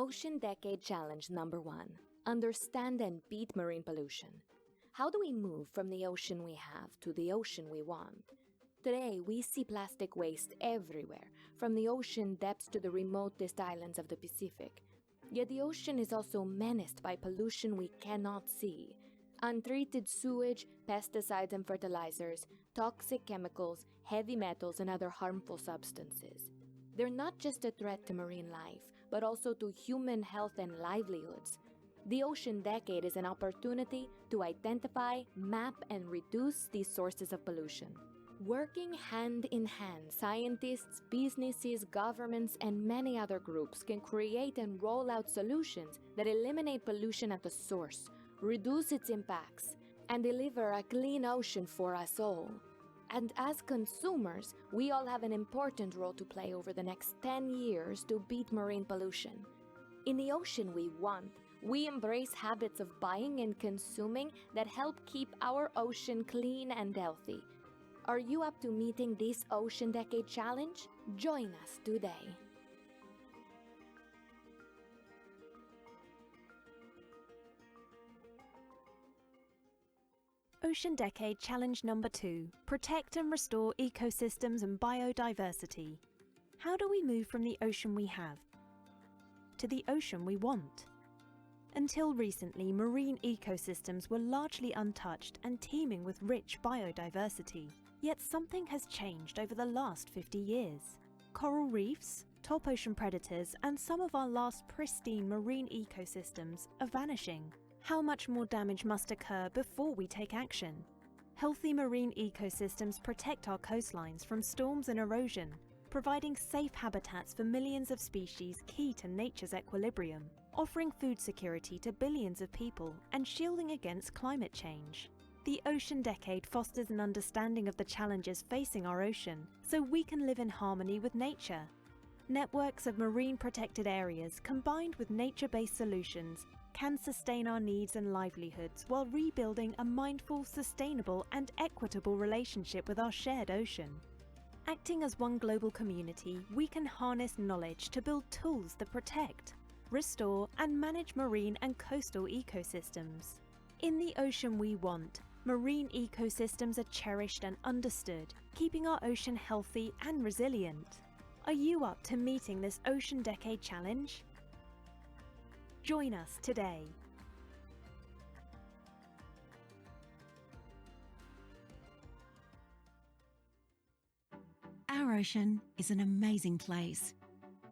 Ocean Decade Challenge number 1. Understand and beat marine pollution. How do we move from the ocean we have to the ocean we want? Today, we see plastic waste everywhere, from the ocean depths to the remotest islands of the Pacific. Yet the ocean is also menaced by pollution we cannot see. Untreated sewage, pesticides and fertilizers, toxic chemicals, heavy metals and other harmful substances. They're not just a threat to marine life, but also to human health and livelihoods. The Ocean Decade is an opportunity to identify, map, and reduce these sources of pollution. Working hand in hand, scientists, businesses, governments, and many other groups can create and roll out solutions that eliminate pollution at the source, reduce its impacts, and deliver a clean ocean for us all. And as consumers, we all have an important role to play over the next 10 years to beat marine pollution. In the ocean we want, we embrace habits of buying and consuming that help keep our ocean clean and healthy. Are you up to meeting this Ocean Decade Challenge? Join us today. Ocean Decade Challenge number 2. Protect and restore ecosystems and biodiversity. How do we move from the ocean we have to the ocean we want? Until recently, marine ecosystems were largely untouched and teeming with rich biodiversity. Yet something has changed over the last 50 years. Coral reefs, top ocean predators, and some of our last pristine marine ecosystems are vanishing. How much more damage must occur before we take action? Healthy marine ecosystems protect our coastlines from storms and erosion, providing safe habitats for millions of species key to nature's equilibrium, offering food security to billions of people and shielding against climate change. The Ocean Decade fosters an understanding of the challenges facing our ocean so we can live in harmony with nature. Networks of marine protected areas combined with nature-based solutions can sustain our needs and livelihoods while rebuilding a mindful, sustainable and equitable relationship with our shared ocean. Acting as one global community, we can harness knowledge to build tools that protect, restore and manage marine and coastal ecosystems. In the ocean we want, marine ecosystems are cherished and understood, keeping our ocean healthy and resilient. Are you up to meeting this Ocean Decade Challenge? Join us today. Our ocean is an amazing place,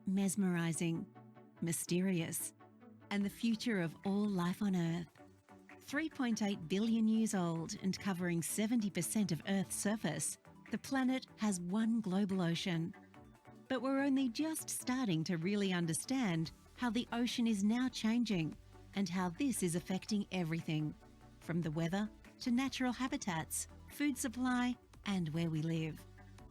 mesmerizing, mysterious, and the future of all life on Earth. 3.8 billion years old and covering 70% of Earth's surface, the planet has one global ocean. But we're only just starting to really understand how the ocean is now changing and how this is affecting everything, from the weather to natural habitats, food supply, and where we live.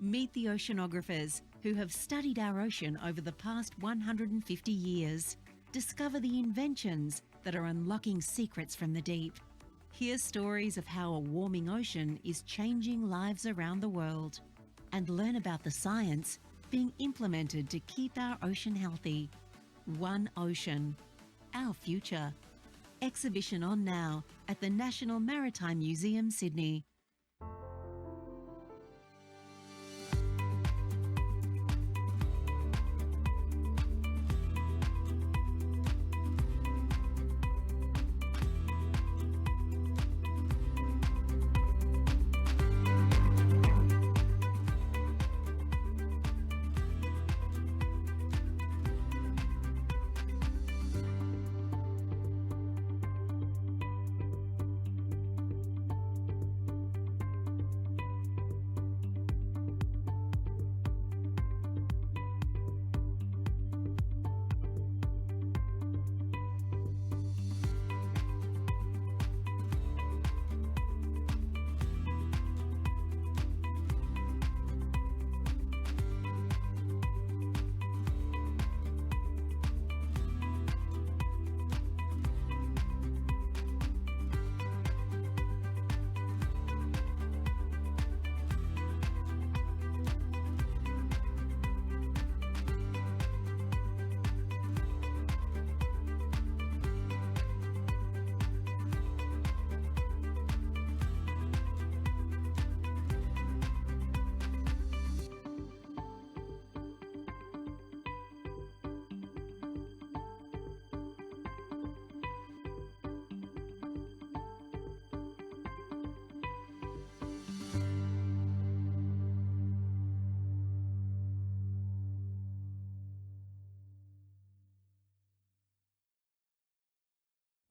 Meet the oceanographers who have studied our ocean over the past 150 years. Discover the inventions that are unlocking secrets from the deep. Hear stories of how a warming ocean is changing lives around the world. And learn about the science being implemented to keep our ocean healthy. One Ocean, our future. Exhibition on now at the National Maritime Museum, Sydney.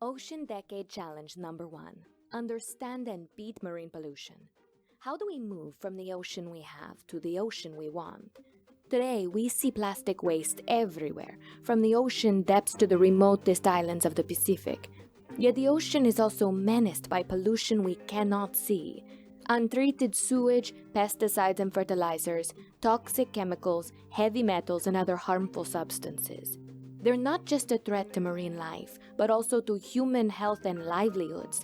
Ocean Decade Challenge number 1. Understand and beat marine pollution. How do we move from the ocean we have to the ocean we want? Today, we see plastic waste everywhere, from the ocean depths to the remotest islands of the Pacific. Yet the ocean is also menaced by pollution we cannot see. Untreated sewage, pesticides and fertilizers, toxic chemicals, heavy metals, and other harmful substances. They're not just a threat to marine life, but also to human health and livelihoods.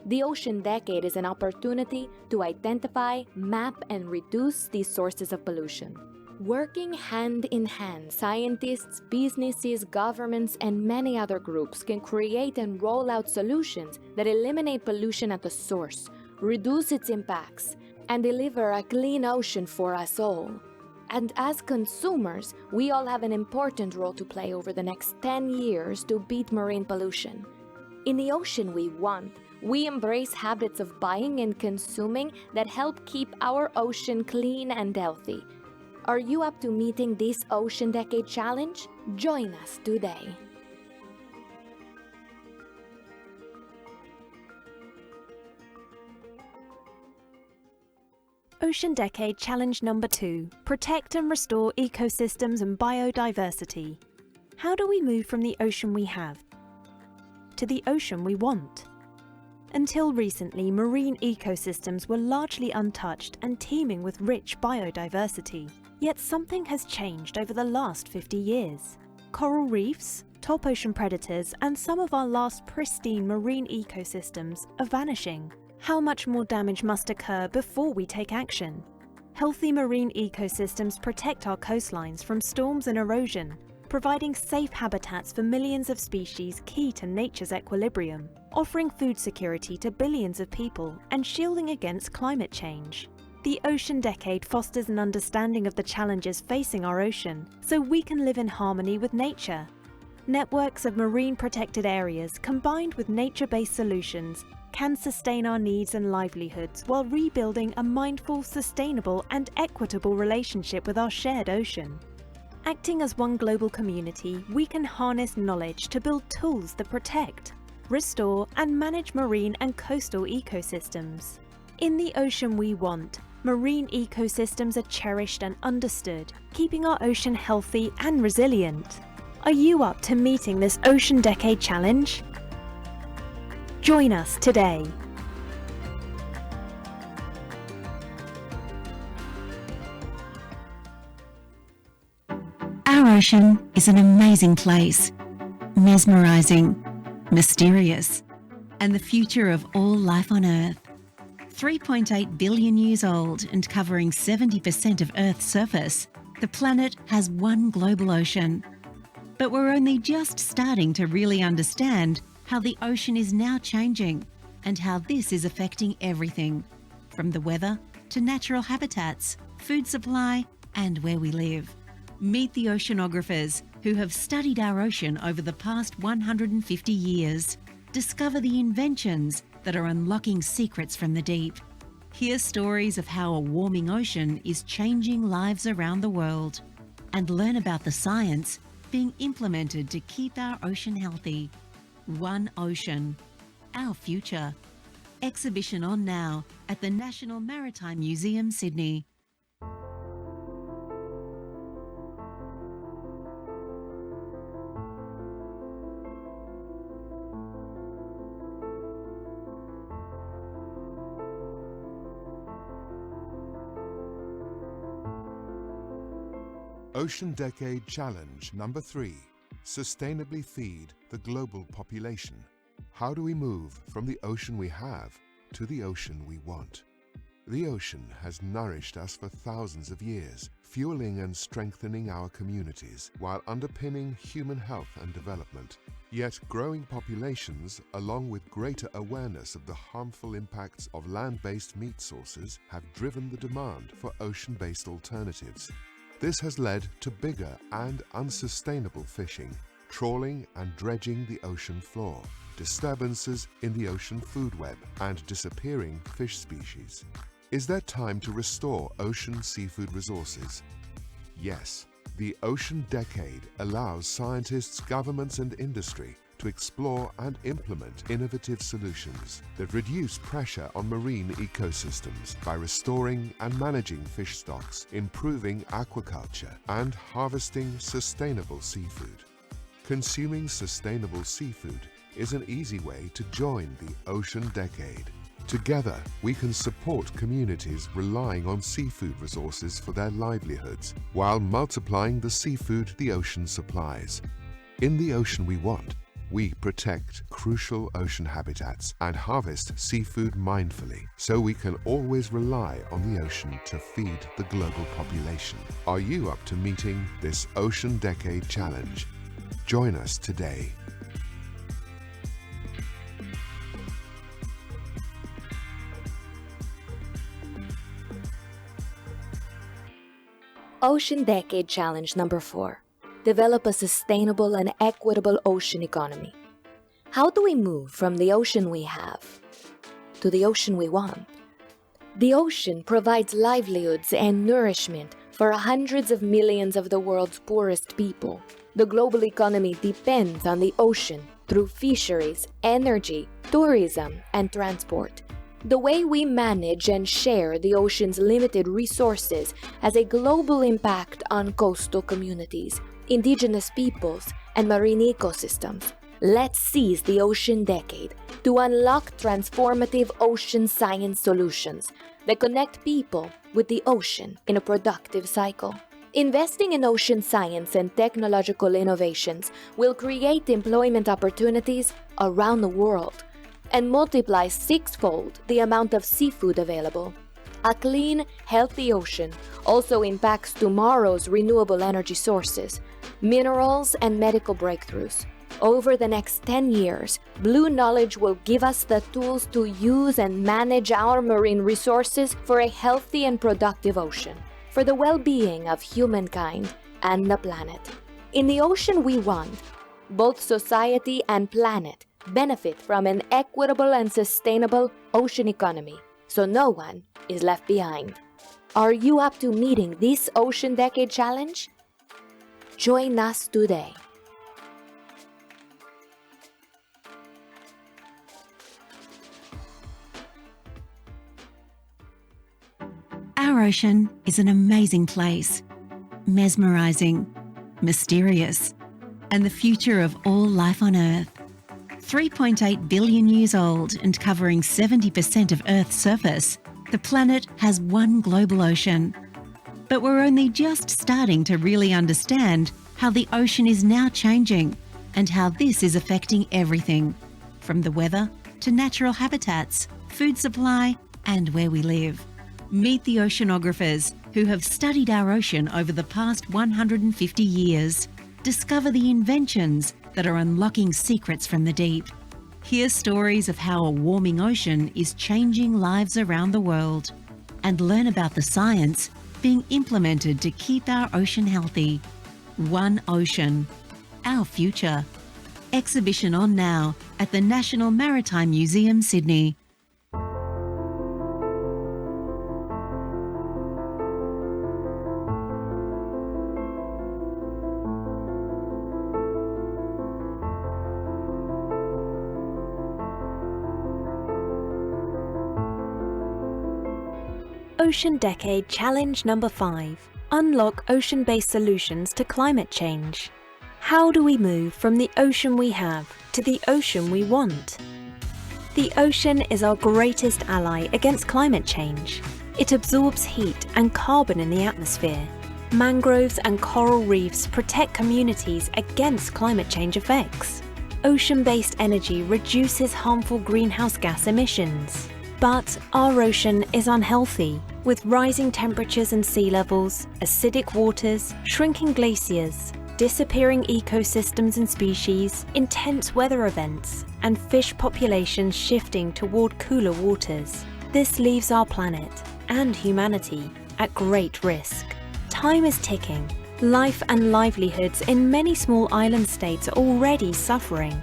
The Ocean Decade is an opportunity to identify, map, and reduce these sources of pollution. Working hand in hand, scientists, businesses, governments, and many other groups can create and roll out solutions that eliminate pollution at the source, reduce its impacts, and deliver a clean ocean for us all. And as consumers, we all have an important role to play over the next 10 years to beat marine pollution. In the ocean we want, we embrace habits of buying and consuming that help keep our ocean clean and healthy. Are you up to meeting this Ocean Decade Challenge? Join us today. Ocean Decade Challenge number 2. Protect and restore ecosystems and biodiversity. How do we move from the ocean we have to the ocean we want? Until recently, marine ecosystems were largely untouched and teeming with rich biodiversity. Yet something has changed over the last 50 years. Coral reefs, top ocean predators, and some of our last pristine marine ecosystems are vanishing. How much more damage must occur before we take action? Healthy marine ecosystems protect our coastlines from storms and erosion, providing safe habitats for millions of species key to nature's equilibrium, offering food security to billions of people, and shielding against climate change. The Ocean Decade fosters an understanding of the challenges facing our ocean so we can live in harmony with nature. Networks of marine protected areas combined with nature-based solutions can sustain our needs and livelihoods while rebuilding a mindful, sustainable, and equitable relationship with our shared ocean. Acting as one global community, we can harness knowledge to build tools that protect, restore, and manage marine and coastal ecosystems. In the ocean we want, marine ecosystems are cherished and understood, keeping our ocean healthy and resilient. Are you up to meeting this Ocean Decade Challenge? Join us today. Our ocean is an amazing place, mesmerizing, mysterious, and the future of all life on Earth. 3.8 billion years old and covering 70% of Earth's surface, the planet has one global ocean. But we're only just starting to really understand how the ocean is now changing and how this is affecting everything, from the weather to natural habitats, food supply, and where we live. Meet the oceanographers who have studied our ocean over the past 150 years. Discover the inventions that are unlocking secrets from the deep. Hear stories of how a warming ocean is changing lives around the world. And learn about the science being implemented to keep our ocean healthy. One Ocean, our future. Exhibition on now at the National Maritime Museum, Sydney. Ocean Decade Challenge number 3. Sustainably feed the global population. How do we move from the ocean we have to the ocean we want? The ocean has nourished us for thousands of years, fueling and strengthening our communities while underpinning human health and development. Yet growing populations, along with greater awareness of the harmful impacts of land-based meat sources, have driven the demand for ocean-based alternatives. This has led to bigger and unsustainable fishing, trawling and dredging the ocean floor, disturbances in the ocean food web, and disappearing fish species. Is there time to restore ocean seafood resources? Yes. The Ocean Decade allows scientists, governments, and industry to explore and implement innovative solutions that reduce pressure on marine ecosystems by restoring and managing fish stocks, improving aquaculture, and harvesting sustainable seafood. Consuming sustainable seafood is an easy way to join the Ocean Decade. Together, we can support communities relying on seafood resources for their livelihoods while multiplying the seafood the ocean supplies. In the ocean we want, we protect crucial ocean habitats and harvest seafood mindfully so we can always rely on the ocean to feed the global population. Are you up to meeting this Ocean Decade Challenge? Join us today. Ocean Decade Challenge number 4. Develop a sustainable and equitable ocean economy. How do we move from the ocean we have to the ocean we want? The ocean provides livelihoods and nourishment for hundreds of millions of the world's poorest people. The global economy depends on the ocean through fisheries, energy, tourism, and transport. The way we manage and share the ocean's limited resources has a global impact on coastal communities, indigenous peoples, and marine ecosystems. Let's seize the Ocean Decade to unlock transformative ocean science solutions that connect people with the ocean in a productive cycle. Investing in ocean science and technological innovations will create employment opportunities around the world and multiply sixfold the amount of seafood available. A clean, healthy ocean also impacts tomorrow's renewable energy sources, minerals, and medical breakthroughs. Over the next 10 years, Blue Knowledge will give us the tools to use and manage our marine resources for a healthy and productive ocean, for the well-being of humankind and the planet. In the ocean we want, both society and planet benefit from an equitable and sustainable ocean economy, so no one is left behind. Are you up to meeting this Ocean Decade Challenge? Join us today. Our ocean is an amazing place, mesmerizing, mysterious, and the future of all life on Earth. 3.8 billion years old and covering 70% of Earth's surface, the planet has one global ocean. But we're only just starting to really understand how the ocean is now changing and how this is affecting everything, from the weather to natural habitats, food supply, and where we live. Meet the oceanographers who have studied our ocean over the past 150 years. Discover the inventions that are unlocking secrets from the deep. Hear stories of how a warming ocean is changing lives around the world. And learn about the science being implemented to keep our ocean healthy. One Ocean, our future. Exhibition on now at the National Maritime Museum, Sydney. Ocean Decade Challenge number 5. Unlock ocean-based solutions to climate change. How do we move from the ocean we have to the ocean we want? The ocean is our greatest ally against climate change. It absorbs heat and carbon in the atmosphere. Mangroves and coral reefs protect communities against climate change effects. Ocean-based energy reduces harmful greenhouse gas emissions. But our ocean is unhealthy, with rising temperatures and sea levels, acidic waters, shrinking glaciers, disappearing ecosystems and species, intense weather events, and fish populations shifting toward cooler waters. This leaves our planet, and humanity, at great risk. Time is ticking. Life and livelihoods in many small island states are already suffering.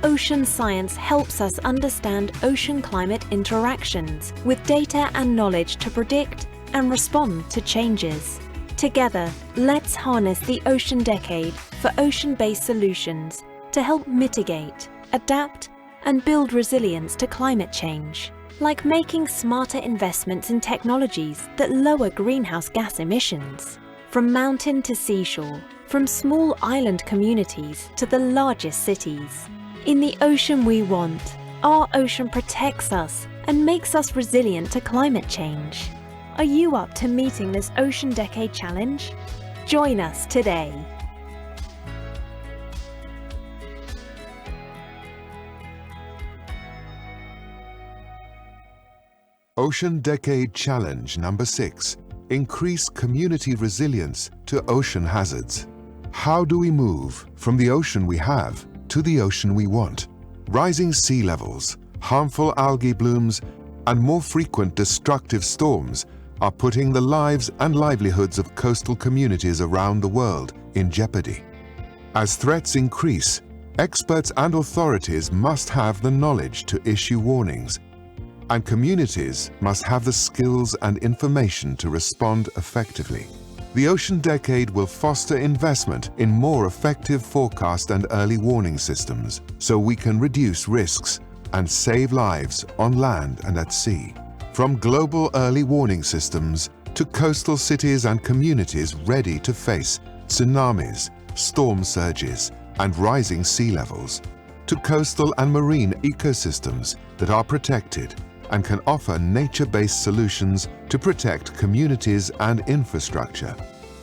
Ocean science helps us understand ocean-climate interactions with data and knowledge to predict and respond to changes. Together, let's harness the Ocean Decade for ocean-based solutions to help mitigate, adapt, and build resilience to climate change, like making smarter investments in technologies that lower greenhouse gas emissions. From mountain to seashore, from small island communities to the largest cities. In the ocean we want, our ocean protects us and makes us resilient to climate change. Are you up to meeting this Ocean Decade Challenge? Join us today. Ocean Decade Challenge number 6. Increase community resilience to ocean hazards. How do we move from the ocean we have to the ocean we want? Rising sea levels, harmful algae blooms, and more frequent destructive storms are putting the lives and livelihoods of coastal communities around the world in jeopardy. As threats increase, experts and authorities must have the knowledge to issue warnings, and communities must have the skills and information to respond effectively. The Ocean Decade will foster investment in more effective forecast and early warning systems so we can reduce risks and save lives on land and at sea. From global early warning systems to coastal cities and communities ready to face tsunamis, storm surges, and rising sea levels, to coastal and marine ecosystems that are protected and can offer nature-based solutions to protect communities and infrastructure.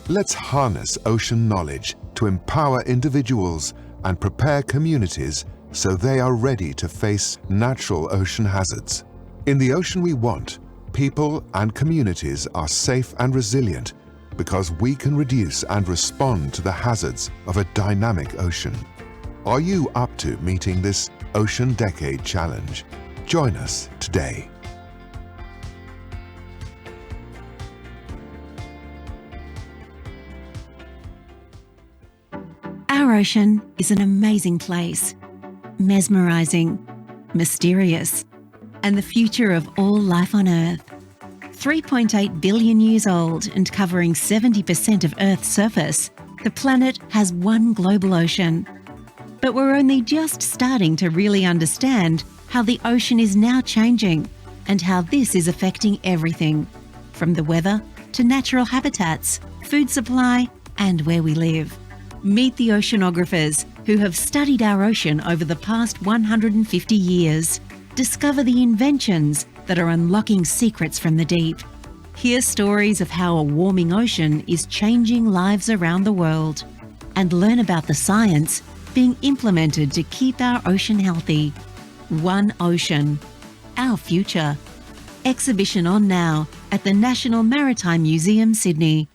Let's harness ocean knowledge to empower individuals and prepare communities so they are ready to face natural ocean hazards. In the ocean we want, people and communities are safe and resilient because we can reduce and respond to the hazards of a dynamic ocean. Are you up to meeting this Ocean Decade Challenge? Join us today. Our ocean is an amazing place, mesmerizing, mysterious, and the future of all life on Earth. 3.8 billion years old and covering 70% of Earth's surface, the planet has one global ocean. But we're only just starting to really understand how the ocean is now changing and how this is affecting everything, from the weather to natural habitats, food supply, and where we live. Meet the oceanographers who have studied our ocean over the past 150 years. Discover the inventions that are unlocking secrets from the deep. Hear stories of how a warming ocean is changing lives around the world. And learn about the science being implemented to keep our ocean healthy. One Ocean, our future. Exhibition on now at the National Maritime Museum, Sydney.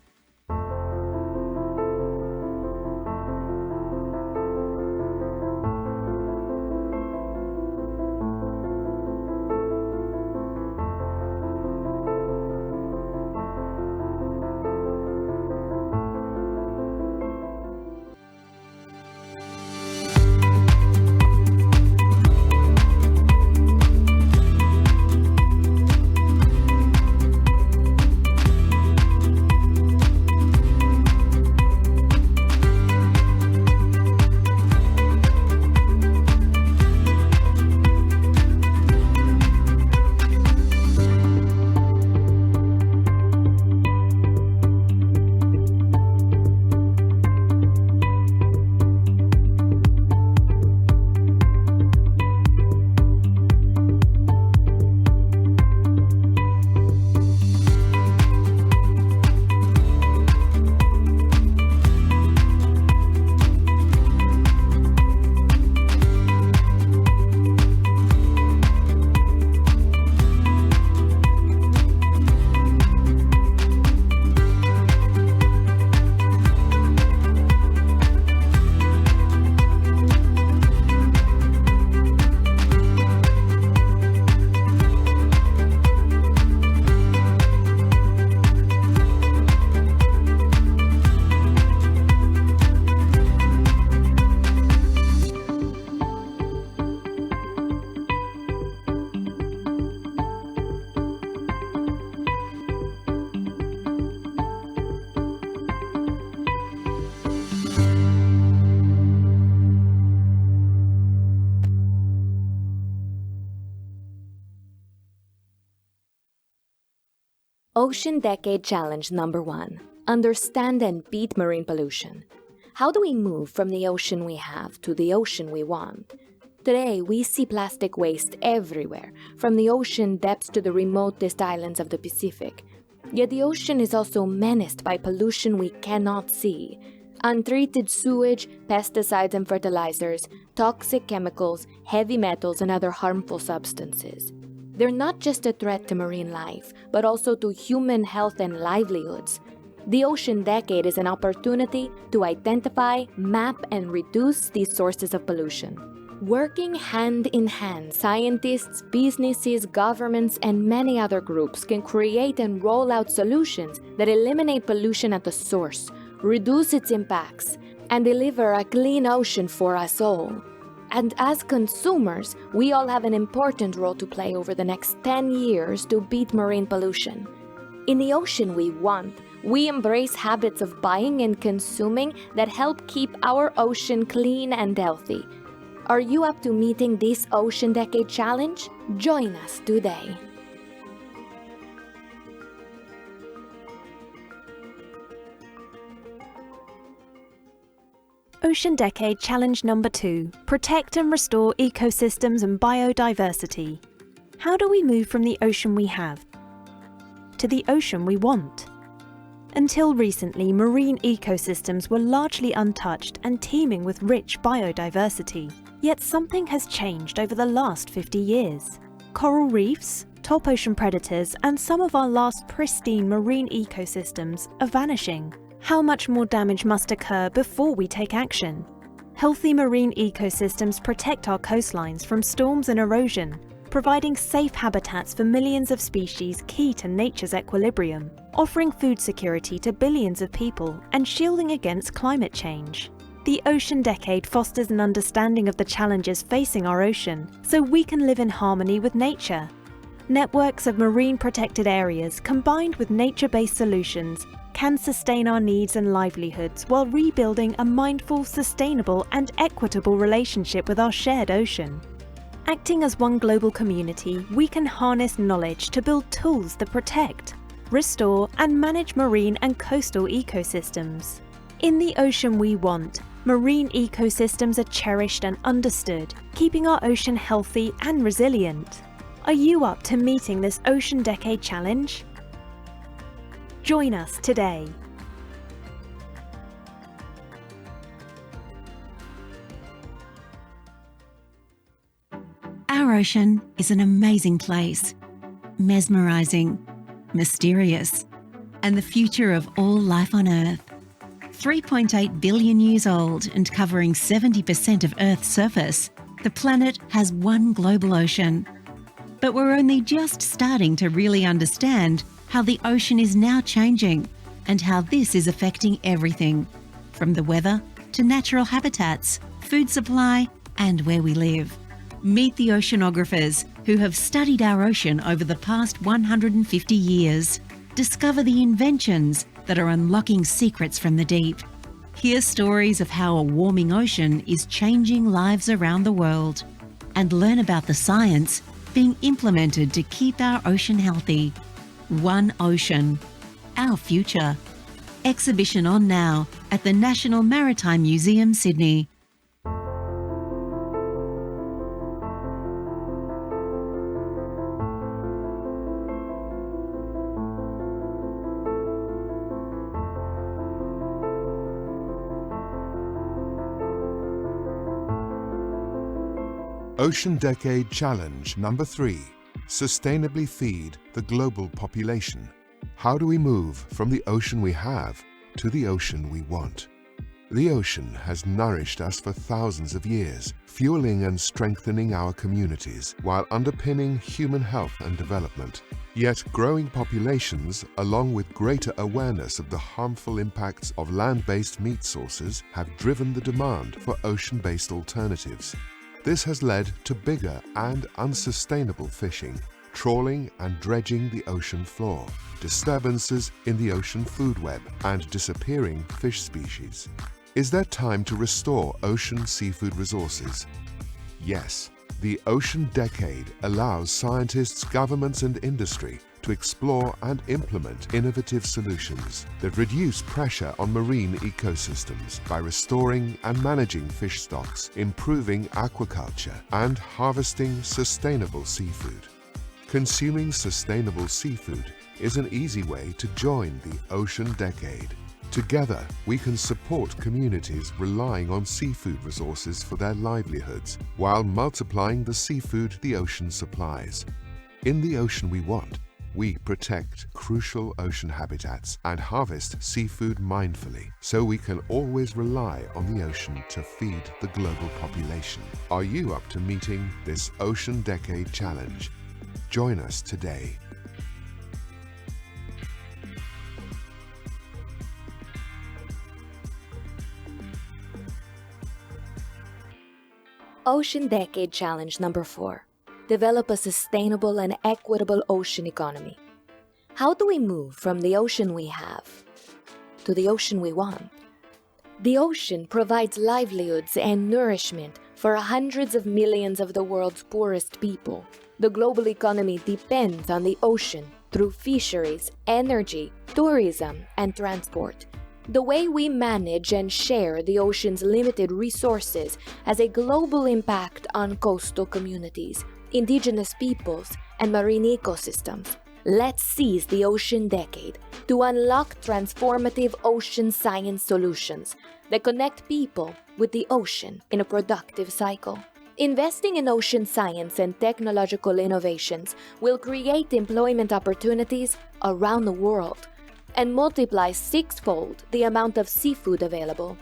Ocean Decade Challenge number 1. Understand and beat marine pollution. How do we move from the ocean we have to the ocean we want? Today, we see plastic waste everywhere, from the ocean depths to the remotest islands of the Pacific. Yet the ocean is also menaced by pollution we cannot see. Untreated sewage, pesticides and fertilizers, toxic chemicals, heavy metals, and other harmful substances. They're not just a threat to marine life, but also to human health and livelihoods. The Ocean Decade is an opportunity to identify, map, and reduce these sources of pollution. Working hand in hand, scientists, businesses, governments, and many other groups can create and roll out solutions that eliminate pollution at the source, reduce its impacts, and deliver a clean ocean for us all. And as consumers, we all have an important role to play over the next 10 years to beat marine pollution. In the ocean we want, we embrace habits of buying and consuming that help keep our ocean clean and healthy. Are you up to meeting this Ocean Decade Challenge? Join us today. Ocean Decade Challenge number 2. Protect and restore ecosystems and biodiversity. How do we move from the ocean we have to the ocean we want? Until recently, marine ecosystems were largely untouched and teeming with rich biodiversity. Yet something has changed over the last 50 years. Coral reefs, top ocean predators, and some of our last pristine marine ecosystems are vanishing. How much more damage must occur before we take action? Healthy marine ecosystems protect our coastlines from storms and erosion, providing safe habitats for millions of species key to nature's equilibrium, offering food security to billions of people and shielding against climate change. The Ocean Decade fosters an understanding of the challenges facing our ocean so we can live in harmony with nature. Networks of marine protected areas combined with nature-based solutions can sustain our needs and livelihoods while rebuilding a mindful, sustainable and equitable relationship with our shared ocean. Acting as one global community, we can harness knowledge to build tools that protect, restore and manage marine and coastal ecosystems. In the ocean we want, marine ecosystems are cherished and understood, keeping our ocean healthy and resilient. Are you up to meeting this Ocean Decade Challenge? Join us today. Our ocean is an amazing place, mesmerizing, mysterious, and the future of all life on Earth. 3.8 billion years old and covering 70% of Earth's surface, the planet has one global ocean. But we're only just starting to really understand how the ocean is now changing and how this is affecting everything, from the weather to natural habitats, food supply, and where we live. Meet the oceanographers who have studied our ocean over the past 150 years. Discover the inventions that are unlocking secrets from the deep. Hear stories of how a warming ocean is changing lives around the world. And learn about the science being implemented to keep our ocean healthy. One Ocean, our future. Exhibition on now at the National Maritime Museum, Sydney. Ocean Decade Challenge number 3. Sustainably feed the global population. How do we move from the ocean we have to the ocean we want? The ocean has nourished us for thousands of years, fueling and strengthening our communities while underpinning human health and development. Yet growing populations, along with greater awareness of the harmful impacts of land-based meat sources, have driven the demand for ocean-based alternatives. This has led to bigger and unsustainable fishing, trawling and dredging the ocean floor, disturbances in the ocean food web, and disappearing fish species. Is there time to restore ocean seafood resources? Yes, The Ocean Decade allows scientists, governments and industry to explore and implement innovative solutions that reduce pressure on marine ecosystems by restoring and managing fish stocks, improving aquaculture, and harvesting sustainable seafood. Consuming sustainable seafood is an easy way to join the Ocean Decade. Together, we can support communities relying on seafood resources for their livelihoods while multiplying the seafood the ocean supplies. In the ocean we want, we protect crucial ocean habitats and harvest seafood mindfully so we can always rely on the ocean to feed the global population. Are you up to meeting this Ocean Decade Challenge? Join us today. Ocean Decade Challenge number 4. Develop a sustainable and equitable ocean economy. How do we move from the ocean we have to the ocean we want? The ocean provides livelihoods and nourishment for hundreds of millions of the world's poorest people. The global economy depends on the ocean through fisheries, energy, tourism, and transport. The way we manage and share the ocean's limited resources has a global impact on coastal communities, indigenous peoples, and marine ecosystems. Let's seize the Ocean Decade to unlock transformative ocean science solutions that connect people with the ocean in a productive cycle. Investing in ocean science and technological innovations will create employment opportunities around the world and multiply sixfold the amount of seafood available.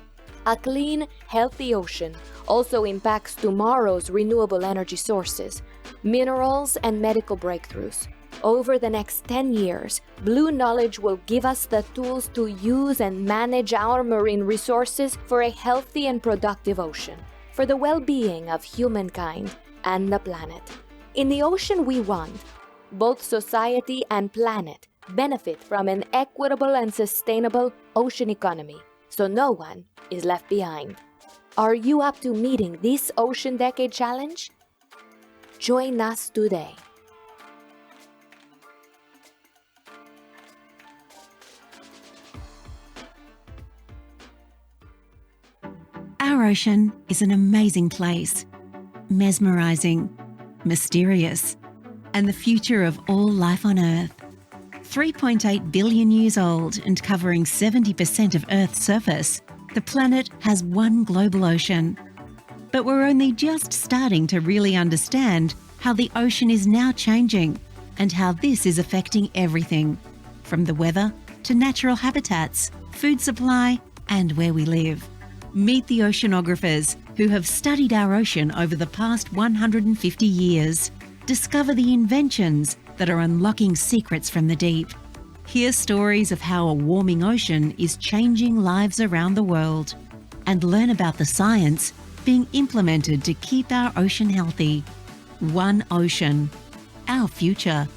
A clean, healthy ocean also impacts tomorrow's renewable energy sources, minerals, and medical breakthroughs. Over the next 10 years, Blue Knowledge will give us the tools to use and manage our marine resources for a healthy and productive ocean, for the well-being of humankind and the planet. In the ocean we want, both society and planet benefit from an equitable and sustainable ocean economy, so no one is left behind. Are you up to meeting this Ocean Decade Challenge? Join us today. Our ocean is an amazing place, mesmerizing, mysterious, and the future of all life on Earth. 3.8 billion years old and covering 70% of Earth's surface, the planet has one global ocean. But we're only just starting to really understand how the ocean is now changing and how this is affecting everything, from the weather to natural habitats, food supply, and where we live. Meet the oceanographers who have studied our ocean over the past 150 years. Discover the inventions that are unlocking secrets from the deep. Hear stories of how a warming ocean is changing lives around the world. And learn about the science being implemented to keep our ocean healthy. One Ocean, our future.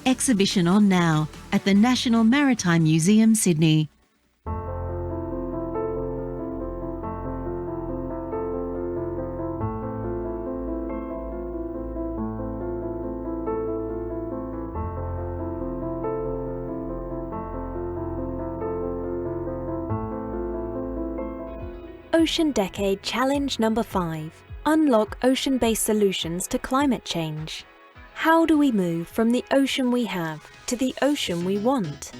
Exhibition on now at the National Maritime Museum, Sydney. Ocean Decade Challenge number 5. Unlock ocean-based solutions to climate change. How do we move from the ocean we have to the ocean we want?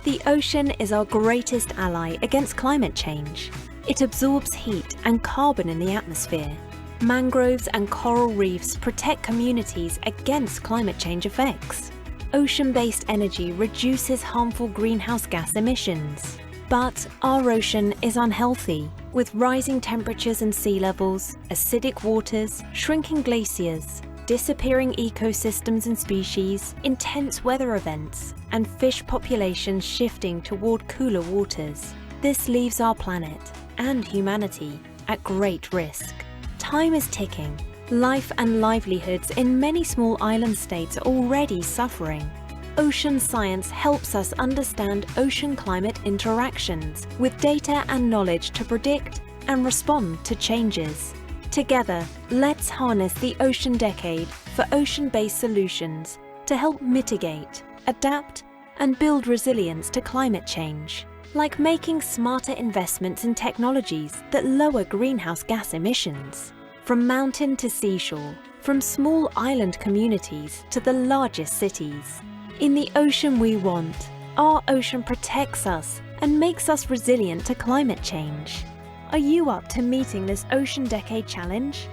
The ocean is our greatest ally against climate change. It absorbs heat and carbon in the atmosphere. Mangroves and coral reefs protect communities against climate change effects. Ocean-based energy reduces harmful greenhouse gas emissions. But our ocean is unhealthy, with rising temperatures and sea levels, acidic waters, shrinking glaciers, disappearing ecosystems and species, intense weather events, and fish populations shifting toward cooler waters. This leaves our planet, and humanity, at great risk. Time is ticking. Life and livelihoods in many small island states are already suffering. Ocean science helps us understand ocean-climate interactions with data and knowledge to predict and respond to changes. Together, let's harness the Ocean Decade for ocean-based solutions to help mitigate, adapt, and build resilience to climate change, like making smarter investments in technologies that lower greenhouse gas emissions. From mountain to seashore, from small island communities to the largest cities. In the ocean we want, our ocean protects us and makes us resilient to climate change. Are you up to meeting this Ocean Decade Challenge?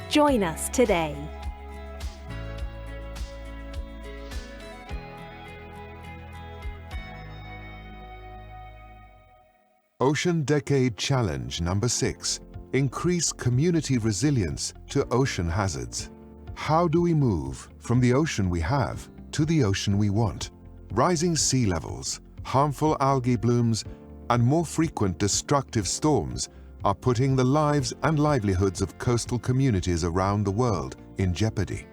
Join us today. Ocean Decade Challenge number 6. Increase community resilience to ocean hazards. How do we move from the ocean we have to the ocean we want? Rising sea levels, harmful algae blooms, and more frequent destructive storms are putting the lives and livelihoods of coastal communities around the world in jeopardy.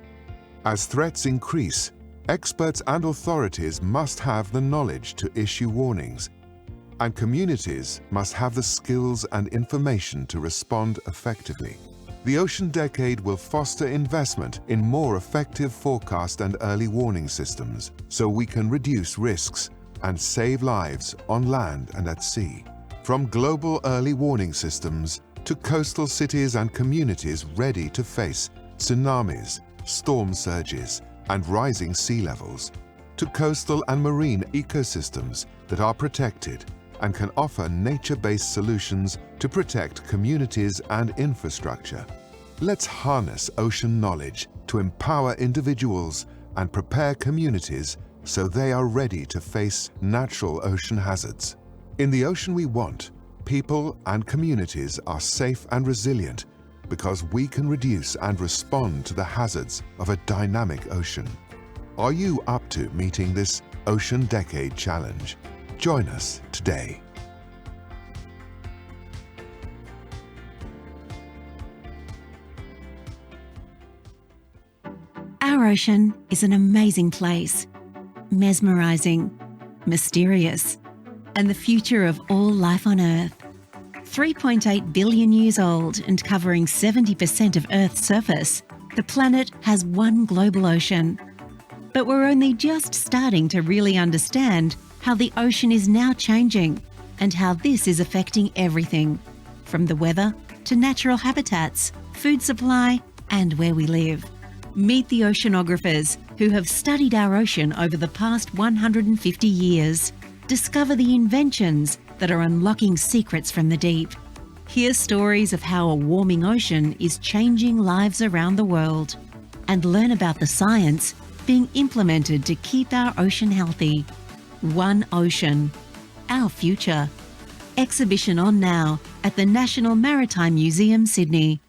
As threats increase, experts and authorities must have the knowledge to issue warnings, and communities must have the skills and information to respond effectively. The Ocean Decade will foster investment in more effective forecast and early warning systems so we can reduce risks and save lives on land and at sea. From global early warning systems to coastal cities and communities ready to face tsunamis, storm surges, and rising sea levels, to coastal and marine ecosystems that are protected and can offer nature-based solutions to protect communities and infrastructure. Let's harness ocean knowledge to empower individuals and prepare communities so they are ready to face natural ocean hazards. In the ocean we want, people and communities are safe and resilient because we can reduce and respond to the hazards of a dynamic ocean. Are you up to meeting this Ocean Decade Challenge? Join us today. Our ocean is an amazing place, mesmerizing, mysterious, and the future of all life on Earth. 3.8 billion years old and covering 70% of Earth's surface, the planet has one global ocean. But we're only just starting to really understand how the ocean is now changing and how this is affecting everything, from the weather to natural habitats, food supply, and where we live. Meet the oceanographers who have studied our ocean over the past 150 years. Discover the inventions that are unlocking secrets from the deep. Hear stories of how a warming ocean is changing lives around the world. And learn about the science being implemented to keep our ocean healthy. One Ocean, our future. Exhibition on now at the National Maritime Museum, Sydney.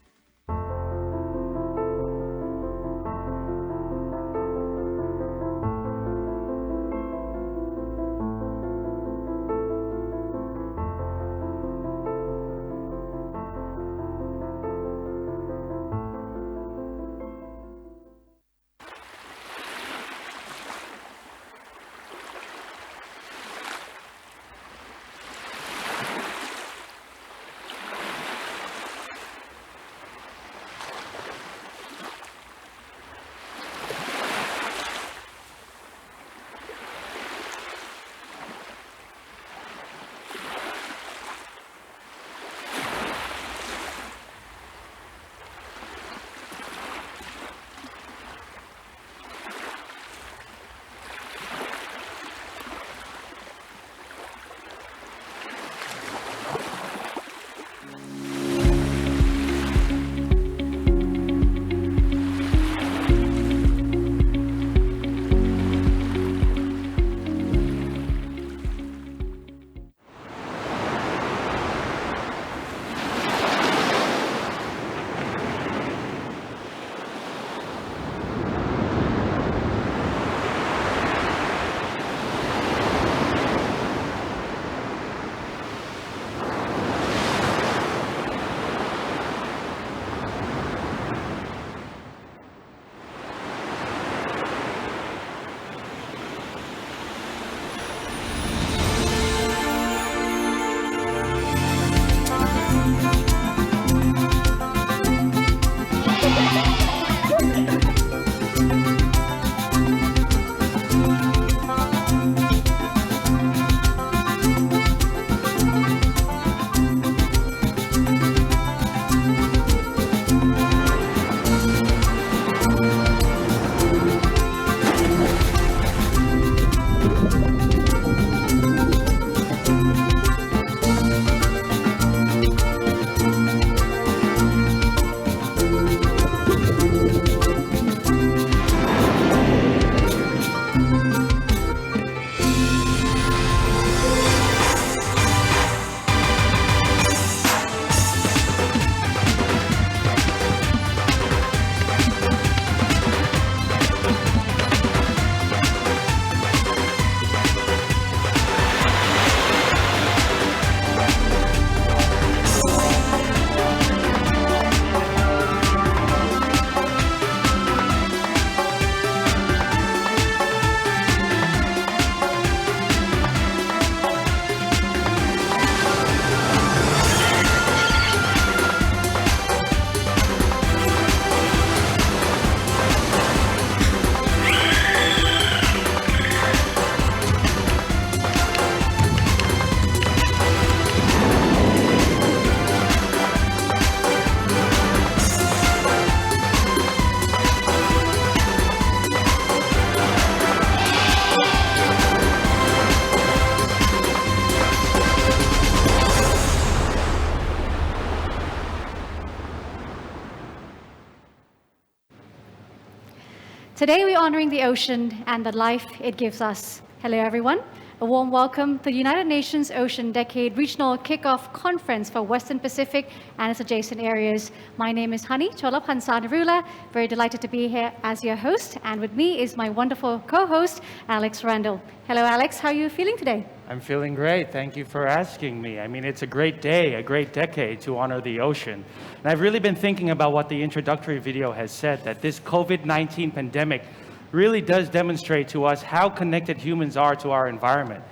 Today we're honoring the ocean and the life it gives us. Hello everyone. A warm welcome to the United Nations Ocean Decade Regional Kickoff Conference for Western Pacific and its adjacent areas. My name is Hani Cholapansanarula. Very delighted to be here as your host. And with me is my wonderful co-host, Alex Randall. Hello Alex, how are you feeling today? I'm feeling great. Thank you for asking me. I mean, it's a great day, a great decade to honor the ocean. And I've really been thinking about what the introductory video has said, that this COVID-19 pandemic really does demonstrate to us how connected humans are to our environment,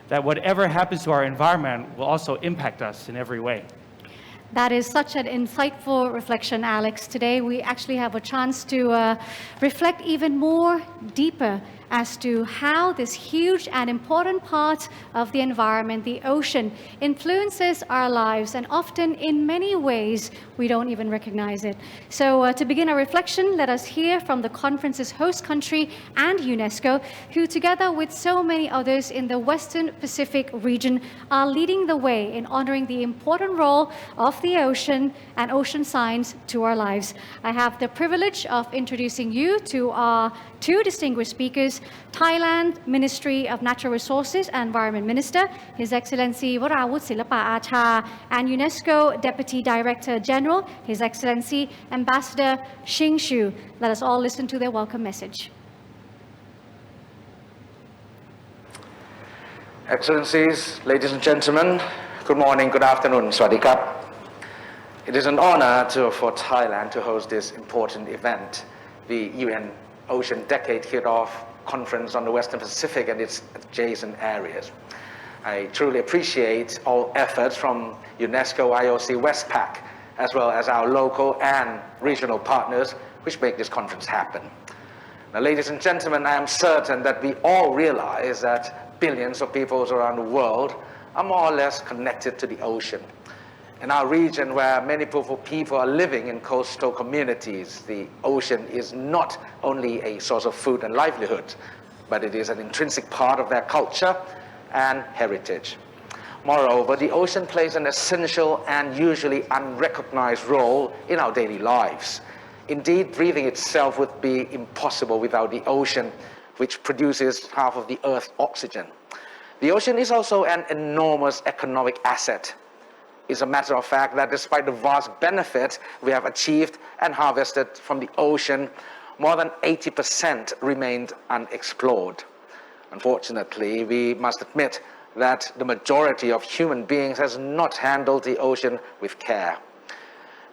that whatever happens to our environment will also impact us in every way. That is such an insightful reflection, Alex. Today we actually have a chance to reflect even more deeper as to how this huge and important part of the environment, the ocean, influences our lives, and often in many ways we don't even recognize it. So to begin our reflection, let us hear from the conference's host country and UNESCO, who together with so many others in the Western Pacific region are leading the way in honoring the important role of the ocean and ocean science to our lives. I have the privilege of introducing you to our two distinguished speakers, Thailand Ministry of Natural Resources and Environment Minister, His Excellency Warawut Silapa Acha, and UNESCO Deputy Director General, His Excellency Ambassador Xing Xu. Let us all listen to their welcome message. Excellencies, ladies and gentlemen, good morning, good afternoon, Sawasdee krap. It is an honor for Thailand to host this important event, the UN Ocean Decade Kickoff Conference on the Western Pacific and its adjacent areas. I truly appreciate all efforts from UNESCO IOC-WESTPAC, as well as our local and regional partners, which make this conference happen. Now, ladies and gentlemen, I am certain that we all realize that billions of people around the world are more or less connected to the ocean. In our region, where many people are living in coastal communities, the ocean is not only a source of food and livelihood, but it is an intrinsic part of their culture and heritage. Moreover, the ocean plays an essential and usually unrecognized role in our daily lives. Indeed, breathing itself would be impossible without the ocean, which produces half of the Earth's oxygen. The ocean is also an enormous economic asset. It's a matter of fact that despite the vast benefit we have achieved and harvested from the ocean, more than 80% remained unexplored. Unfortunately, we must admit that the majority of human beings has not handled the ocean with care.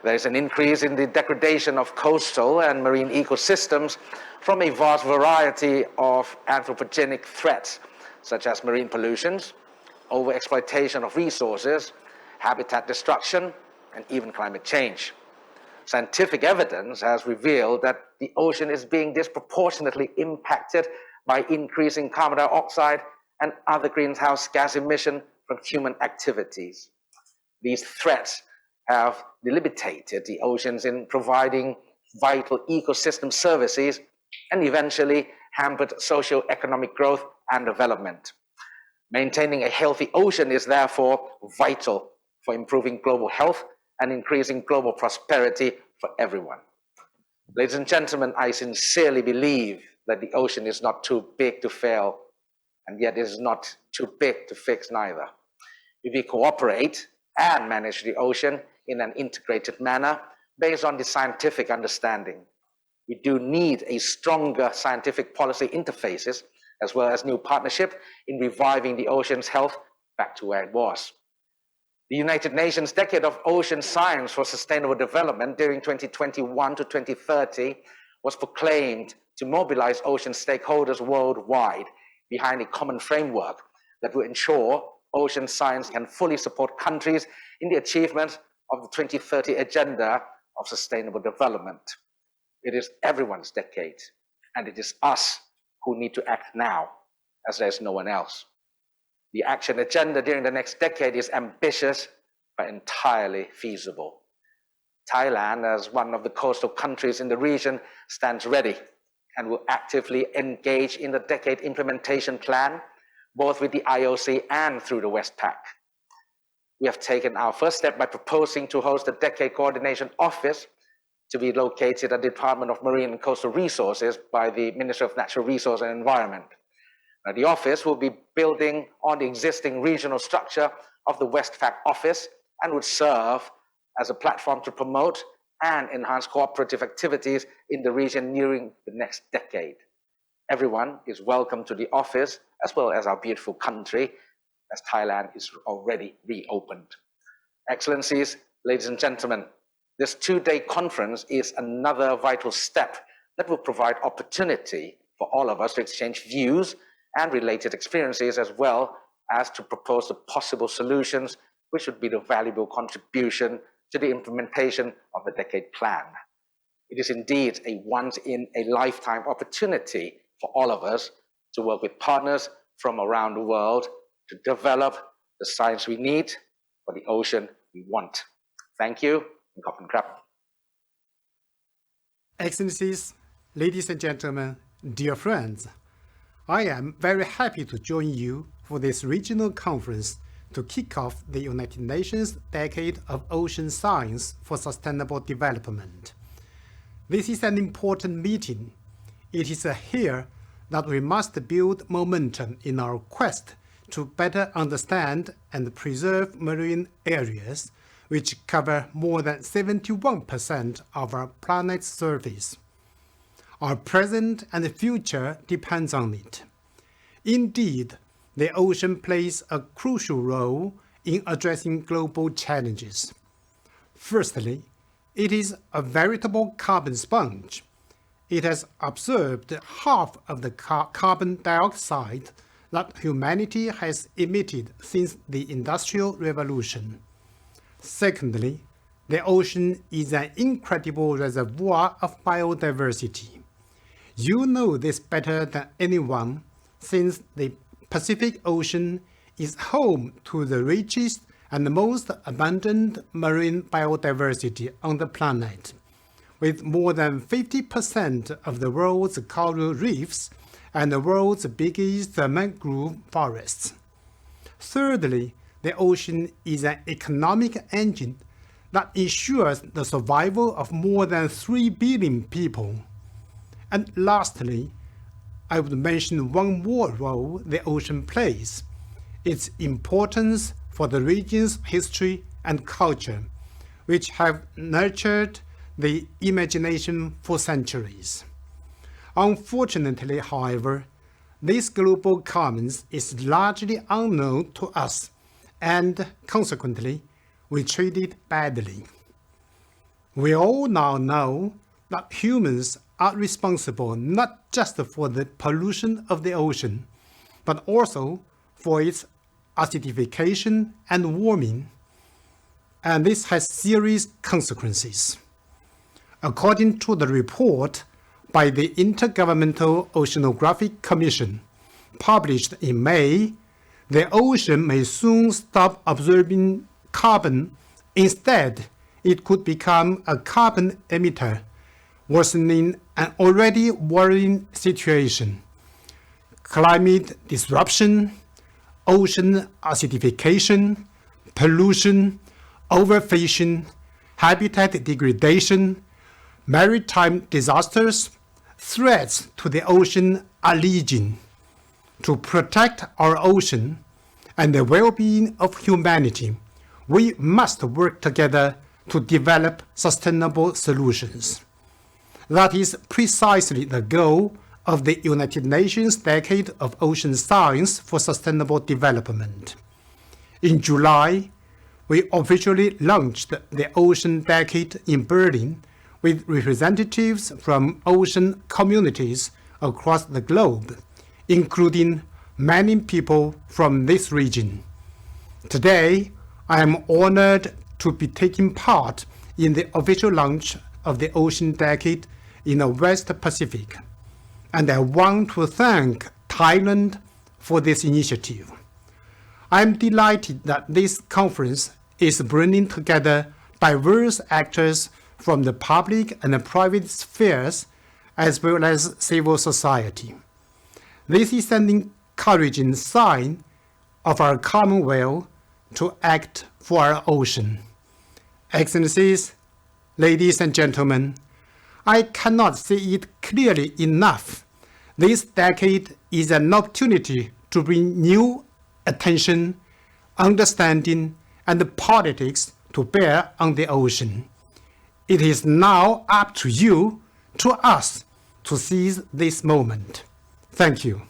There is an increase in the degradation of coastal and marine ecosystems from a vast variety of anthropogenic threats, such as marine pollutions, overexploitation of resources, habitat destruction, and even climate change. Scientific evidence has revealed that the ocean is being disproportionately impacted by increasing carbon dioxide and other greenhouse gas emission from human activities. These threats have debilitated the oceans in providing vital ecosystem services and eventually hampered socio-economic growth and development. Maintaining a healthy ocean is therefore vital for improving global health and increasing global prosperity for everyone. Ladies and gentlemen, I sincerely believe that the ocean is not too big to fail, and yet it is not too big to fix neither. If we cooperate and manage the ocean in an integrated manner based on the scientific understanding, we do need a stronger scientific policy interfaces as well as new partnership in reviving the ocean's health back to where it was. The United Nations Decade of Ocean Science for Sustainable Development during 2021 to 2030 was proclaimed to mobilize ocean stakeholders worldwide behind a common framework that will ensure ocean science can fully support countries in the achievement of the 2030 Agenda of Sustainable Development. It is everyone's decade, and it is us who need to act now, as there's no one else. The action agenda during the next decade is ambitious, but entirely feasible. Thailand, as one of the coastal countries in the region, stands ready and will actively engage in the decade implementation plan, both with the IOC and through the WESTPAC. We have taken our first step by proposing to host the Decade Coordination Office, to be located at the Department of Marine and Coastal Resources by the Ministry of Natural Resources and Environment. Now, the office will be building on the existing regional structure of the WESTPAC office and would serve as a platform to promote and enhance cooperative activities in the region during the next decade. Everyone is welcome to the office as well as our beautiful country, as Thailand is already reopened. Excellencies, ladies and gentlemen, this two-day conference is another vital step that will provide opportunity for all of us to exchange views and related experiences, as well as to propose the possible solutions which would be the valuable contribution to the implementation of the decade plan. It is indeed a once-in-a-lifetime opportunity for all of us to work with partners from around the world to develop the science we need for the ocean we want. Thank you. Excellencies, ladies and gentlemen, dear friends, I am very happy to join you for this regional conference to kick off the United Nations Decade of Ocean Science for Sustainable Development. This is an important meeting. It is here that we must build momentum in our quest to better understand and preserve marine areas which cover more than 71% of our planet's surface. Our present and future depends on it. Indeed, the ocean plays a crucial role in addressing global challenges. Firstly, it is a veritable carbon sponge. It has absorbed half of the carbon dioxide that humanity has emitted since the Industrial Revolution. Secondly, the ocean is an incredible reservoir of biodiversity. You know this better than anyone, since the Pacific Ocean is home to the richest and most abundant marine biodiversity on the planet, with more than 50% of the world's coral reefs and the world's biggest mangrove forests. Thirdly, the ocean is an economic engine that ensures the survival of more than 3 billion people. And lastly, I would mention one more role the ocean plays: its importance for the region's history and culture, which have nurtured the imagination for centuries. Unfortunately, however, this global commons is largely unknown to us, and consequently, we treat it badly. We all now know that humans are responsible not just for the pollution of the ocean, but also for its acidification and warming, and this has serious consequences. According to the report by the Intergovernmental Oceanographic Commission, published in May, the ocean may soon stop absorbing carbon. Instead, it could become a carbon emitter, worsening an already worrying situation. Climate disruption, ocean acidification, pollution, overfishing, habitat degradation, maritime disasters, threats to the ocean are legion. To protect our ocean and the well-being of humanity, we must work together to develop sustainable solutions. That is precisely the goal of the United Nations Decade of Ocean Science for Sustainable Development. In July, we officially launched the Ocean Decade in Berlin with representatives from ocean communities across the globe, including many people from this region. Today, I am honored to be taking part in the official launch of the Ocean Decade in the West Pacific, and I want to thank Thailand for this initiative. I am delighted that this conference is bringing together diverse actors from the public and the private spheres, as well as civil society. This is an encouraging sign of our common will to act for our ocean. Excellencies, Ladies and gentlemen, I cannot say it clearly enough. This decade is an opportunity to bring new attention, understanding, and politics to bear on the ocean. It is now up to you, to us, to seize this moment. Thank you.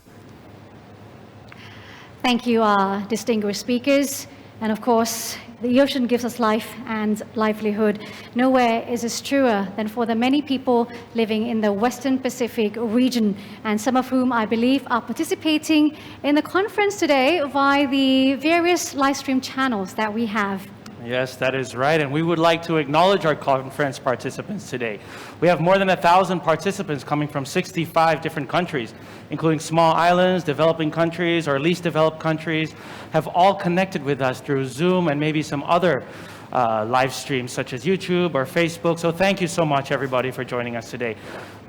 Thank you, our distinguished speakers. And of course, the ocean gives us life and livelihood. Nowhere is this truer than for the many people living in the Western Pacific region, and some of whom I believe are participating in the conference today via the various live stream channels that we have. Yes, that is right. And we would like to acknowledge our conference participants today. We have more than 1,000 participants coming from 65 different countries, including small islands, developing countries, or least developed countries, have all connected with us through Zoom and maybe some other live streams such as YouTube or Facebook. So thank you so much, everybody, for joining us today.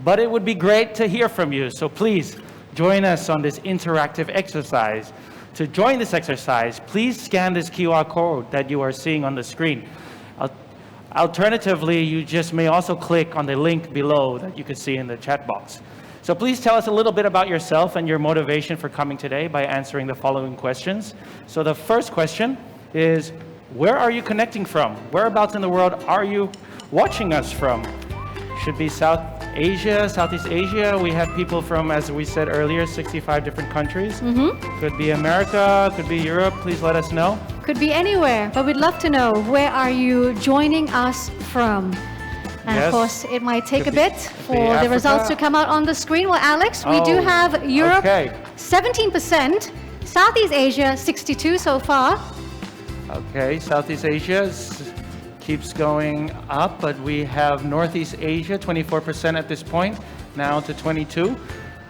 But it would be great to hear from you. So please join us on this interactive exercise. To join this exercise, please scan this QR code that you are seeing on the screen. Alternatively, you just may also click on the link below that you can see in the chat box. So please tell us a little bit about yourself and your motivation for coming today by answering the following questions. So the first question is, where are you connecting from? Whereabouts in the world are you watching us from? Should be South Asia, Southeast Asia. We have people from, as we said earlier, 65 different countries. Could be America, could be Europe. Please let us know. Could be anywhere, but we'd love to know, where are you joining us from? And Yes. of course, it might take Could a be- bit could be for the Africa. results to come out on the screen. Well, Alex, we do Oh, have Europe, okay. 17%, Southeast Asia, 62 so far. Okay, Southeast Asia keeps going up, but we have Northeast Asia, 24% at this point, now to 22.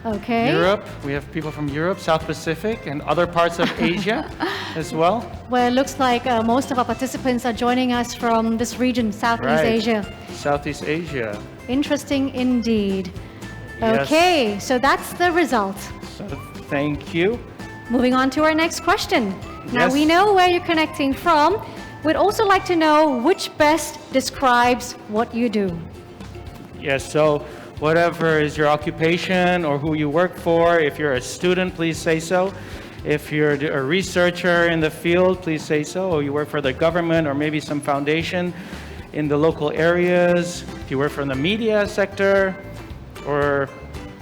Okay. Europe, we have people from Europe, South Pacific, and other parts of Asia as well. Well, it looks like most of our participants are joining us from this region, Southeast Right. Asia. Southeast Asia. Interesting indeed. Yes. Okay, so that's the result. So thank you. Moving on to our next question. Now Yes. we know where you're connecting from. We'd also like to know which best describes what you do. Yes, so whatever is your occupation or who you work for, if you're a student, please say so. If you're a researcher in the field, please say so. Or you work for the government or maybe some foundation in the local areas. If you work from the media sector or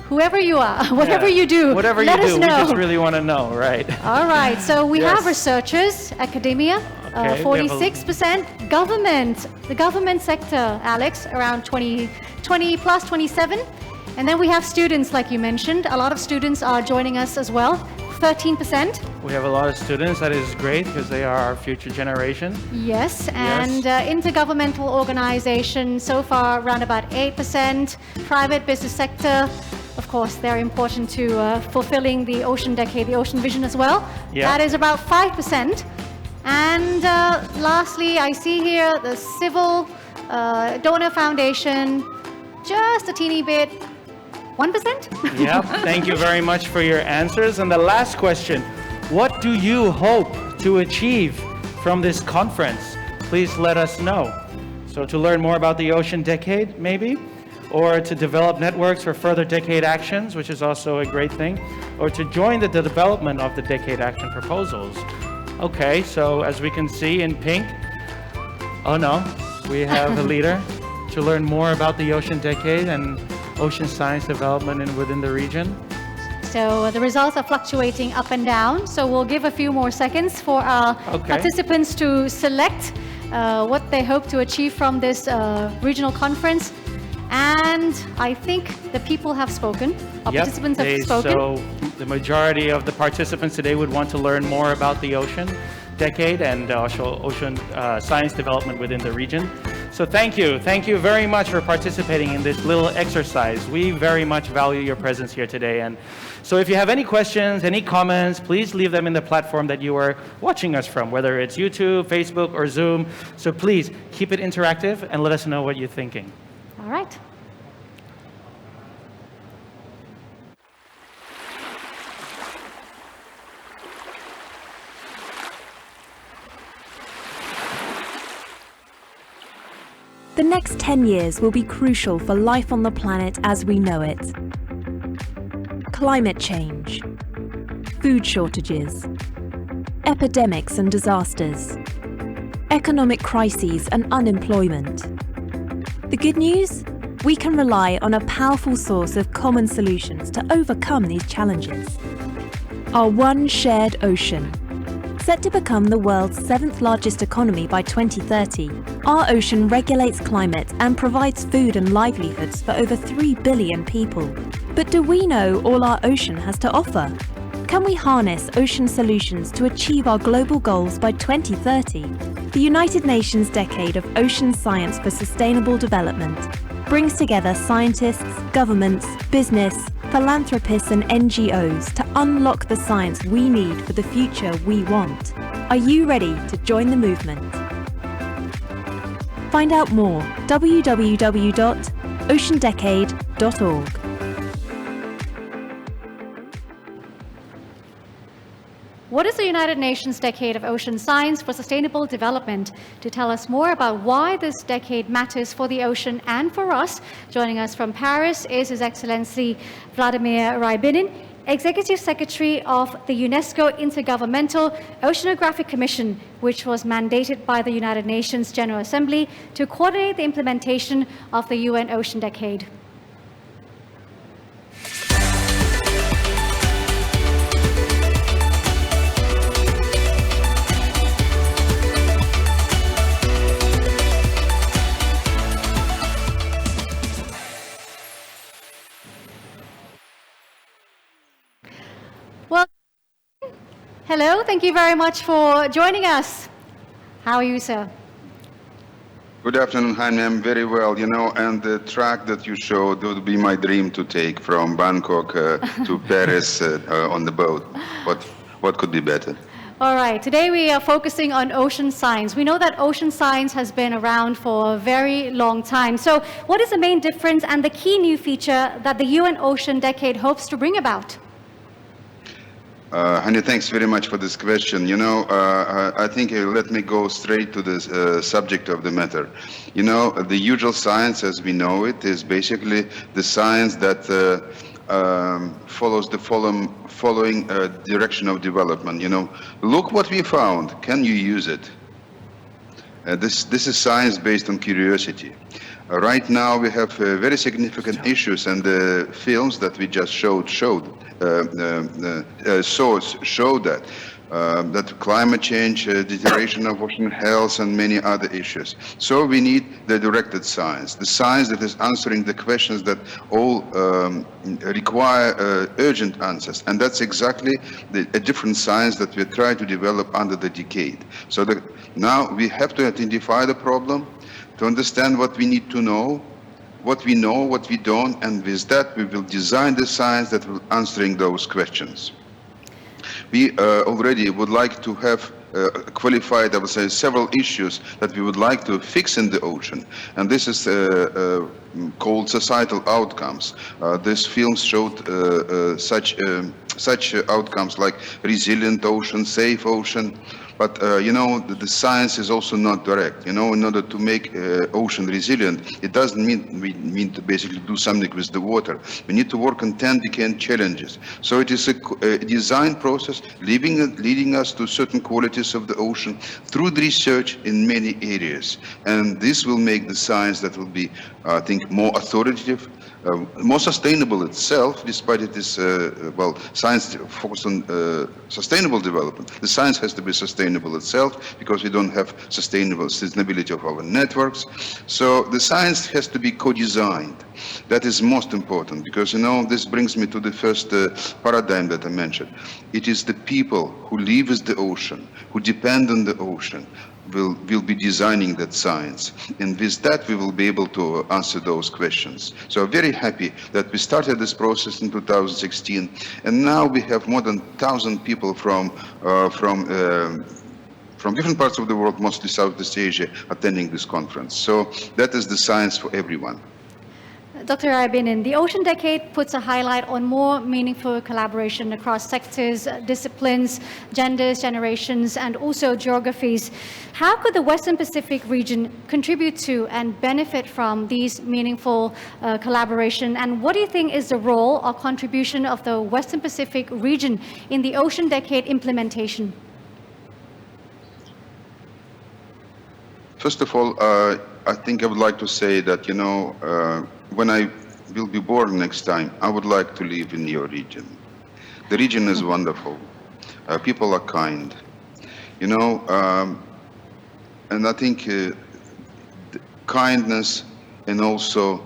Whoever you are, whatever yeah, you do, whatever let you us do, know. we just really want to know, right? All right, so we Yes. have researchers, academia, Okay, we have a- 46%, government, the government sector, Alex, around 20 plus 27. And then we have students, like you mentioned. A lot of students are joining us as well, 13%. We have a lot of students. That is great because they are our future generation. Yes, and intergovernmental organization, so far around about 8%. Private business sector, of course, they're important to fulfilling the Ocean Decade, the Ocean Vision as well. Yeah. That is about 5%. And lastly, I see here the Civil Donor Foundation, just a teeny bit, 1%? Yep, thank you very much for your answers. And the last question, what do you hope to achieve from this conference? Please let us know. So to learn more about the Ocean Decade, maybe, or to develop networks for further Decade actions, which is also a great thing, or to join the development of the Decade action proposals. Okay, so as we can see in pink, oh no, we have a leader to learn more about the Ocean Decade and ocean science development within the region. So the results are fluctuating up and down. So we'll give a few more seconds for our Okay. participants to select what they hope to achieve from this regional conference. And I think the people have spoken. Our Yep, participants have spoken. So the majority of the participants today would want to learn more about the Ocean Decade and also ocean science development within the region. So thank you. Thank you very much for participating in this little exercise. We very much value your presence here today. And so if you have any questions, any comments, please leave them in the platform that you are watching us from, whether it's YouTube, Facebook, or Zoom. So please keep it interactive and let us know what you're thinking. All right. The next 10 years will be crucial for life on the planet as we know it. Climate change, food shortages, epidemics and disasters, economic crises and unemployment. The good news? We can rely on a powerful source of common solutions to overcome these challenges. Our one shared ocean. Set to become the world's 7th largest economy by 2030, our ocean regulates climate and provides food and livelihoods for over 3 billion people. But do we know all our ocean has to offer? Can we harness ocean solutions to achieve our global goals by 2030? The United Nations Decade of Ocean Science for Sustainable Development brings together scientists, governments, business, philanthropists and NGOs to unlock the science we need for the future we want. Are you ready to join the movement? Find out more www.oceandecade.org. What is the United Nations Decade of Ocean Science for Sustainable Development? To tell us more about why this decade matters for the ocean and for us, joining us from Paris is His Excellency Vladimir Rybinin, Executive Secretary of the UNESCO Intergovernmental Oceanographic Commission, which was mandated by the United Nations General Assembly to coordinate the implementation of the UN Ocean Decade. Well, hello, thank you very much for joining us. How are you, sir? Good afternoon, Jaime. I'm very well, and the track that you showed would be my dream to take from Bangkok to Paris on the boat. What could be better? All right, today we are focusing on ocean science. We know that ocean science has been around for a very long time. So what is the main difference and the key new feature that the UN Ocean Decade hopes to bring about? Hani, thanks very much for this question. I think let me go straight to the subject of the matter. The usual science as we know it is basically the science that follows the following direction of development. Look what we found. Can you use it? This is science based on curiosity. Right now we have very significant issues, and the films that we just showed that climate change, deterioration of ocean health, and many other issues. So we need the directed science, the science that is answering the questions that all require urgent answers. And that's exactly a different science that we try to develop under the decade. So now we have to identify the problem, to understand what we need to know, what we know, what we don't, and with that we will design the science that will answering those questions. We already would like to have qualified, I would say, several issues that we would like to fix in the ocean, and this is called societal outcomes. This film showed such outcomes like resilient ocean, safe ocean. But the science is also not direct. In order to make ocean resilient, it doesn't mean we mean to basically do something with the water. We need to work on 10 decade challenges. So it is a design process leading us to certain qualities of the ocean through the research in many areas. And this will make the science that will be, I think, more authoritative, more sustainable itself, despite it is, science focused on sustainable development. The science has to be sustainable itself because we don't have sustainability of our networks. So the science has to be co-designed. That is most important because, this brings me to the first paradigm that I mentioned. It is the people who live with the ocean, who depend on the ocean, will be designing that science. And with that, we will be able to answer those questions. So I'm very happy that we started this process in 2016, and now we have more than 1,000 people from different parts of the world, mostly Southeast Asia, attending this conference. So that is the science for everyone. Dr. Ibinin, the Ocean Decade puts a highlight on more meaningful collaboration across sectors, disciplines, genders, generations, and also geographies. How could the Western Pacific region contribute to and benefit from these meaningful collaboration? And what do you think is the role or contribution of the Western Pacific region in the Ocean Decade implementation? First of all, I think I would like to say that, when I will be born next time, I would like to live in your region. The region is wonderful. People are kind, and I think kindness and also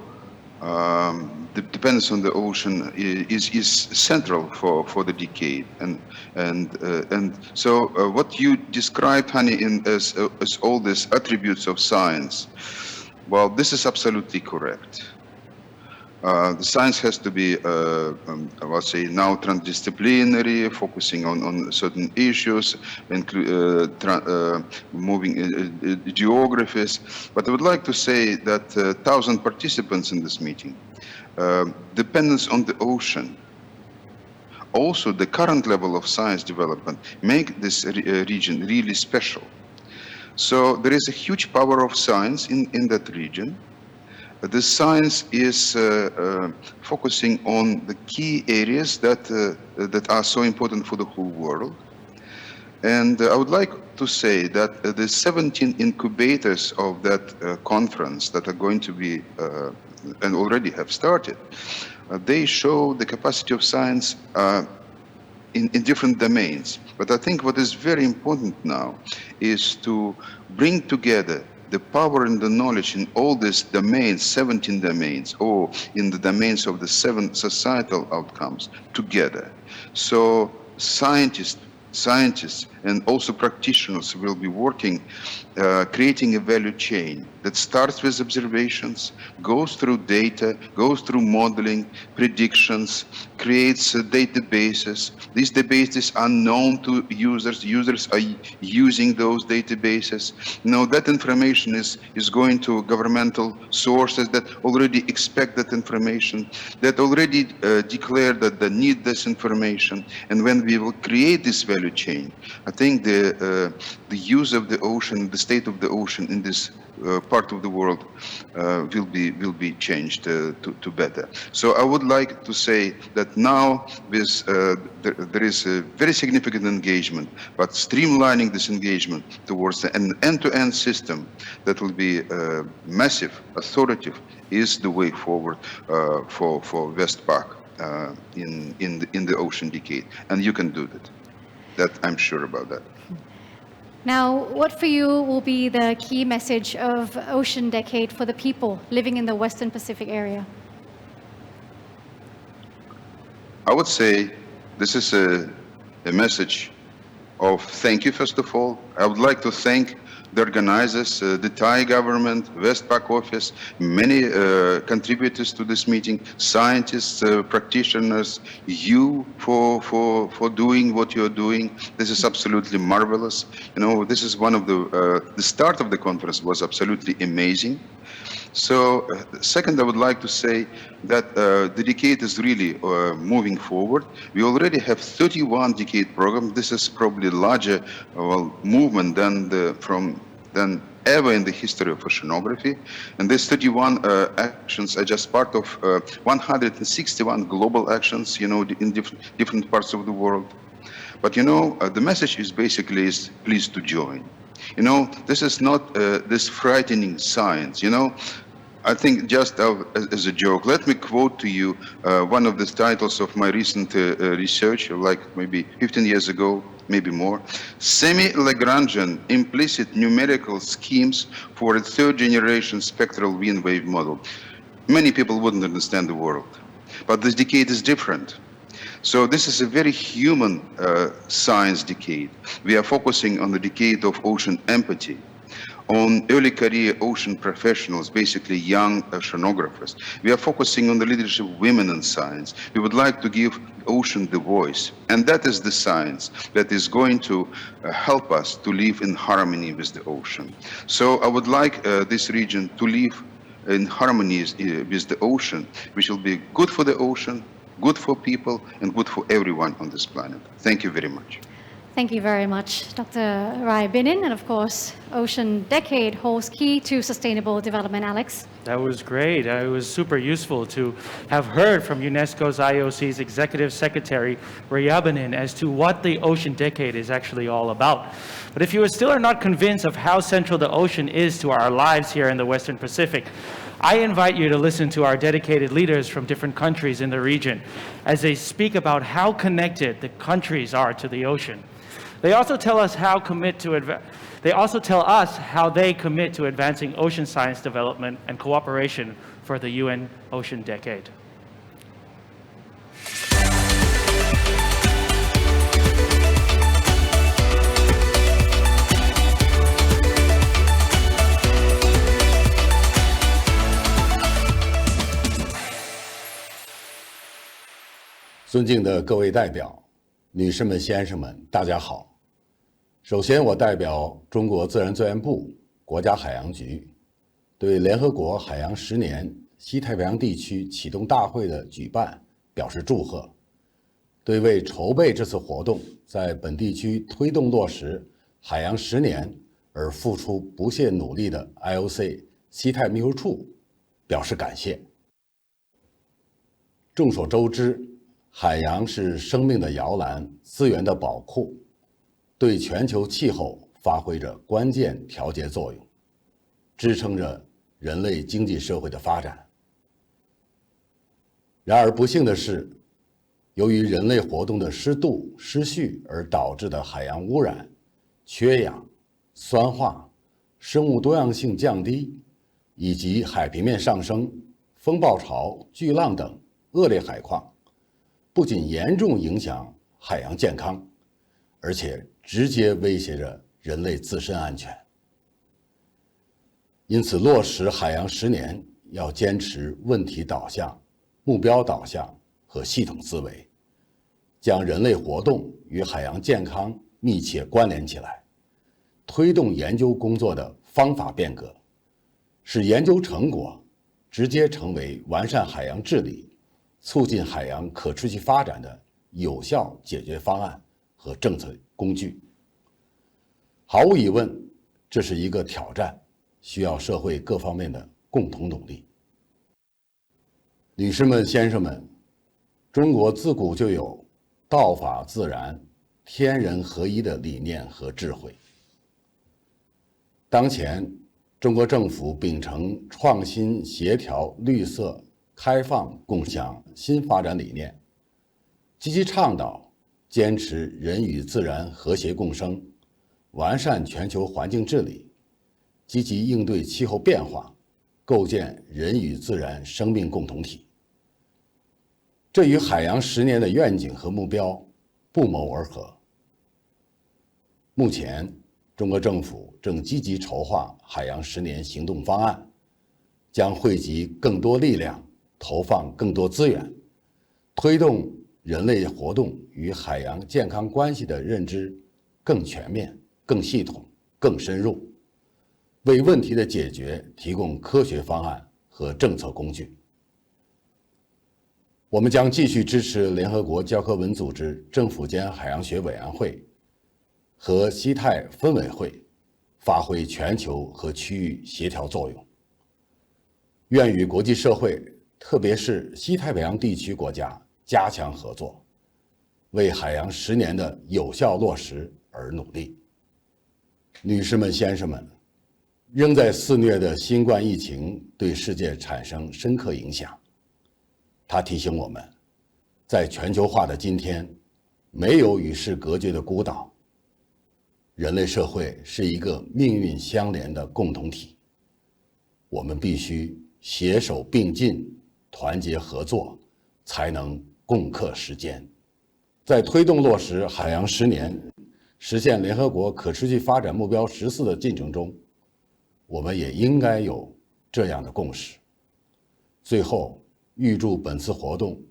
the dependence on the ocean is central for the decade, and so what you described, Hani, as all these attributes of science, well, this is absolutely correct. The science has to be, I would say, now transdisciplinary, focusing on certain issues, moving geographies. But I would like to say that 1,000 participants in this meeting, dependence on the ocean, also the current level of science development, make this region really special. So there is a huge power of science in that region. The science is focusing on the key areas that are so important for the whole world. And I would like to say that the 17 incubators of that conference that are going to be, and already have started, they show the capacity of science in different domains. But I think what is very important now is to bring together the power and the knowledge in all these domains, 17 domains, or in the domains of the 7 societal outcomes together. So scientists and also practitioners will be working, creating a value chain that starts with observations, goes through data, goes through modeling, predictions, creates databases. These databases are known to users. Users are using those databases. Now that information is going to governmental sources that already expect that information, that already declare that they need this information. And when we will create this value chain, I think the use of the ocean, the state of the ocean in this part of the world will be changed to better. So I would like to say that now there is a very significant engagement, but streamlining this engagement towards an end-to-end system that will be massive, authoritative, is the way forward for WESTPAC in the Ocean Decade, and you can do that. That I'm sure about that. Now, what for you will be the key message of Ocean Decade for the people living in the Western Pacific area? I would say this is a message of thank you, first of all. I would like to thank the organizers, the Thai government, WESTPAC office, many contributors to this meeting, scientists, practitioners, you for doing what you're doing. This is absolutely marvelous. This is one of the start of the conference was absolutely amazing. So second, I would like to say that the decade is really moving forward. We already have 31 decade programs. This is probably larger movement than ever in the history of oceanography. And these 31 actions are just part of 161 global actions, in different parts of the world. But the message is basically please to join. This is not this frightening science. I think just as a joke, let me quote to you one of the titles of my recent research, like maybe 15 years ago, maybe more. Semi-Lagrangian implicit numerical schemes for a third-generation spectral wind wave model. Many people wouldn't understand the world, but this decade is different. So this is a very human science decade. We are focusing on the decade of ocean empathy, on early career ocean professionals, basically young oceanographers. We are focusing on the leadership of women in science. We would like to give ocean the voice. And that is the science that is going to help us to live in harmony with the ocean. So I would like this region to live in harmony with the ocean, which will be good for the ocean, good for people, and good for everyone on this planet. Thank you very much. Thank you very much, Dr. Rai Binin. And of course, Ocean Decade holds key to sustainable development, Alex. That was great. It was super useful to have heard from UNESCO's IOC's Executive Secretary, Rai Binin, as to what the Ocean Decade is actually all about. But if you still are not convinced of how central the ocean is to our lives here in the Western Pacific, I invite you to listen to our dedicated leaders from different countries in the region as they speak about how connected the countries are to the ocean. They also tell us how they commit to advancing ocean science development and cooperation for the UN Ocean Decade.尊敬的各位代表、女士们、先生们，大家好。首先，我代表中国自然资源部、国家海洋局，对联合国海洋10年西太平洋地区启动大会的举办表示祝贺，对为筹备这次活动在本地区推动落实海洋10年而付出不懈努力的 IOC 西太秘书处表示感谢。众所周知，海洋是生命的摇篮，资源的宝库，对全球气候发挥着关键调节作用，支撑着人类经济社会的发展。然而不幸的是，由于人类活动的失度、失序而导致的海洋污染、缺氧、酸化、生物多样性降低，以及海平面上升、风暴潮、巨浪等恶劣海况，不仅严重影响海洋健康，而且直接威胁着人类自身安全。因此，落实海洋10年要坚持问题导向、目标导向和系统思维，将人类活动与海洋健康密切关联起来，推动研究工作的方法变革，使研究成果直接成为完善海洋治理、促进海洋可持续发展的有效解决方案和政策工具。毫无疑问，这是一个挑战，需要社会各方面的共同努力。女士们、先生们，中国自古就有道法自然、天人合一的理念和智慧。当前，中国政府秉承创新、协调、绿色、开放、共享新发展理念，积极倡导坚持人与自然和谐共生，完善全球环境治理，积极应对气候变化，构建人与自然生命共同体。这与海洋10年的愿景和目标不谋而合。目前，中国政府正积极筹划海洋10年行动方案，将汇集更多力量，投放更多资源，推动人类活动与海洋健康关系的认知更全面、更系统、更深入，为问题的解决提供科学方案和政策工具。我们将继续支持联合国教科文组织政府间海洋学委员会和西太分委会发挥全球和区域协调作用，愿与国际社会，特别是西太平洋地区国家加强合作，为海洋10年的有效落实而努力。女士们、先生们，仍在肆虐的新冠疫情对世界产生深刻影响。它提醒我们，在全球化的今天，没有与世隔绝的孤岛。人类社会是一个命运相连的共同体，我们必须携手并进，团结合作，才能共克时艰。在推动落实海洋10年、实现联合国可持续发展目标14的进程中，我们也应该有这样的共识。最后，预祝本次活动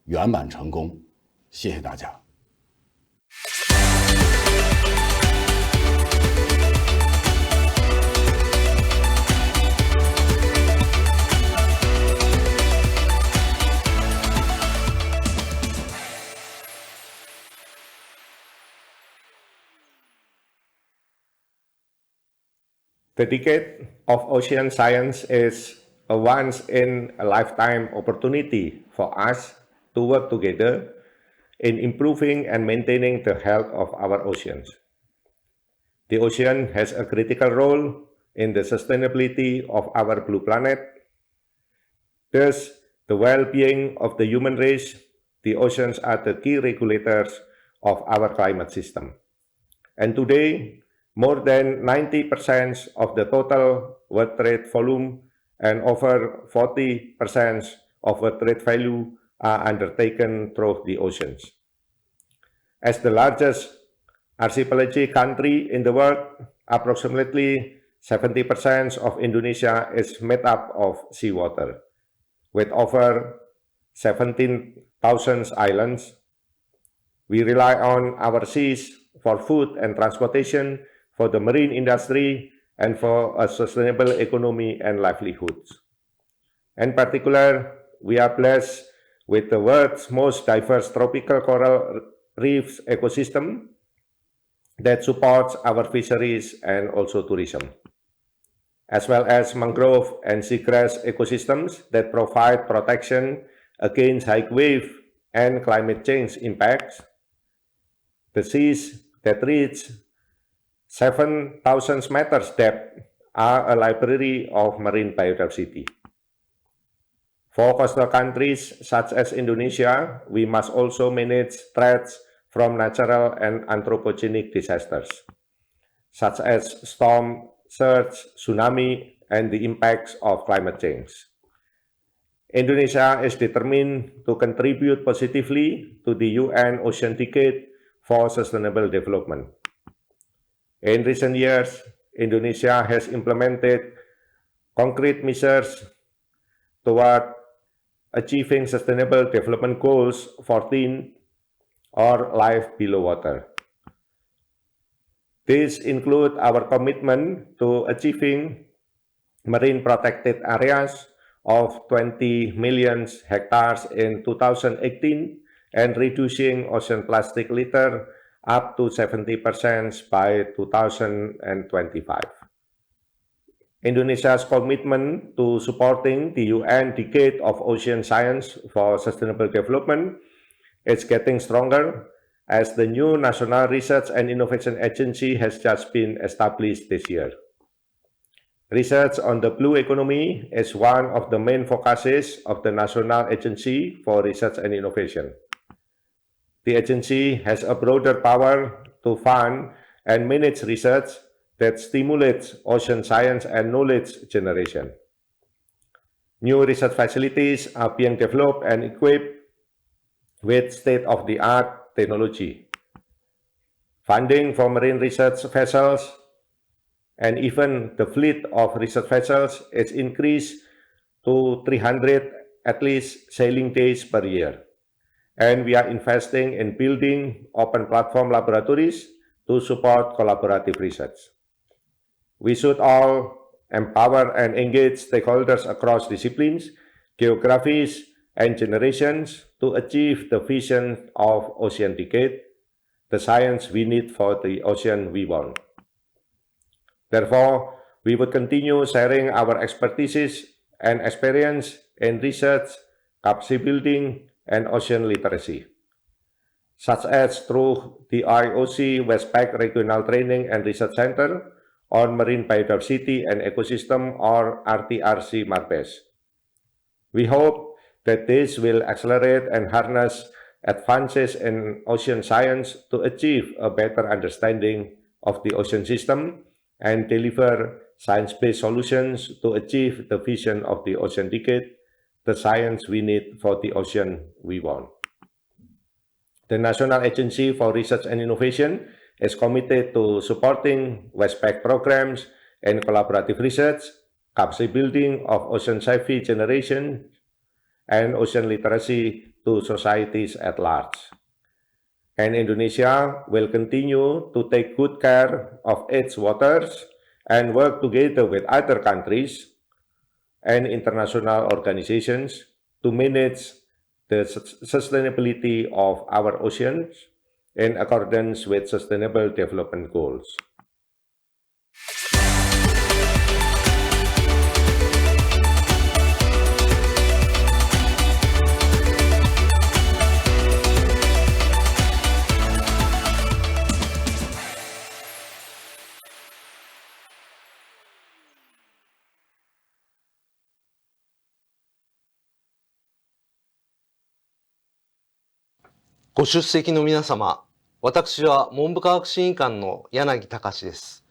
圆满成功，谢谢大家。The decade of ocean science is a once-in-a-lifetime opportunity for us to work together in improving and maintaining the health of our oceans. The ocean has a critical role in the sustainability of our blue planet. Thus, the well-being of the human race, the oceans are the key regulators of our climate system. And today, more than 90% of the total world trade volume and over 40% of world trade value are undertaken through the oceans. As the largest archipelagic country in the world, approximately 70% of Indonesia is made up of seawater, with over 17,000 islands. We rely on our seas for food and transportation, for the marine industry, and for a sustainable economy and livelihoods. In particular, we are blessed with the world's most diverse tropical coral reefs ecosystem that supports our fisheries and also tourism, as well as mangrove and seagrass ecosystems that provide protection against high wave and climate change impacts. The seas that reach 7,000 meters depth are a library of marine biodiversity. For coastal countries such as Indonesia, we must also manage threats from natural and anthropogenic disasters, such as storm surge, tsunami, and the impacts of climate change. Indonesia is determined to contribute positively to the UN Ocean Decade for Sustainable Development. In recent years, Indonesia has implemented concrete measures toward achieving Sustainable Development Goals 14 or Life Below Water. These include our commitment to achieving marine protected areas of 20 million hectares in 2018 and reducing ocean plastic litter up to 70% by 2025. Indonesia's commitment to supporting the UN Decade of Ocean Science for Sustainable Development is getting stronger as the new National Research and Innovation Agency has just been established this year. Research on the blue economy is one of the main focuses of the National Agency for Research and Innovation. The agency has a broader power to fund and manage research that stimulates ocean science and knowledge generation. New research facilities are being developed and equipped with state-of-the-art technology. Funding for marine research vessels and even the fleet of research vessels is increased to 300 at least sailing days per year. And we are investing in building open platform laboratories to support collaborative research. We should all empower and engage stakeholders across disciplines, geographies, and generations to achieve the vision of Ocean Decade, the science we need for the ocean we want. Therefore, we will continue sharing our expertise and experience in research, capacity building, and ocean literacy, such as through the IOC-WESTPAC Regional Training and Research Center on Marine Biodiversity and Ecosystem, or RTRC MARBES. We hope that this will accelerate and harness advances in ocean science to achieve a better understanding of the ocean system and deliver science-based solutions to achieve the vision of the Ocean Decade, the science we need for the ocean we want. The National Agency for Research and Innovation is committed to supporting WESTPAC programs and collaborative research, capacity building of ocean safety generation, and ocean literacy to societies at large. And Indonesia will continue to take good care of its waters and work together with other countries and international organizations to manage the sustainability of our oceans in accordance with Sustainable Development Goals. ご出席の皆様、私は文部科学審議官の柳隆です。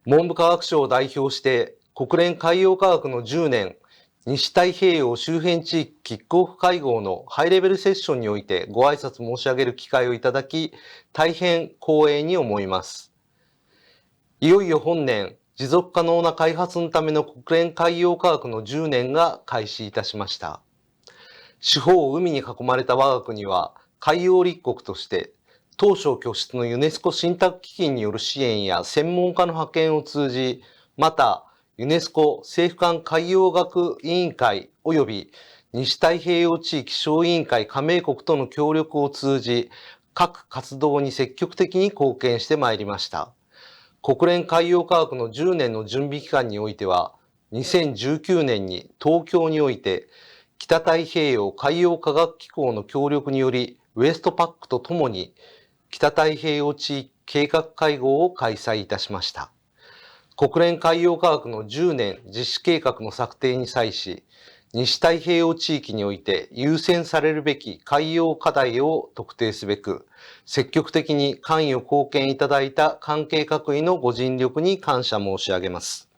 文部科学省を代表して国連海洋科学の10年西太平洋周辺地域キックオフ会合のハイレベルセッションにおいてご挨拶申し上げる機会をいただき、大変光栄に思います。いよいよ本年、持続可能な開発のための国連海洋科学の10年が開始いたしました。四方を海に囲まれた我が国は、海洋立国として、当初拠出のユネスコ信託基金による支援や専門家の派遣を通じ、また、ユネスコ政府間海洋学委員会及び西太平洋地域小委員会加盟国との協力を通じ、各活動に積極的に貢献してまいりました。国連海洋科学の10年の準備期間においては、2019年に東京において、北太平洋海洋科学機構の協力により、ウエストパックとともに、北太平洋地域計画会合を開催いたしました。国連海洋科学の10年実施計画の策定に際し、西太平洋地域において優先されるべき海洋課題を特定すべく、積極的に関与貢献いただいた関係各位のご尽力に感謝申し上げます。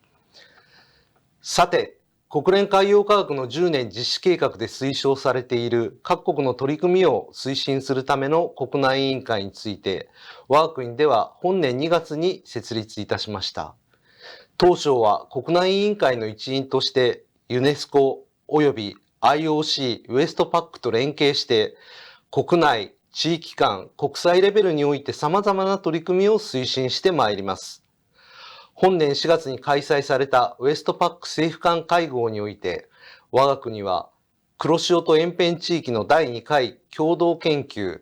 さて、国連海洋科学の10年実施計画で推奨されている各国の取り組みを推進するための国内委員会について、我が国では本年2月に設立いたしました。当初は国内委員会の一員としてユネスコ及び IOC-WESTPAC と連携して国内、地域間、国際レベルにおいて様々な取り組みを推進してまいります。本年4月に開催されたウエストパック政府間会合において我が国は黒潮と延辺地域の第2回共同研究、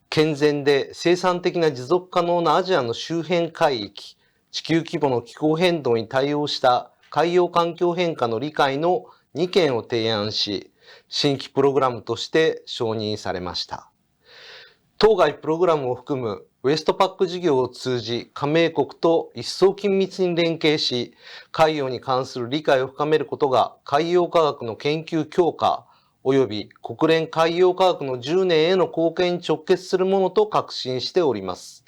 健全で生産的な持続可能なアジアの周辺海域、地球規模の気候変動に対応した海洋環境変化の理解の2件を提案し、新規プログラムとして承認されました。当該プログラムを含むウエストパック事業を通じ加盟国と一層緊密に連携し、海洋に関する理解を深めることが海洋科学の研究強化及び国連海洋科学の10年への貢献に直結するものと確信しております。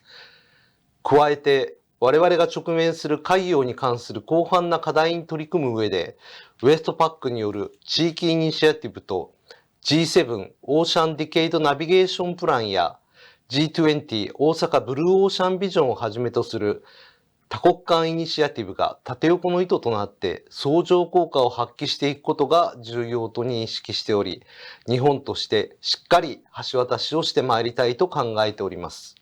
加えて、我々が直面する海洋に関する広範な課題に取り組む上で、ウエストパックによる地域イニシアティブと G7 オーシャンディケイドナビゲーションプランや G20 大阪ブルーオーシャンビジョンをはじめとする多国間イニシアティブが縦横の糸となって相乗効果を発揮していくことが重要と認識しており、日本としてしっかり橋渡しをしてまいりたいと考えております。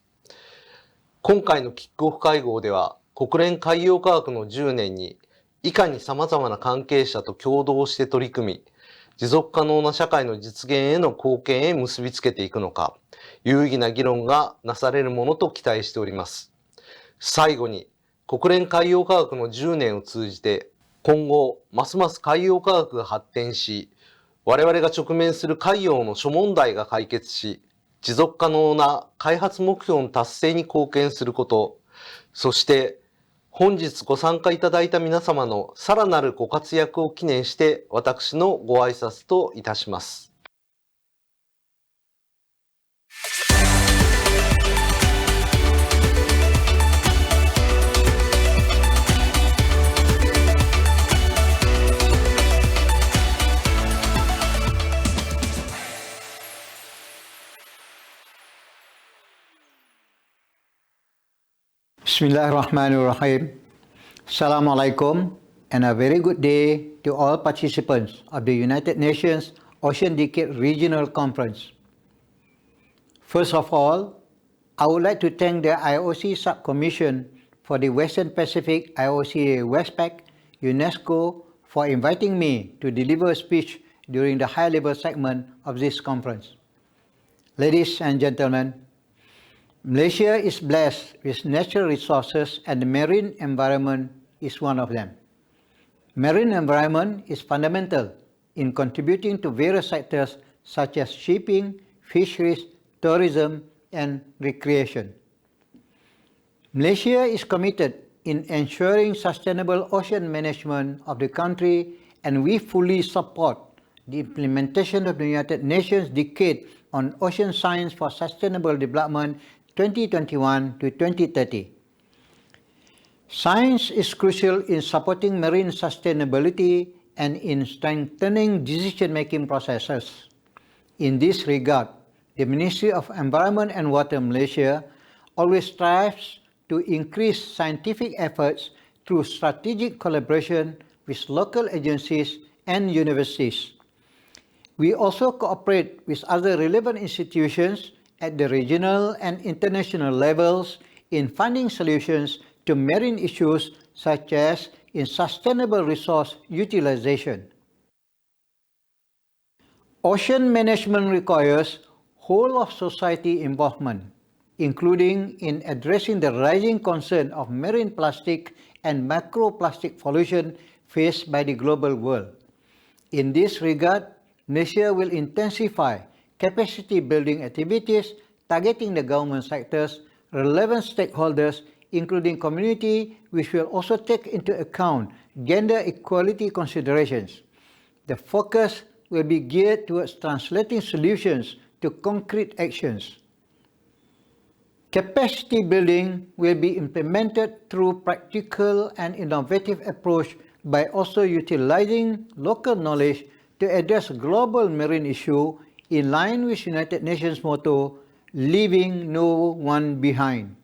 今回のキックオフ会合では、国連海洋科学の10年に、いかに様々な関係者と共同して取り組み、持続可能な社会の実現への貢献へ結びつけていくのか、有意義な議論がなされるものと期待しております。最後に、国連海洋科学の10年を通じて、今後、ますます海洋科学が発展し、我々が直面する海洋の諸問題が解決し、持続可能な開発目標の達成に貢献すること、そして本日ご参加いただいた皆様のさらなるご活躍を記念して私のご挨拶といたします。Bismillahirrahmanirrahim. Assalamualaikum and a very good day to all participants of the United Nations Ocean Decade Regional Conference. First of all, I would like to thank the IOC Subcommission for the Western Pacific IOC-WESTPAC UNESCO for inviting me to deliver a speech during the high-level segment of this conference. Ladies and gentlemen, Malaysia is blessed with natural resources and the marine environment is one of them. Marine environment is fundamental in contributing to various sectors such as shipping, fisheries, tourism, and recreation. Malaysia is committed in ensuring sustainable ocean management of the country, and we fully support the implementation of the United Nations Decade on Ocean Science for Sustainable Development 2021 to 2030. Science is crucial in supporting marine sustainability and in strengthening decision-making processes. In this regard, the Ministry of Environment and Water Malaysia always strives to increase scientific efforts through strategic collaboration with local agencies and universities. We also cooperate with other relevant institutions at the regional and international levels in finding solutions to marine issues such as in sustainable resource utilization. Ocean management requires whole of society involvement, including in addressing the rising concern of marine plastic and microplastic pollution faced by the global world. In this regard, Malaysia will intensify capacity building activities targeting the government sectors, relevant stakeholders, including community, which will also take into account gender equality considerations. The focus will be geared towards translating solutions to concrete actions. Capacity building will be implemented through practical and innovative approach by also utilizing local knowledge to address global marine issue in line with United Nations motto, leaving no one behind.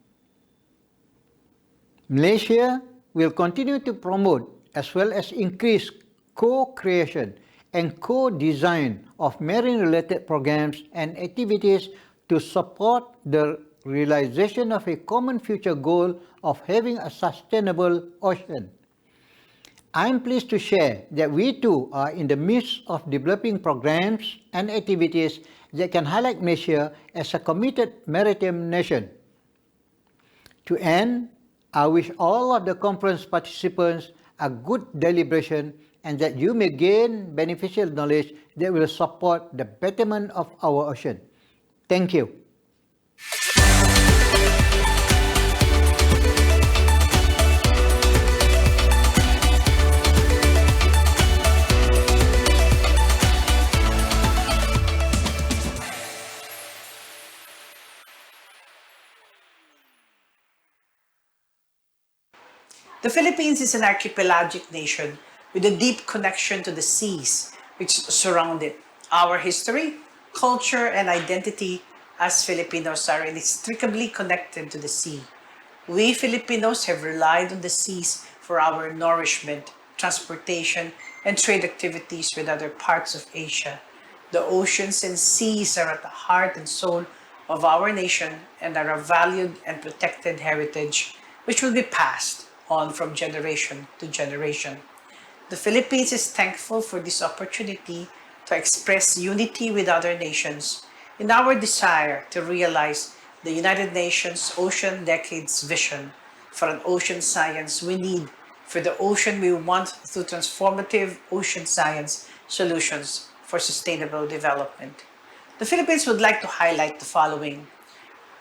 Malaysia will continue to promote as well as increase co-creation and co-design of marine-related programs and activities to support the realization of a common future goal of having a sustainable ocean. I am pleased to share that we too are in the midst of developing programs and activities that can highlight Malaysia as a committed maritime nation. To end, I wish all of the conference participants a good deliberation and that you may gain beneficial knowledge that will support the betterment of our ocean. Thank you. The Philippines is an archipelagic nation with a deep connection to the seas which surround it. Our history, culture, and identity as Filipinos are inextricably connected to the sea. We Filipinos have relied on the seas for our nourishment, transportation, and trade activities with other parts of Asia. The oceans and seas are at the heart and soul of our nation and are a valued and protected heritage which will be passed on from generation to generation. The Philippines is thankful for this opportunity to express unity with other nations in our desire to realize the United Nations Ocean Decades vision for an ocean science we need for the ocean we want through transformative ocean science solutions for sustainable development. The Philippines would like to highlight the following.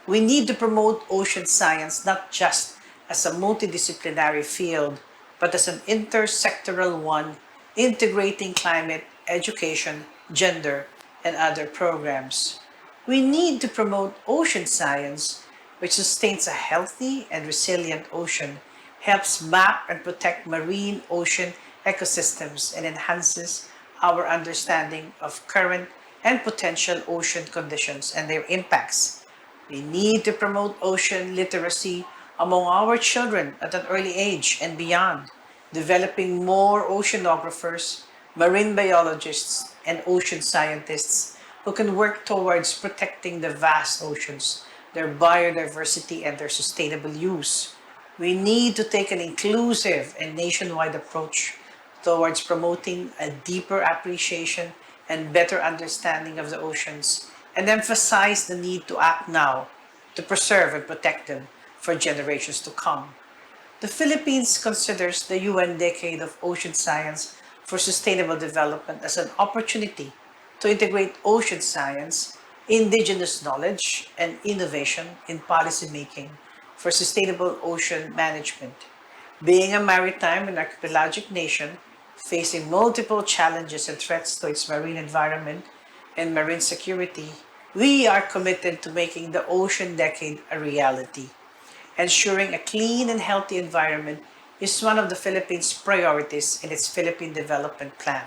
We need to promote ocean science not just as a multidisciplinary field, but as an intersectoral one, integrating climate, education, gender, and other programs. We need to promote ocean science, which sustains a healthy and resilient ocean, helps map and protect marine ocean ecosystems, and enhances our understanding of current and potential ocean conditions and their impacts. We need to promote ocean literacy among our children at an early age and beyond, developing more oceanographers, marine biologists, and ocean scientists who can work towards protecting the vast oceans, their biodiversity, and their sustainable use. We need to take an inclusive and nationwide approach towards promoting a deeper appreciation and better understanding of the oceans, and emphasize the need to act now to preserve and protect them for generations to come. The Philippines considers the UN Decade of Ocean Science for Sustainable Development as an opportunity to integrate ocean science, indigenous knowledge, and innovation in policymaking for sustainable ocean management. Being a maritime and archipelagic nation, facing multiple challenges and threats to its marine environment and marine security, We are committed to making the Ocean Decade a reality. Ensuring a clean and healthy environment is one of the Philippines' priorities in its Philippine Development Plan.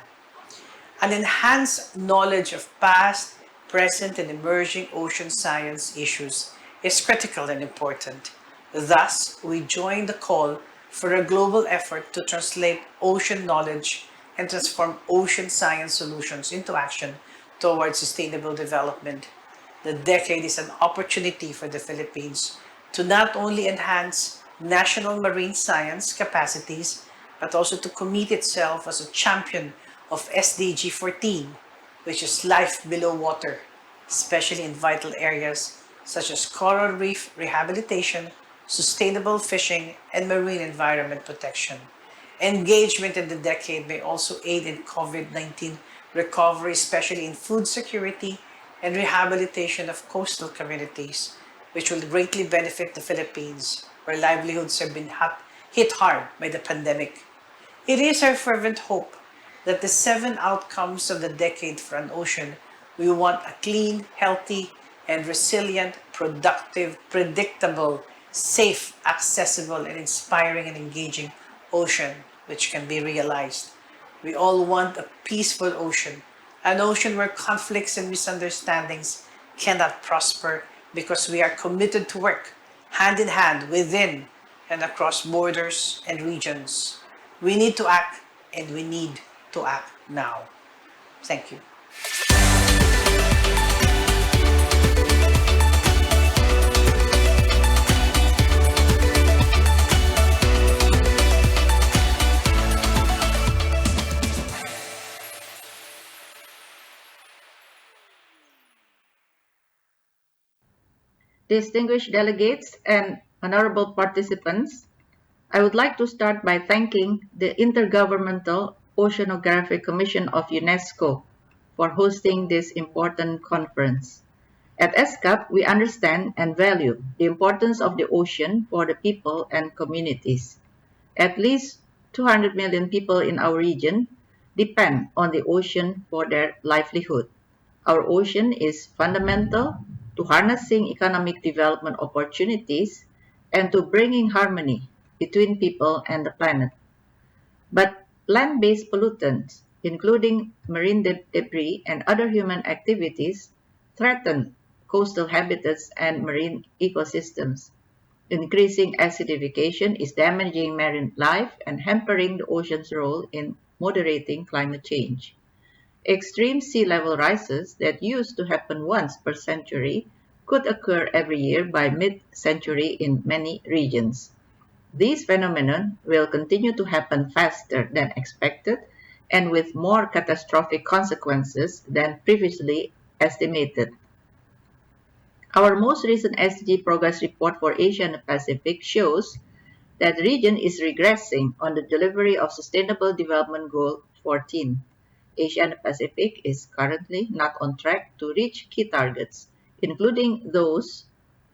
An enhanced knowledge of past, present, and emerging ocean science issues is critical and important. Thus, we join the call for a global effort to translate ocean knowledge and transform ocean science solutions into action towards sustainable development. The decade is an opportunity for the Philippines to not only enhance national marine science capacities, but also to commit itself as a champion of SDG 14, which is life below water, especially in vital areas such as coral reef rehabilitation, sustainable fishing, and marine environment protection. Engagement in the decade may also aid in COVID-19 recovery, especially in food security and rehabilitation of coastal communities, which will greatly benefit the Philippines, where livelihoods have been hit hard by the pandemic. It is our fervent hope that the 7 outcomes of the decade for an ocean, we want a clean, healthy, and resilient, productive, predictable, safe, accessible, and inspiring and engaging ocean, which can be realized. We all want a peaceful ocean, an ocean where conflicts and misunderstandings cannot prosper, because we are committed to work hand in hand within and across borders and regions. We need to act, and we need to act now. Thank you. Distinguished delegates and honorable participants, I would like to start by thanking the Intergovernmental Oceanographic Commission of UNESCO for hosting this important conference. At ESCAP, we understand and value the importance of the ocean for the people and communities. At least 200 million people in our region depend on the ocean for their livelihood. Our ocean is fundamental to harnessing economic development opportunities and to bringing harmony between people and the planet. But land-based pollutants, including marine debris and other human activities, threaten coastal habitats and marine ecosystems. Increasing acidification is damaging marine life and hampering the ocean's role in moderating climate change. Extreme sea level rises that used to happen once per century could occur every year by mid-century in many regions. These phenomena will continue to happen faster than expected and with more catastrophic consequences than previously estimated. Our most recent SDG Progress Report for Asia and the Pacific shows that the region is regressing on the delivery of Sustainable Development Goal 14. Asia and the Pacific is currently not on track to reach key targets, including those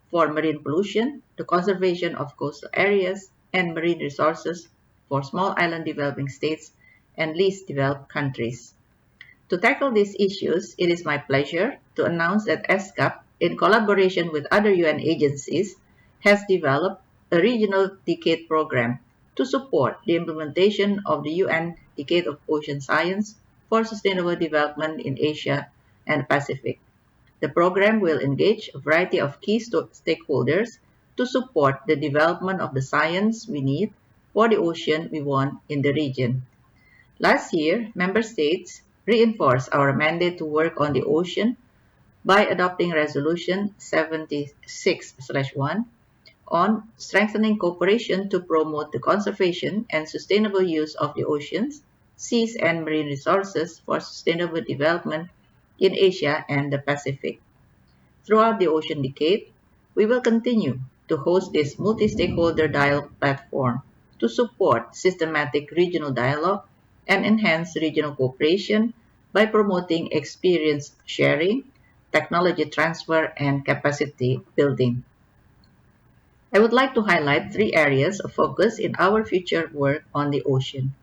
for marine pollution, the conservation of coastal areas, and marine resources for small island developing states and least developed countries. To tackle these issues, it is my pleasure to announce that ESCAP, in collaboration with other UN agencies, has developed a regional decade program to support the implementation of the UN Decade of Ocean Science for Sustainable Development in Asia and the Pacific. The program will engage a variety of key stakeholders to support the development of the science we need for the ocean we want in the region. Last year, member states reinforced our mandate to work on the ocean by adopting Resolution 76/1 on strengthening cooperation to promote the conservation and sustainable use of the oceans, seas, and marine resources for sustainable development in Asia and the Pacific. Throughout the Ocean Decade, we will continue to host this multi-stakeholder dialogue platform to support systematic regional dialogue and enhance regional cooperation by promoting experience sharing, technology transfer, and capacity building. I would like to highlight 3 areas of focus in our future work on the ocean.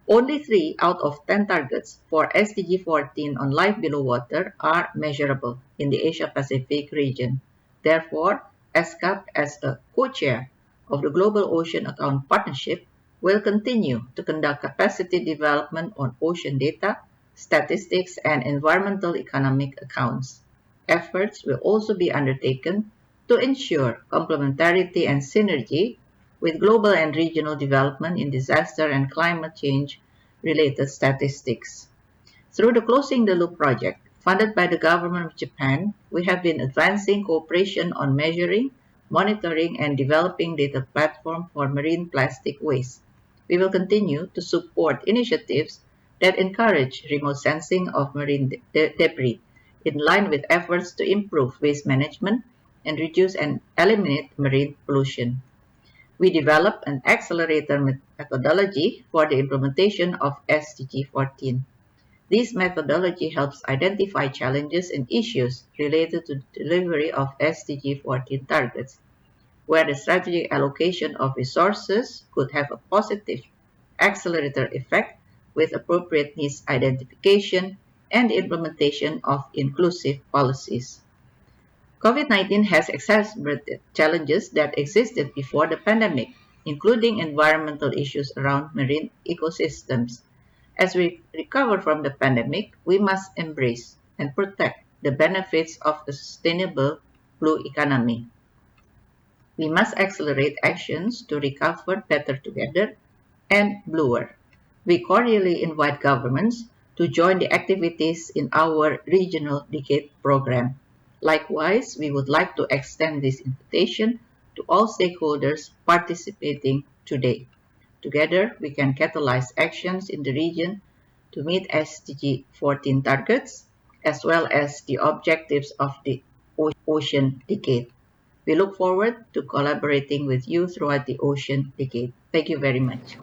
Only 3 out of 10 targets for SDG 14 on life below water are measurable in the Asia-Pacific region. Therefore, ESCAP, as a co-chair of the Global Ocean Account Partnership, will continue to conduct capacity development on ocean data, statistics, and environmental economic accounts. Efforts will also be undertaken to ensure complementarity and synergy with global and regional development in disaster and climate change related statistics. Through the Closing the Loop project, funded by the government of Japan, we have been advancing cooperation on measuring, monitoring, and developing data platform for marine plastic waste. We will continue to support initiatives that encourage remote sensing of marine debris in line with efforts to improve waste management and reduce and eliminate marine pollution. We developed an accelerator methodology for the implementation of SDG 14. This methodology helps identify challenges and issues related to the delivery of SDG 14 targets, where the strategic allocation of resources could have a positive accelerator effect with appropriate needs identification and the implementation of inclusive policies. COVID-19 has exacerbated challenges that existed before the pandemic, including environmental issues around marine ecosystems. As we recover from the pandemic, we must embrace and protect the benefits of a sustainable blue economy. We must accelerate actions to recover better together and bluer. We cordially invite governments to join the activities in our Regional Decade program. Likewise, we would like to extend this invitation to all stakeholders participating today. Together, we can catalyze actions in the region to meet SDG 14 targets, as well as the objectives of the Ocean Decade. We look forward to collaborating with you throughout the Ocean Decade. Thank you very much.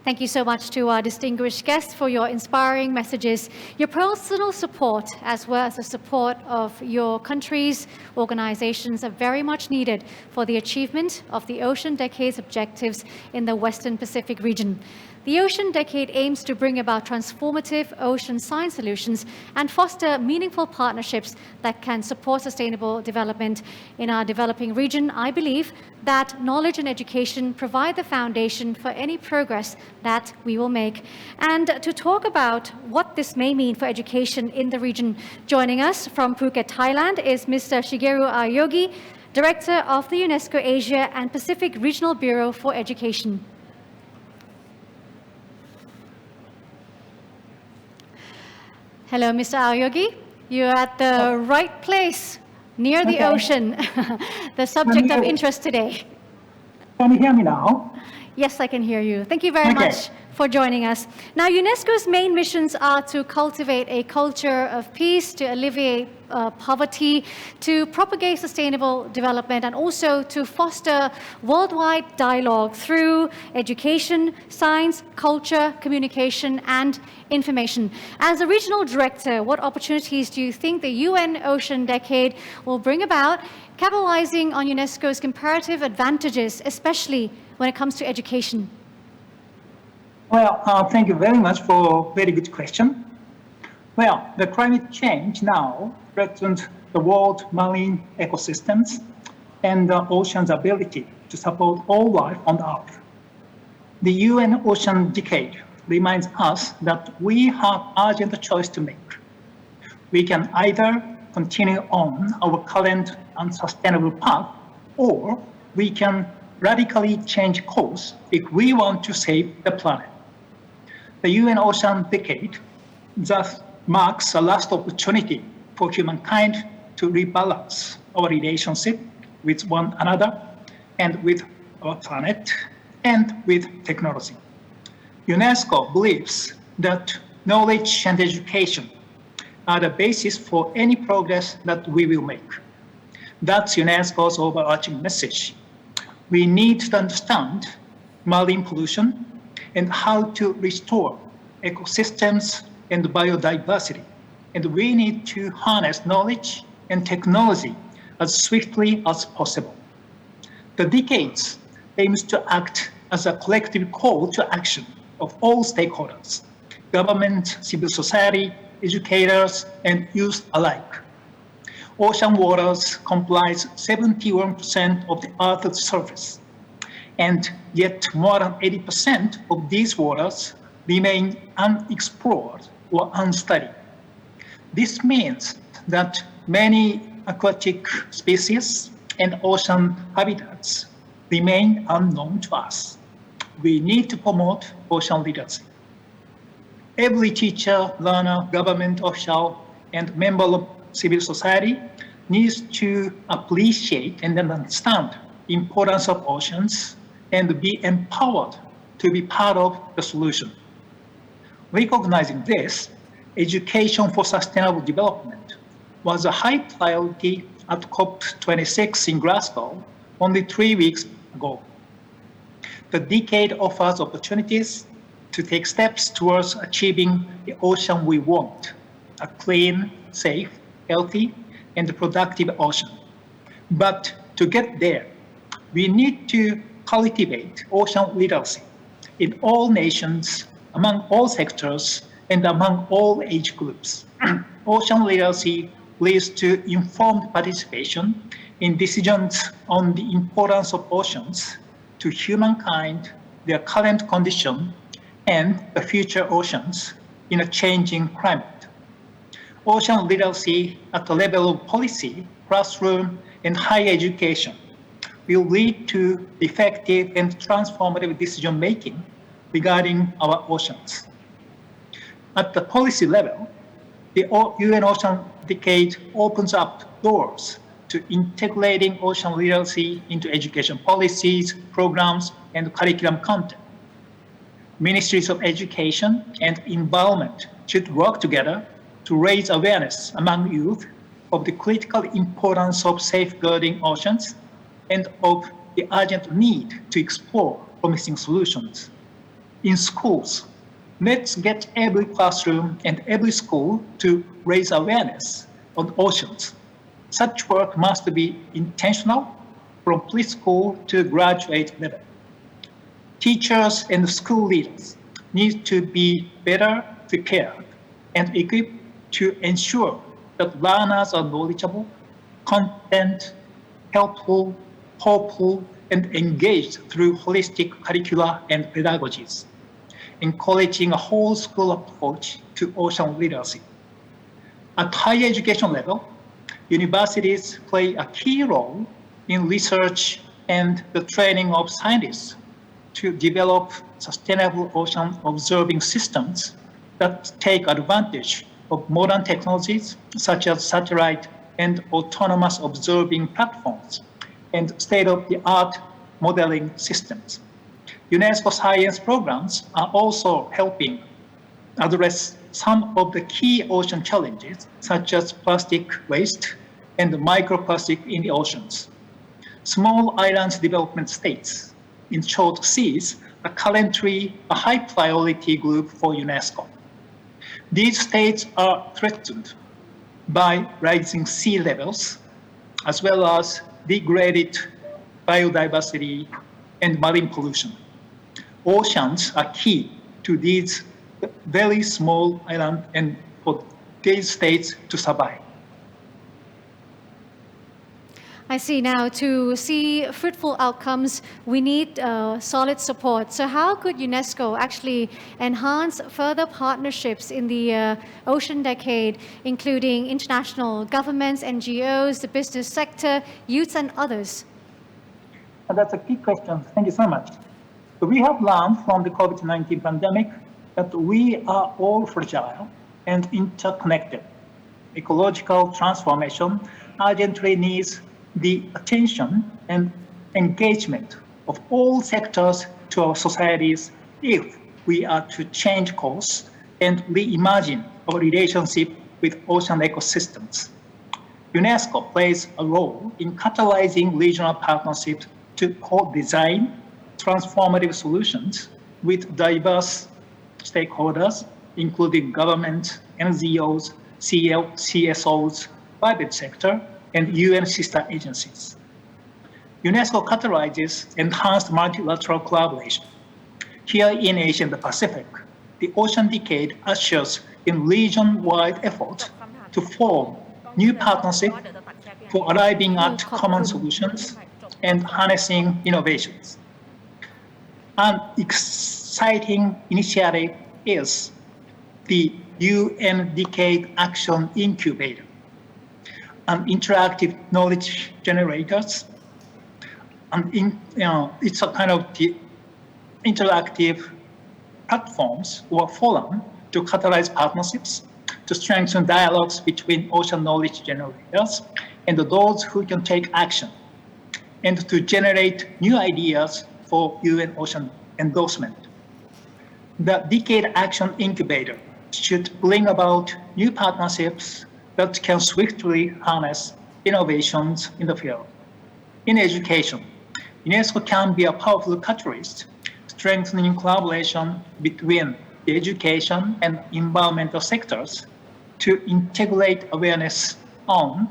Thank you so much to our distinguished guests for your inspiring messages. Your personal support, as well as the support of your country's organizations, are very much needed for the achievement of the Ocean Decade's objectives in the Western Pacific region. The Ocean Decade aims to bring about transformative ocean science solutions and foster meaningful partnerships that can support sustainable development in our developing region. I believe that knowledge and education provide the foundation for any progress that we will make. And to talk about what this may mean for education in the region, joining us from Phuket, Thailand is Mr. Shigeru Aoyogi, Director of the UNESCO Asia and Pacific Regional Bureau for Education. Hello, Mr. Aoyogi. You're at the right place, near the ocean, the subject of interest today. Can you hear me now? Yes, I can hear you. Thank you very much for joining us. Now, UNESCO's main missions are to cultivate a culture of peace, to alleviate poverty, to propagate sustainable development, and also to foster worldwide dialogue through education, science, culture, communication, and information. As a regional director, what opportunities do you think the UN Ocean Decade will bring about, capitalizing on UNESCO's comparative advantages, especially when it comes to education? Well, thank you very much for a very good question. Well, the climate change now threatens the world marine ecosystems and the ocean's ability to support all life on Earth. The UN Ocean Decade reminds us that we have urgent choice to make. We can either continue on our current unsustainable path, or we can radically change course if we want to save the planet. The UN Ocean Decade thus marks a last opportunity for humankind to rebalance our relationship with one another and with our planet and with technology. UNESCO believes that knowledge and education are the basis for any progress that we will make. That's UNESCO's overarching message. We need to understand marine pollution and how to restore ecosystems and biodiversity. And we need to harness knowledge and technology as swiftly as possible. The decades aims to act as a collective call to action of all stakeholders, government, civil society, educators, and youth alike. Ocean waters comprise 71% of the Earth's surface, and yet more than 80% of these waters remain unexplored or unstudied. This means that many aquatic species and ocean habitats remain unknown to us. We need to promote ocean literacy. Every teacher, learner, government official, and member of civil society needs to appreciate and understand the importance of oceans and be empowered to be part of the solution. Recognizing this, education for sustainable development was a high priority at COP26 in Glasgow only 3 weeks ago. The decade offers opportunities to take steps towards achieving the ocean we want, a clean, safe, healthy, and productive ocean. But to get there, we need to cultivate ocean literacy in all nations, among all sectors, and among all age groups. Ocean literacy leads to informed participation in decisions on the importance of oceans to humankind, their current condition, and the future oceans in a changing climate. Ocean literacy at the level of policy, classroom, and higher education will lead to effective and transformative decision-making regarding our oceans. At the policy level, the UN Ocean Decade opens up doors to integrating ocean literacy into education policies, programs, and curriculum content. Ministries of Education and Environment should work together to raise awareness among youth of the critical importance of safeguarding oceans and of the urgent need to explore promising solutions. In schools, let's get every classroom and every school to raise awareness on oceans. Such work must be intentional from preschool to graduate level. Teachers and school leaders need to be better prepared and equipped to ensure that learners are knowledgeable, competent, helpful, hopeful, and engaged through holistic curricula and pedagogies, encouraging a whole school approach to ocean literacy. At higher education level, universities play a key role in research and the training of scientists to develop sustainable ocean observing systems that take advantage of modern technologies such as satellite and autonomous observing platforms and state-of-the-art modeling systems. UNESCO science programs are also helping address some of the key ocean challenges, such as plastic waste and microplastic in the oceans. Small island development states, in short seas, are currently a high priority group for UNESCO. These states are threatened by rising sea levels, as well as degraded biodiversity and marine pollution. Oceans are key to these very small islands and for these states to survive. I see. Now, to see fruitful outcomes, we need solid support. So how could UNESCO actually enhance further partnerships in the Ocean Decade, including international governments, NGOs, the business sector, youth, and others? That's a key question. Thank you so much. So we have learned from the COVID-19 pandemic that we are all fragile and interconnected. Ecological transformation urgently needs the attention and engagement of all sectors to our societies if we are to change course and reimagine our relationship with ocean ecosystems. UNESCO plays a role in catalyzing regional partnerships to co-design transformative solutions with diverse stakeholders, including government, NGOs, CSOs, private sector, and UN sister agencies. UNESCO catalyzes enhanced multilateral collaboration. Here in Asia and the Pacific, the Ocean Decade ushers in region-wide efforts to form new partnerships for arriving at common solutions and harnessing innovations. An exciting initiative is the UN Decade Action Incubator, an interactive knowledge generators. It's a kind of the interactive platforms or forum to catalyze partnerships, to strengthen dialogues between ocean knowledge generators and those who can take action, and to generate new ideas for UN Ocean endorsement. The Decade Action Incubator should bring about new partnerships that can swiftly harness innovations in the field. In education, UNESCO can be a powerful catalyst, strengthening collaboration between the education and environmental sectors to integrate awareness on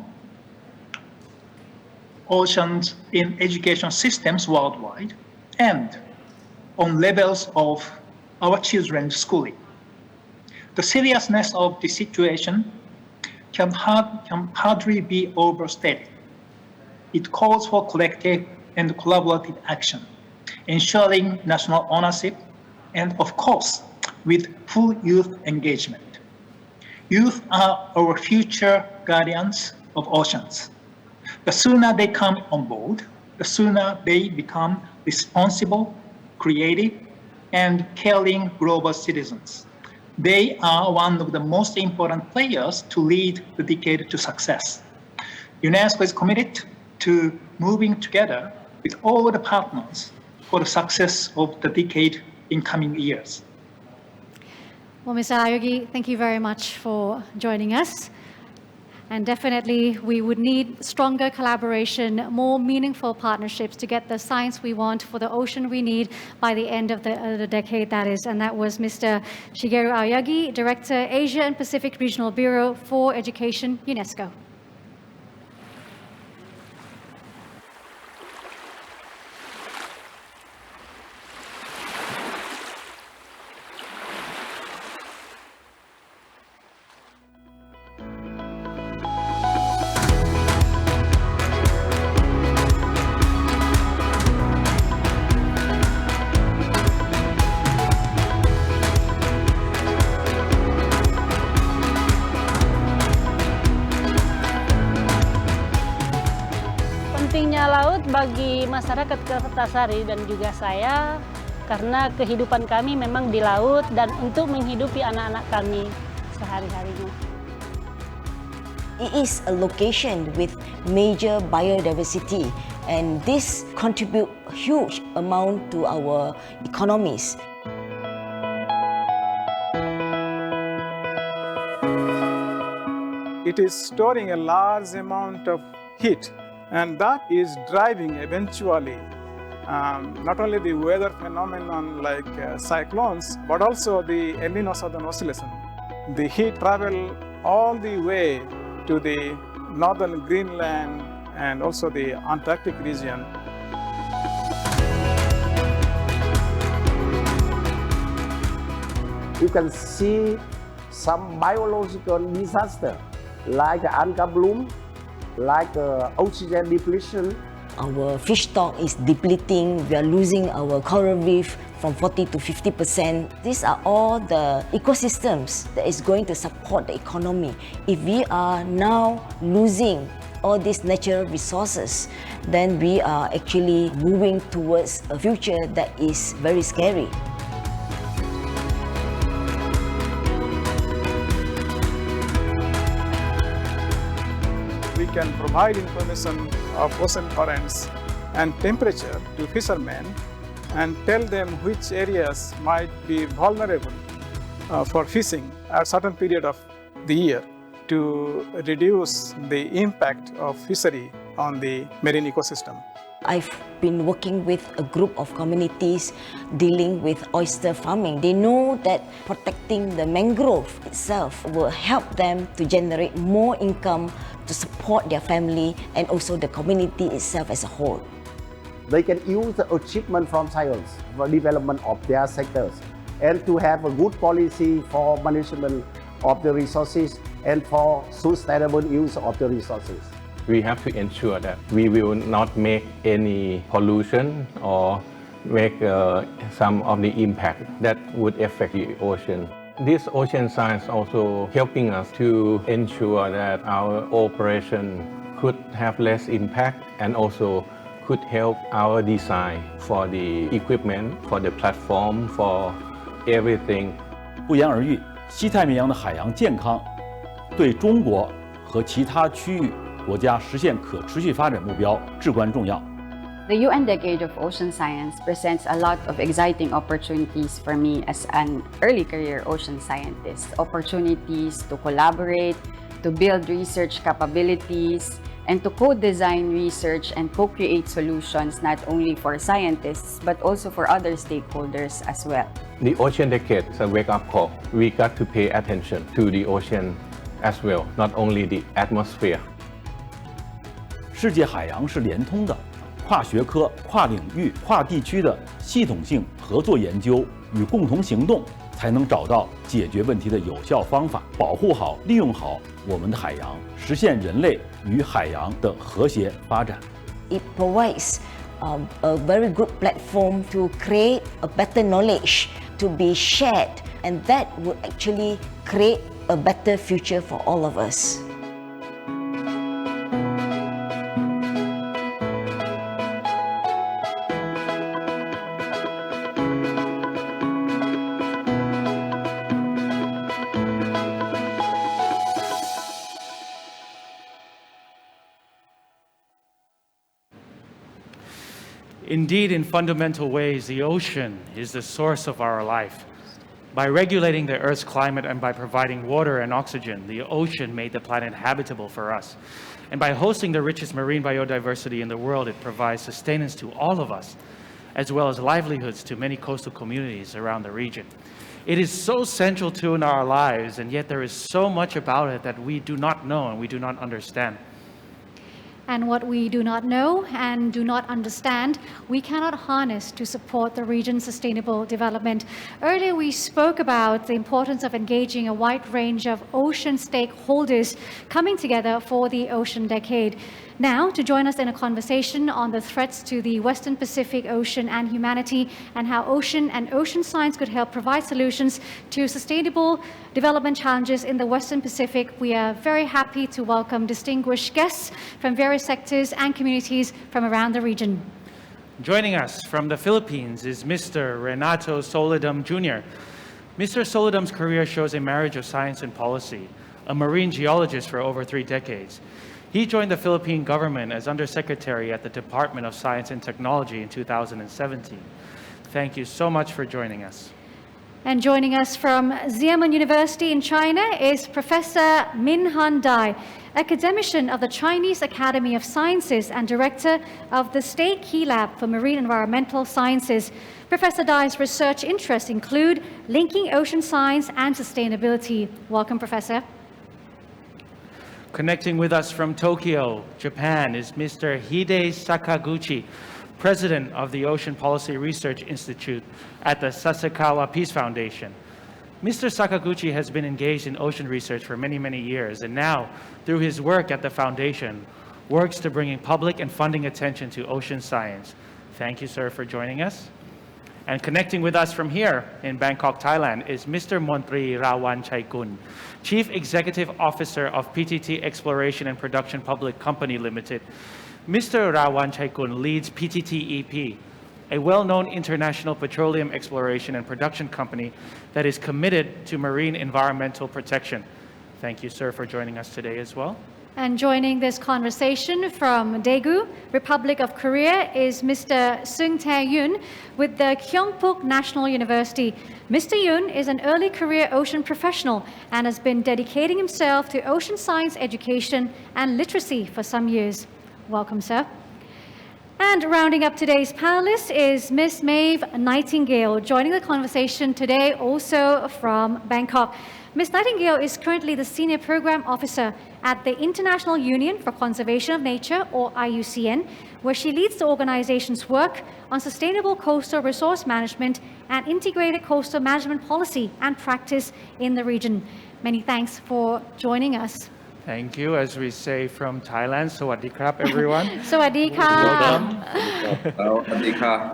oceans in education systems worldwide and on levels of our children's schooling. The seriousness of the situation can hardly be overstated. It calls for collective and collaborative action, ensuring national ownership, and of course, with full youth engagement. Youth are our future guardians of oceans. The sooner they come on board, the sooner they become responsible, creative, and caring global citizens. They are one of the most important players to lead the decade to success. UNESCO is committed to moving together with all the partners for the success of the decade in coming years. Well, Mr. Ayogi, thank you very much for joining us. And definitely, we would need stronger collaboration, more meaningful partnerships to get the science we want for the ocean we need by the end of the decade, that is. And that was Mr. Shigeru Aoyagi, Director, Asia and Pacific Regional Bureau for Education, UNESCO. Pentingnya laut bagi masyarakat Kertasari dan juga saya karena kehidupan kami memang di laut dan untuk menghidupi anak-anak kami sehari-harinya. It is a location with major biodiversity and this contribute huge amount to our economies. It is storing a large amount of heat, and that is driving eventually not only the weather phenomenon like cyclones, but also the El Nino Southern Oscillation. The heat travel all the way to the northern Greenland and also the Antarctic region. You can see some biological disaster like algae bloom, like oxygen depletion. Our fish stock is depleting. We are losing our coral reef from 40 to 50%. These are all the ecosystems that is going to support the economy. If we are now losing all these natural resources, then we are actually moving towards a future that is very scary. We can provide information of ocean currents and temperature to fishermen and tell them which areas might be vulnerable for fishing at a certain period of the year to reduce the impact of fishery on the marine ecosystem. I've been working with a group of communities dealing with oyster farming. They know that protecting the mangrove itself will help them to generate more income to support their family and also the community itself as a whole. they can use the achievement from science for development of their sectors, and to have a good policy for management of the resources and for sustainable use of the resources. We have to ensure that we will not make any pollution or make some of the impact that would affect the ocean. This ocean science also helping us to ensure that our operation could have less impact and also could help our design for the equipment, for the platform, for everything. 不言而喻，西太平洋的海洋健康对中国和其他区域国家实现可持续发展目标至关重要。The UN Decade of Ocean Science presents a lot of exciting opportunities for me as an early career ocean scientist. Opportunities to collaborate, to build research capabilities, and to co-design research and co-create solutions not only for scientists but also for other stakeholders as well. The Ocean Decade is a wake-up call. We got to pay attention to the ocean as well, not only the atmosphere. 世界海洋是连通的，跨学科、跨领域、跨地区的系统性合作研究与共同行动，才能找到解决问题的有效方法，保护好、利用好我们的海洋，实现人类与海洋的和谐发展。It provides a very good platform to create a better knowledge to be shared, and that would actually create a better future for all of us. Indeed, in fundamental ways, the ocean is the source of our life. By regulating the Earth's climate and by providing water and oxygen, the ocean made the planet habitable for us. And by hosting the richest marine biodiversity in the world, it provides sustenance to all of us, as well as livelihoods to many coastal communities around the region. It is so central to in our lives, and yet there is so much about it that we do not know and we do not understand. And what we do not know and do not understand, we cannot harness to support the region's sustainable development. Earlier, we spoke about the importance of engaging a wide range of ocean stakeholders coming together for the Ocean Decade. Now, to join us in a conversation on the threats to the Western Pacific Ocean and humanity and how ocean and ocean science could help provide solutions to sustainable development challenges in the Western Pacific, we are very happy to welcome distinguished guests from various sectors and communities from around the region. Joining us from the Philippines is Mr. Renato Solidum Jr. Mr. Solidum's career shows a marriage of science and policy, a marine geologist for over 3 decades. He joined the Philippine government as Undersecretary at the Department of Science and Technology in 2017. Thank you so much for joining us. And joining us from Xiamen University in China is Professor Minhan Dai, academician of the Chinese Academy of Sciences and director of the State Key Lab for Marine Environmental Sciences. Professor Dai's research interests include linking ocean science and sustainability. Welcome, Professor. Connecting with us from Tokyo, Japan, is Mr. Hide Sakaguchi, President of the Ocean Policy Research Institute at the Sasakawa Peace Foundation. Mr. Sakaguchi has been engaged in ocean research for many, many years, and now, through his work at the foundation, works to bringing public and funding attention to ocean science. Thank you, sir, for joining us. And connecting with us from here in Bangkok, Thailand, is Mr. Montri Rawanchaikun, Chief Executive Officer of PTT Exploration and Production Public Company Limited. Mr. Rawanchaikun leads PTT-EP, a well-known international petroleum exploration and production company that is committed to marine environmental protection. Thank you, sir, for joining us today as well. And joining this conversation from Daegu, Republic of Korea, is Mr. Sung Tae-yoon with the Kyungpook National University. Mr. Yoon is an early career ocean professional and has been dedicating himself to ocean science education and literacy for some years. Welcome, sir. And rounding up today's panelists is Ms. Maeve Nightingale, joining the conversation today also from Bangkok. Ms. Nightingale is currently the Senior Program Officer at the International Union for Conservation of Nature, or IUCN, where she leads the organization's work on sustainable coastal resource management and integrated coastal management policy and practice in the region. Many thanks for joining us. Thank you. As we say from Thailand, Sawadee krap, everyone. Sawadee ka.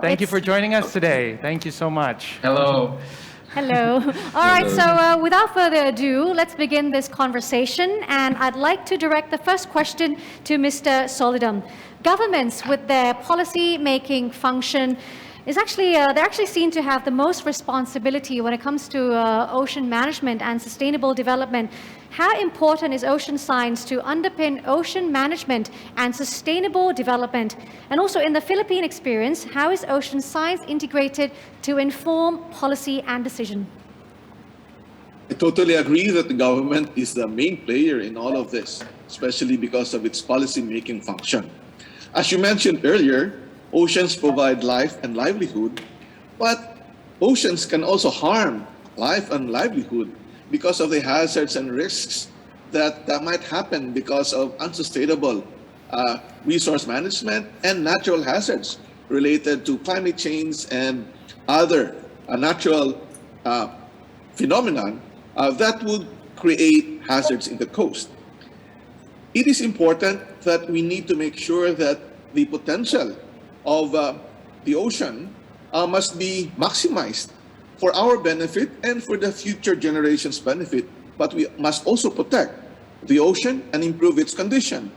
Thank you for joining us today. Thank you so much. Hello. Hello. All right, so without further ado, let's begin this conversation. And I'd like to direct the first question to Mr. Solidum. Governments, with their policy-making function, they're actually seen to have the most responsibility when it comes to ocean management and sustainable development. How important is ocean science to underpin ocean management and sustainable development? And also in the Philippine experience, how is ocean science integrated to inform policy and decision? I totally agree that the government is the main player in all of this, especially because of its policy-making function. As you mentioned earlier, oceans provide life and livelihood, but oceans can also harm life and livelihood because of the hazards and risks that might happen because of unsustainable resource management and natural hazards related to climate change and other natural phenomenon that would create hazards in the coast. It is important that we need to make sure that the potential of the ocean must be maximized for our benefit and for the future generations' benefit, but we must also protect the ocean and improve its condition.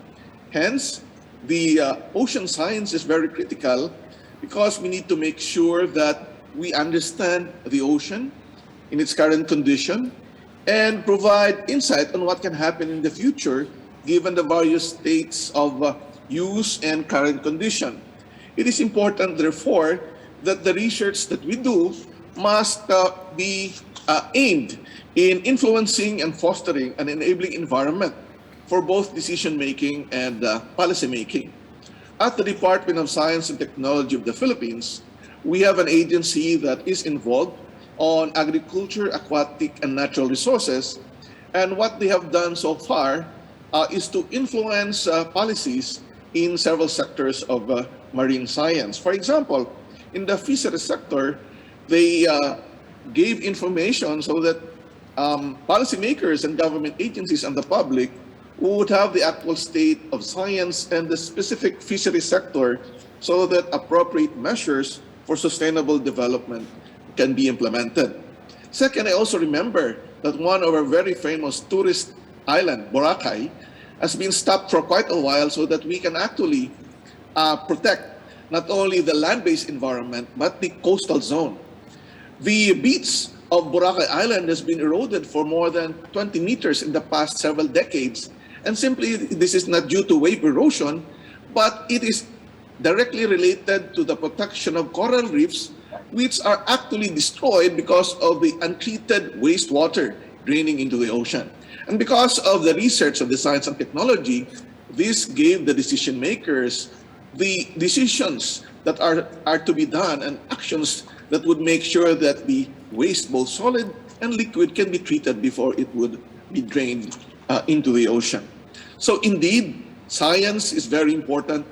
Hence, the ocean science is very critical because we need to make sure that we understand the ocean in its current condition and provide insight on what can happen in the future given the various states of use and current condition. It is important, therefore, that the research that we do must be aimed in influencing and fostering an enabling environment for both decision-making and policy-making. At the Department of Science and Technology of the Philippines, we have an agency that is involved on agriculture, aquatic, and natural resources. And what they have done so far is to influence policies in several sectors of marine science. For example, in the fisheries sector, they gave information so that policymakers and government agencies and the public would have the actual state of science and the specific fisheries sector so that appropriate measures for sustainable development can be implemented. Second, I also remember that one of our very famous tourist island, Boracay, has been stopped for quite a while so that we can actually protect not only the land-based environment, but the coastal zone. The beach of Boracay Island has been eroded for more than 20 meters in the past several decades. And simply, this is not due to wave erosion, but it is directly related to the protection of coral reefs, which are actually destroyed because of the untreated wastewater draining into the ocean. And because of the research of the science and technology, this gave the decision makers the decisions that are to be done and actions that would make sure that the waste, both solid and liquid, can be treated before it would be drained into the ocean. So indeed, science is very important,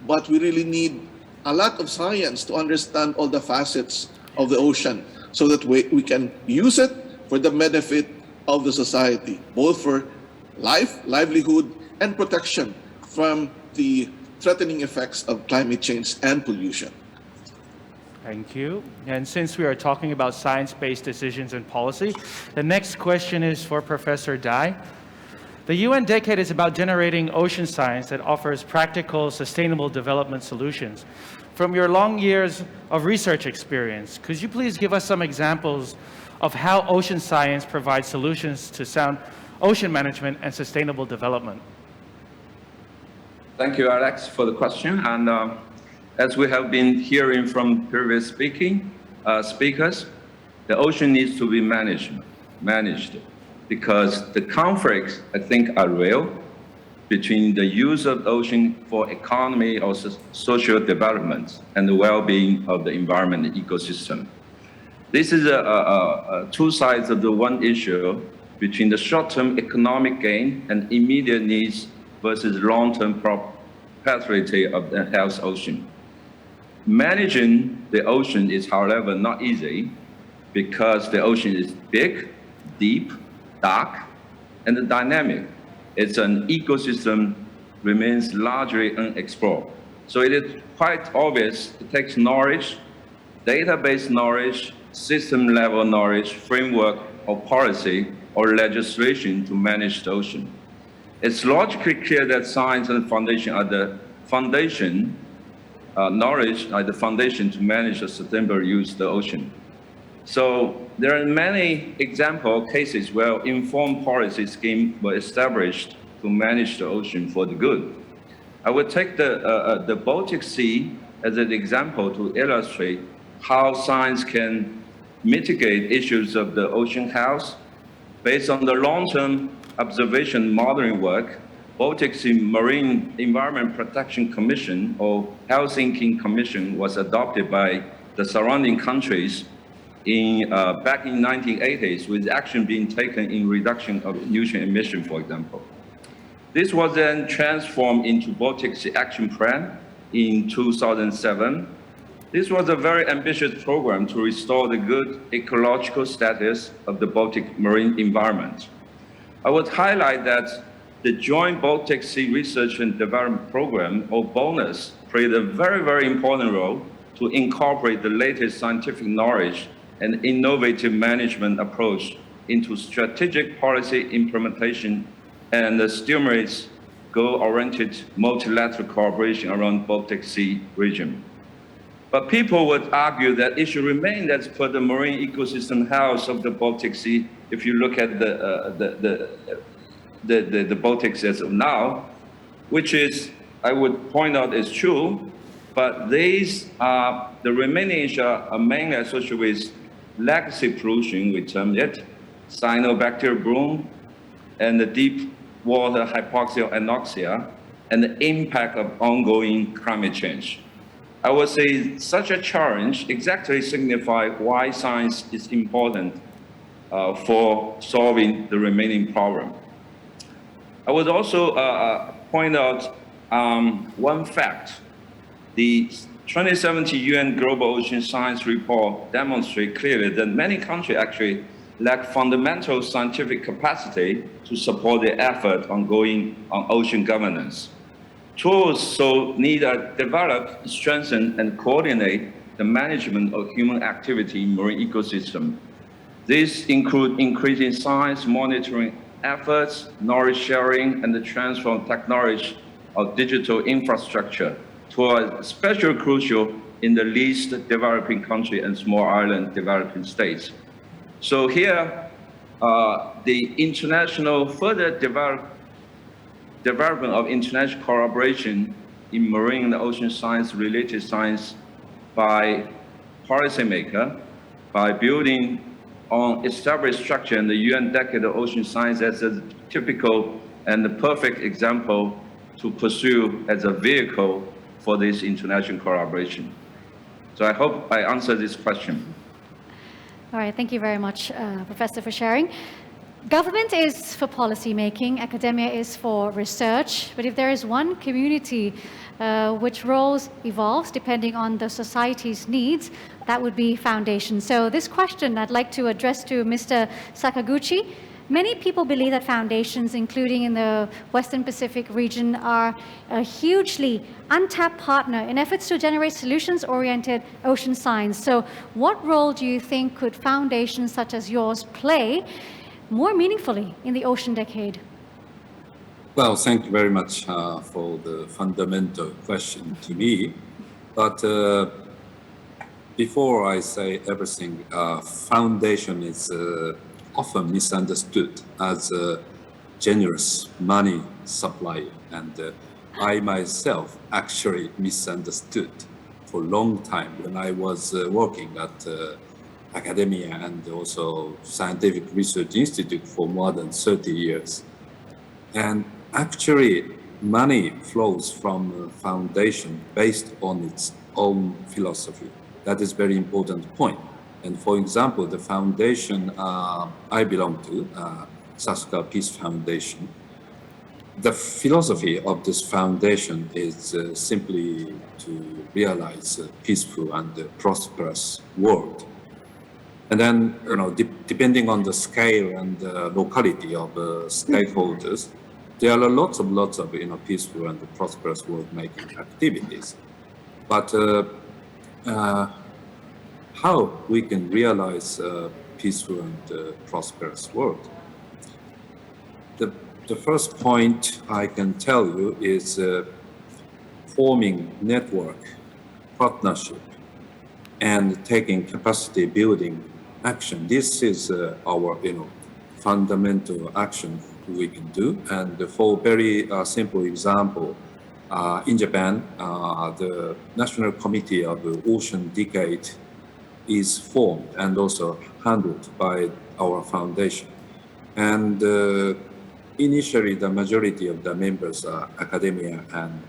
but we really need a lot of science to understand all the facets of the ocean so that we can use it for the benefit of the society, both for life, livelihood, and protection from the threatening effects of climate change and pollution. Thank you. And since we are talking about science-based decisions and policy, the next question is for Professor Dai. The UN Decade is about generating ocean science that offers practical, sustainable development solutions. From your long years of research experience, could you please give us some examples of how ocean science provides solutions to sound ocean management and sustainable development? Thank you, Alex, for the question. And as we have been hearing from previous speakers, the ocean needs to be managed because the conflicts, I think, are real between the use of the ocean for economy or social development and the well-being of the environment and ecosystem. This is two sides of the one issue, between the short-term economic gain and immediate needs versus long-term prosperity of the health ocean. Managing the ocean is, however, not easy because the ocean is big, deep, dark, and dynamic. It's an ecosystem remains largely unexplored. So it is quite obvious it takes knowledge, database knowledge, system-level knowledge, framework, or policy, or legislation to manage the ocean. It's logically clear that science and foundation are the foundation, knowledge are the foundation to manage a sustainable use of the ocean. So there are many example cases where informed policy schemes were established to manage the ocean for the good. I would take the Baltic Sea as an example to illustrate how science can mitigate issues of the ocean health. Based on the long-term observation modeling work, Baltic Sea Marine Environment Protection Commission, or Helsinki Commission, was adopted by the surrounding countries back in 1980s, with action being taken in reduction of ocean emission, for example. This was then transformed into Baltic Sea Action Plan in 2007. This was a very ambitious program to restore the good ecological status of the Baltic marine environment. I would highlight that the Joint Baltic Sea Research and Development Program, or BONUS, played a very, very important role to incorporate the latest scientific knowledge and innovative management approach into strategic policy implementation and stimulates goal-oriented multilateral cooperation around Baltic Sea region. But people would argue that it should remain as per the marine ecosystem health of the Baltic Sea. If you look at the Baltic Sea as of now, which is, I would point out, is true, but these are, the remaining issues are mainly associated with legacy pollution, we term it, cyanobacteria bloom, and the deep water hypoxia anoxia, and the impact of ongoing climate change. I would say such a challenge exactly signifies why science is important for solving the remaining problem. I would also point out one fact. The 2017 UN Global Ocean Science Report demonstrates clearly that many countries actually lack fundamental scientific capacity to support their effort on ocean governance. Tools so need to develop, strengthen, and coordinate the management of human activity in marine ecosystem. These include increasing science monitoring efforts, knowledge sharing, and the transfer of technology of digital infrastructure, to are especially crucial in the least developing country and small island developing states. So here, the international further development of international collaboration in marine and ocean science related science by policymakers, by building on established structure in the UN Decade of Ocean Science as a typical and the perfect example to pursue as a vehicle for this international collaboration. So I hope I answered this question. All right, thank you very much, Professor, for sharing. Government is for policy making, academia is for research, but if there is one community which roles evolves depending on the society's needs, that would be foundations. So this question I'd like to address to Mr. Sakaguchi. Many people believe that foundations, including in the Western Pacific region, are a hugely untapped partner in efforts to generate solutions-oriented ocean science. So what role do you think could foundations such as yours play more meaningfully in the ocean decade? Well, thank you very much for the fundamental question to me. But before I say everything, foundation is often misunderstood as a generous money supplier. And I myself actually misunderstood for a long time when I was working at academia and also scientific research institute for more than 30 years. And actually, money flows from a foundation based on its own philosophy. That is a very important point. And for example, the foundation I belong to, Sasuga Peace Foundation. The philosophy of this foundation is simply to realize a peaceful and prosperous world. And then, depending on the scale and locality of stakeholders, there are lots of peaceful and prosperous world-making activities. But how we can realize a peaceful and prosperous world? The first point I can tell you is forming network, partnership, and taking capacity building action. This is our fundamental action we can do. And for very simple example, in Japan, the National Committee of the Ocean Decade is formed and also handled by our foundation. And initially, the majority of the members are academia and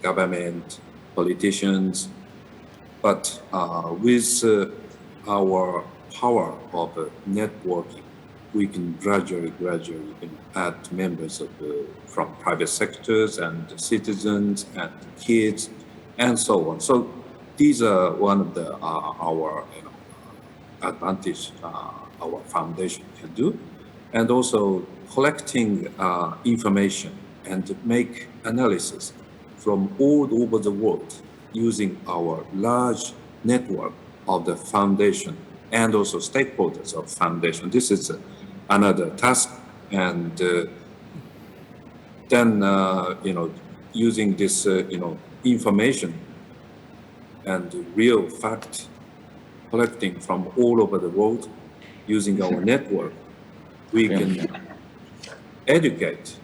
government, politicians. But with our power of networking, we can gradually add members from private sectors and citizens and kids and so on. So these are one of our advantage our foundation can do, and also collecting information and make analysis from all over the world using our large network of the foundation and also stakeholders of foundation. This is another task, and then using this information and real fact collecting from all over the world using our network, we can educate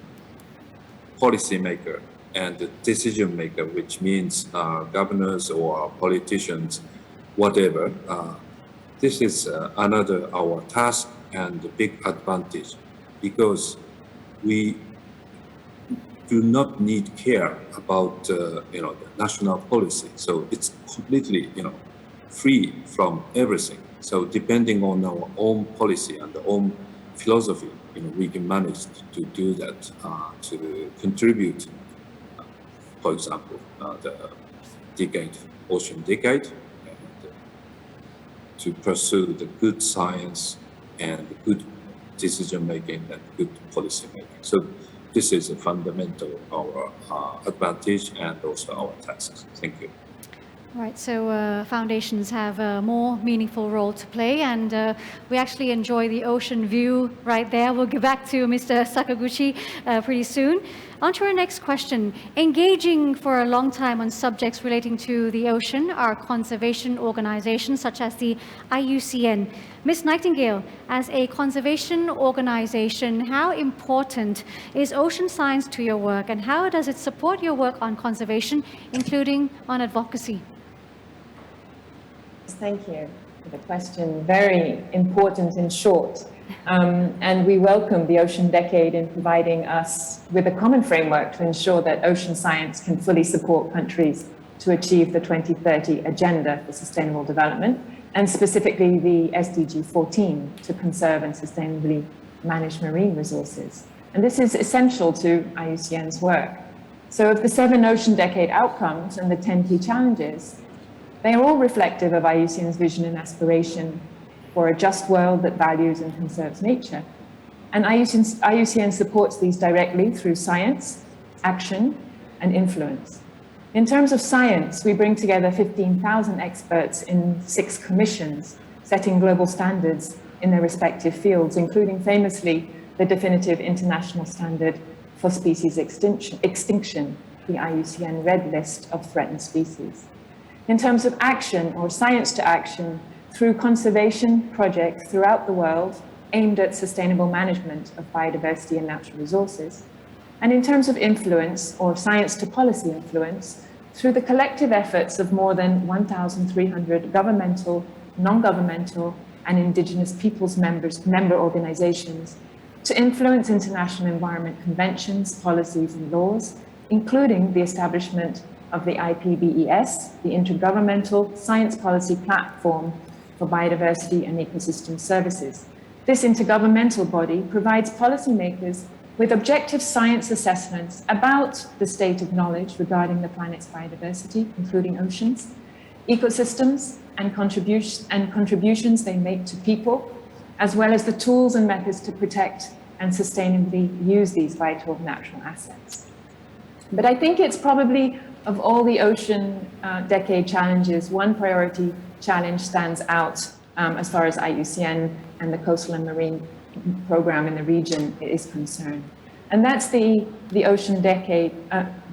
policymaker and decision maker, which means governors or politicians, whatever. This is another our task and big advantage, because we do not need care about the national policy. So it's completely free from everything. So depending on our own policy and our own philosophy, we can manage to do that, to contribute, for example, the ocean decade, and to pursue the good science and good decision making and good policy making. So this is a fundamental our advantage and also our tasks. Thank you. Right, so foundations have a more meaningful role to play, and we actually enjoy the ocean view right there. We'll get back to Mr. Sakaguchi pretty soon. On to our next question. Engaging for a long time on subjects relating to the ocean are conservation organizations such as the IUCN. Ms. Nightingale, as a conservation organization, how important is ocean science to your work, and how does it support your work on conservation, including on advocacy? Thank you for the question. Very important and short. And we welcome the Ocean Decade in providing us with a common framework to ensure that ocean science can fully support countries to achieve the 2030 Agenda for Sustainable Development, and specifically the SDG 14 to conserve and sustainably manage marine resources. And this is essential to IUCN's work. So of the 7 Ocean Decade outcomes and the 10 key challenges, they are all reflective of IUCN's vision and aspiration for a just world that values and conserves nature. And IUCN supports these directly through science, action, and influence. In terms of science, we bring together 15,000 experts in 6 commissions, setting global standards in their respective fields, including famously the definitive international standard for species extinction, the IUCN Red List of Threatened Species. In terms of action or science to action, through conservation projects throughout the world aimed at sustainable management of biodiversity and natural resources. And in terms of influence or science to policy influence, through the collective efforts of more than 1,300 governmental, non-governmental, and indigenous peoples member organizations to influence international environment conventions, policies, and laws, including the establishment of the IPBES, the Intergovernmental Science Policy Platform for Biodiversity and Ecosystem Services, This intergovernmental body provides policymakers with objective science assessments about the state of knowledge regarding the planet's biodiversity, including oceans, ecosystems, and contributions they make to people, as well as the tools and methods to protect and sustainably use these vital natural assets. But I think it's probably, of all the ocean decade challenges, one priority challenge stands out as far as IUCN and the coastal and marine program in the region is concerned. And that's the ocean decade,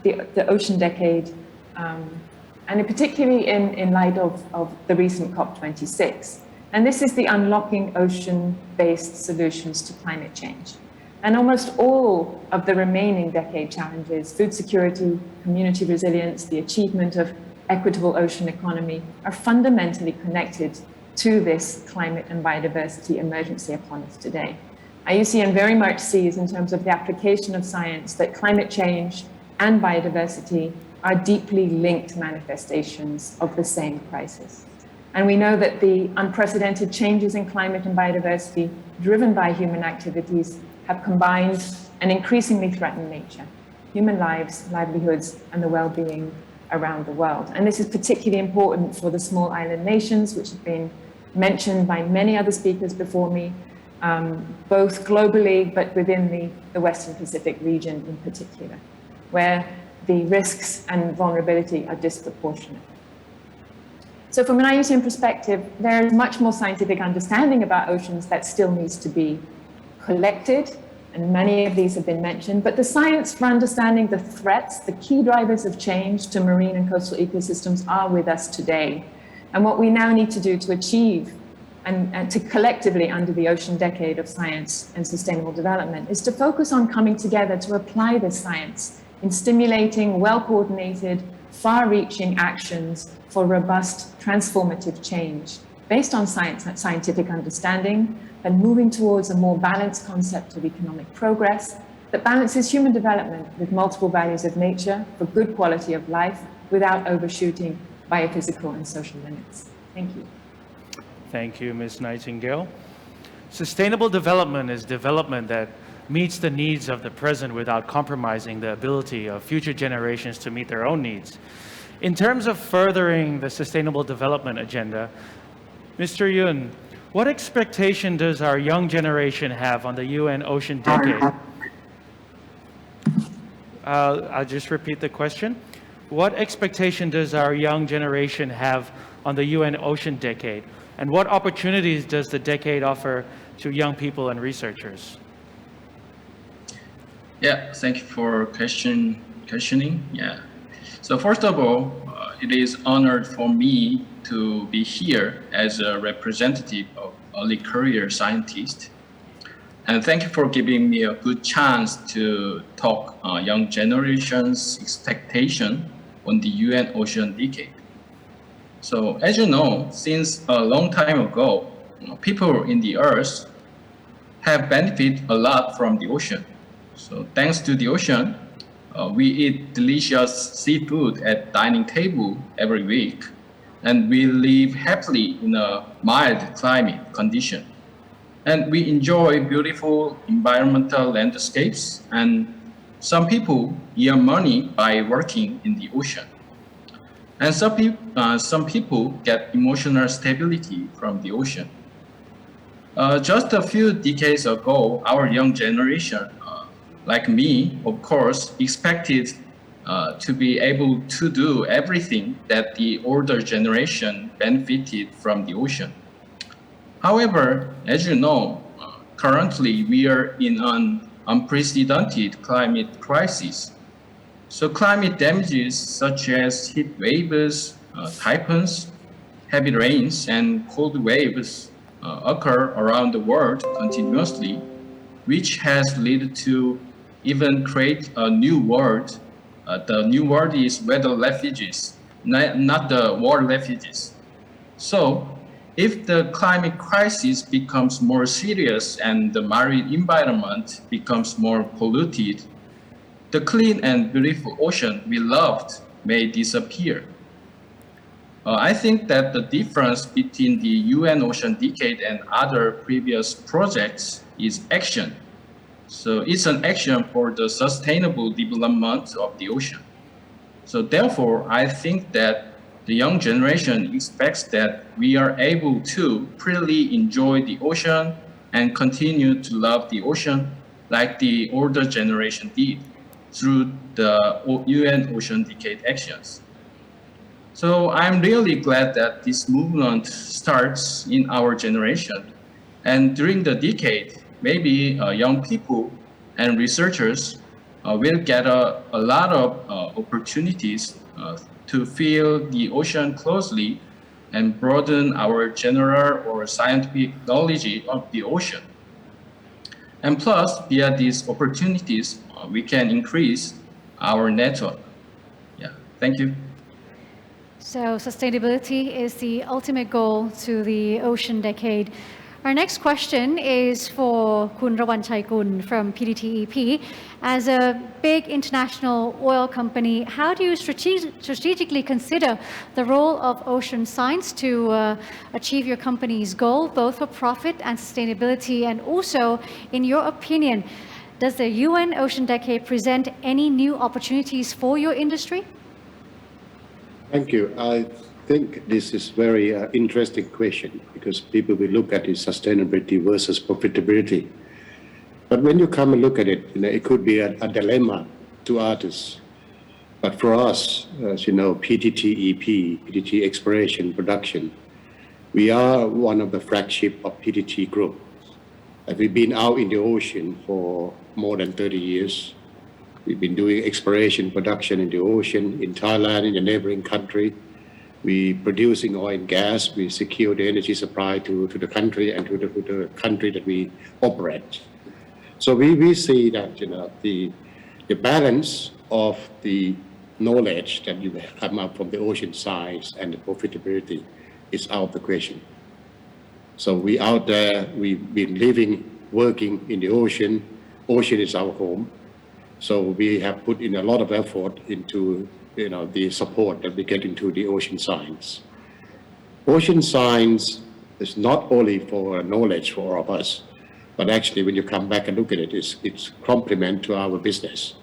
the ocean decade, and particularly in light of the recent COP26. And this is the unlocking ocean-based solutions to climate change. And almost all of the remaining decade challenges, food security, community resilience, the achievement of equitable ocean economy, are fundamentally connected to this climate and biodiversity emergency upon us today. IUCN very much sees, in terms of the application of science, that climate change and biodiversity are deeply linked manifestations of the same crisis. And we know that the unprecedented changes in climate and biodiversity driven by human activities have combined and increasingly threatened nature, human lives, livelihoods, and the well-being around the world. And this is particularly important for the small island nations, which have been mentioned by many other speakers before me, both globally, but within the Western Pacific region in particular, where the risks and vulnerability are disproportionate. So from an IUCN perspective, there is much more scientific understanding about oceans that still needs to be collected, and many of these have been mentioned, but the science for understanding the threats, the key drivers of change to marine and coastal ecosystems are with us today. And what we now need to do to achieve and to collectively under the ocean decade of science and sustainable development is to focus on coming together to apply this science in stimulating well-coordinated, far-reaching actions for robust, transformative change based on scientific understanding and moving towards a more balanced concept of economic progress that balances human development with multiple values of nature for good quality of life without overshooting biophysical and social limits. Thank you. Thank you, Ms. Nightingale. Sustainable development is development that meets the needs of the present without compromising the ability of future generations to meet their own needs. In terms of furthering the sustainable development agenda, Mr. Yun, what expectation does our young generation have on the UN Ocean Decade? I'll just repeat the question. What expectation does our young generation have on the UN Ocean Decade? And what opportunities does the decade offer to young people and researchers? Yeah, thank you for questioning. Yeah. So first of all, it is honored for me to be here as a representative of early career scientists. And thank you for giving me a good chance to talk young generation's expectation on the UN Ocean Decade. So as you know, since a long time ago, people in the earth have benefited a lot from the ocean. So thanks to the ocean, we eat delicious seafood at dining table every week, and we live happily in a mild climate condition. And we enjoy beautiful environmental landscapes, and some people earn money by working in the ocean. And some people get emotional stability from the ocean. Just a few decades ago, our young generation, like me, of course, expected to be able to do everything that the older generation benefited from the ocean. However, as you know, currently we are in an unprecedented climate crisis. So climate damages such as heat waves, typhoons, heavy rains, and cold waves occur around the world continuously, which has led to even create a new world. The new world is weather refugees, not the war refugees. So if the climate crisis becomes more serious and the marine environment becomes more polluted, the clean and beautiful ocean we loved may disappear. I think that the difference between the UN Ocean Decade and other previous projects is action. So it's an action for the sustainable development of the ocean. So therefore, I think that the young generation expects that we are able to freely enjoy the ocean and continue to love the ocean like the older generation did through the UN Ocean Decade actions. So I'm really glad that this movement starts in our generation. And during the decade, maybe young people and researchers will get a lot of opportunities to feel the ocean closely and broaden our general or scientific knowledge of the ocean. And plus, via these opportunities, we can increase our network. Yeah, thank you. So sustainability is the ultimate goal to the Ocean Decade. Our next question is for Kun Rawanchaikun from PTTEP. As a big international oil company, how do you strategically consider the role of ocean science to achieve your company's goal, both for profit and sustainability? And also, in your opinion, does the UN Ocean Decade present any new opportunities for your industry? Thank you. I think this is very interesting question because people will look at it sustainability versus profitability. But when you come and look at it, it could be a dilemma to others. But for us, as you know, PTTEP, PTT Exploration Production, we are one of the flagship of PTT Group. We've been out in the ocean for more than 30 years. We've been doing exploration production in the ocean, in Thailand, in the neighboring country. We producing oil and gas. We secure the energy supply to the country and to the country that we operate. So we see that the balance of the knowledge that you come up from the ocean science and the profitability is out of the question. So we out there, we've been living, working in the ocean. Ocean is our home. So we have put in a lot of effort into the support that we get into the ocean science. Ocean science is not only for knowledge for all of us, but actually when you come back and look at it, it's complement to our business.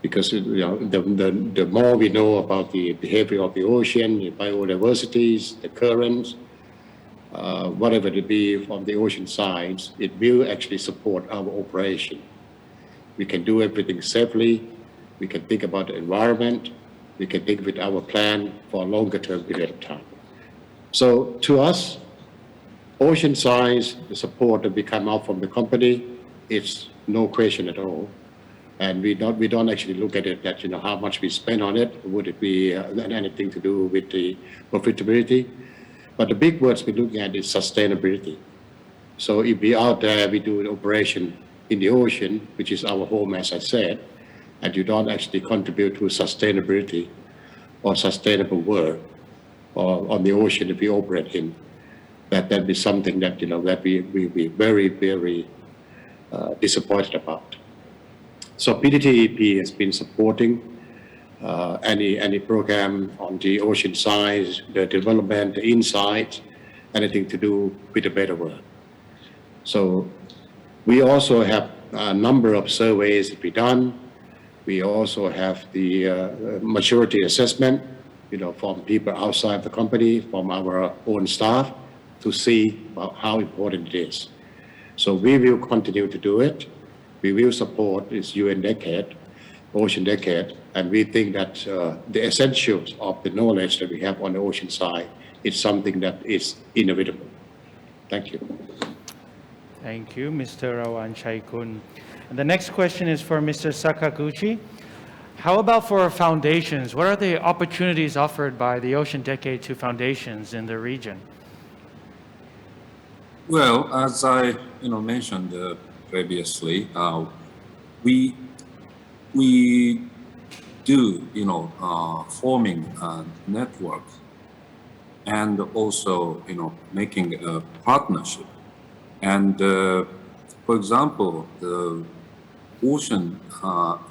Because the more we know about the behavior of the ocean, the biodiversities, the currents, whatever it be from the ocean science, it will actually support our operation. We can do everything safely. We can think about the environment. We can think with our plan for a longer term period of time. So to us, ocean science, the support that we come out from the company, it's no question at all. And we don't actually look at it that how much we spend on it. Would it be anything to do with the profitability? But the big words we're looking at is sustainability. So if we out there, we do an operation in the ocean, which is our home, as I said, and you don't actually contribute to sustainability or sustainable work or on the ocean that we operate in, that'd be something that that we very, very disappointed about. So PTTEP has been supporting any program on the ocean science, the development, the insight, anything to do with a better world. So we also have a number of surveys that we done. We also have the maturity assessment, from people outside the company, from our own staff, to see how important it is. So we will continue to do it. We will support this UN Decade, Ocean Decade, and we think that the essentials of the knowledge that we have on the ocean side is something that is inevitable. Thank you. Thank you, Mr. Rawanchaikun. And the next question is for Mr. Sakaguchi. How about for foundations? What are the opportunities offered by the Ocean Decade to foundations in the region? Well, as I mentioned previously, we do forming a network and also making a partnership. And for example, the ocean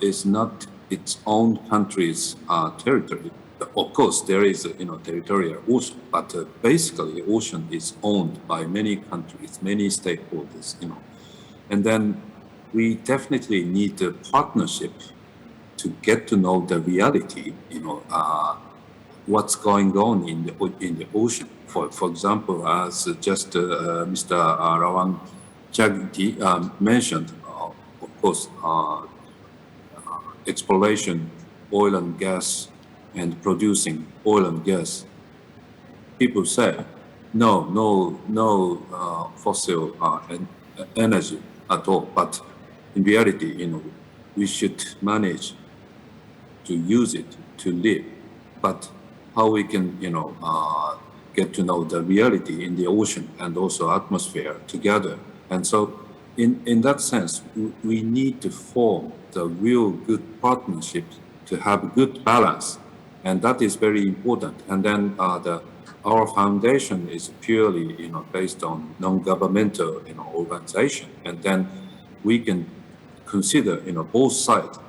is not its own country's territory. of course, there is territorial ocean, but basically, ocean is owned by many countries, many stakeholders, and then we definitely need a partnership to get to know the reality, what's going on in the ocean. For example, as just Mr. Rawan Jagti mentioned, of course, exploration, oil and gas, and producing oil and gas. People say no fossil energy at all, but in reality, we should manage to use it to live. But how we can, get to know the reality in the ocean and also atmosphere together. And so in that sense, we need to form the real good partnership to have good balance. And that is very important. And then our foundation is purely, based on non-governmental, organization. And then we can consider, both sides,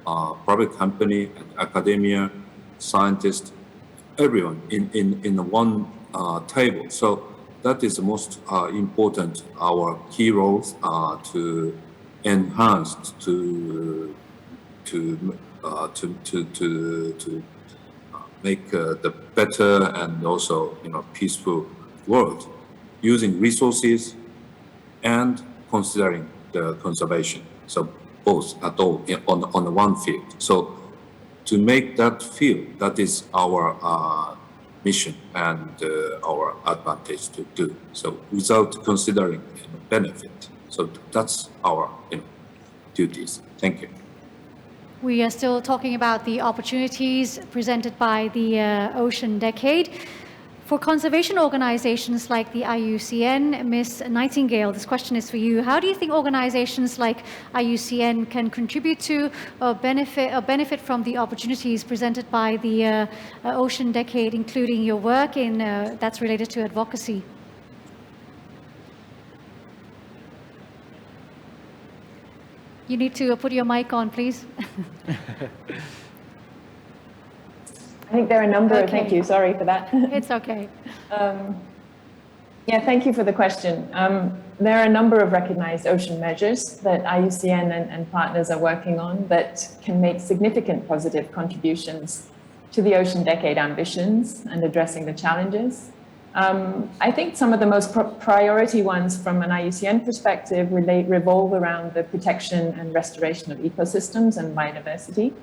private company and academia, scientists, everyone in one table. So that is the most important, our key roles to enhance, to make the better and also peaceful world using resources and considering the conservation. So both at all on the one field. So to make that field, that is our mission and our advantage to do. So without considering benefit. So that's our duties. Thank you. We are still talking about the opportunities presented by the Ocean Decade. For conservation organizations like the IUCN, Ms. Nightingale, this question is for you. How do you think organizations like IUCN can contribute to or benefit from the opportunities presented by the Ocean Decade, including your work in that's related to advocacy? You need to put your mic on, please. I think there are a number of, thank you, sorry for that. It's okay. Yeah, thank you for the question. There are a number of recognized ocean measures that IUCN and partners are working on that can make significant positive contributions to the Ocean Decade ambitions and addressing the challenges. I think some of the most priority ones from an IUCN perspective revolve around the protection and restoration of ecosystems and biodiversity.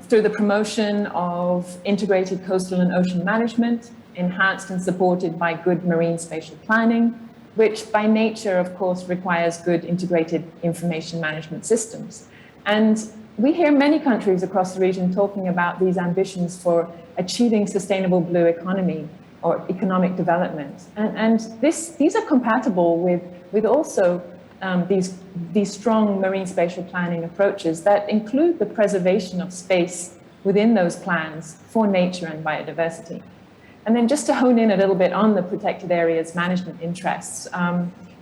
Through the promotion of integrated coastal and ocean management, enhanced and supported by good marine spatial planning, which by nature, of course, requires good integrated information management systems. And we hear many countries across the region talking about these ambitions for achieving sustainable blue economy or economic development. And these are compatible with also these strong marine spatial planning approaches that include the preservation of space within those plans for nature and biodiversity. And then just to hone in a little bit on the protected areas management interests,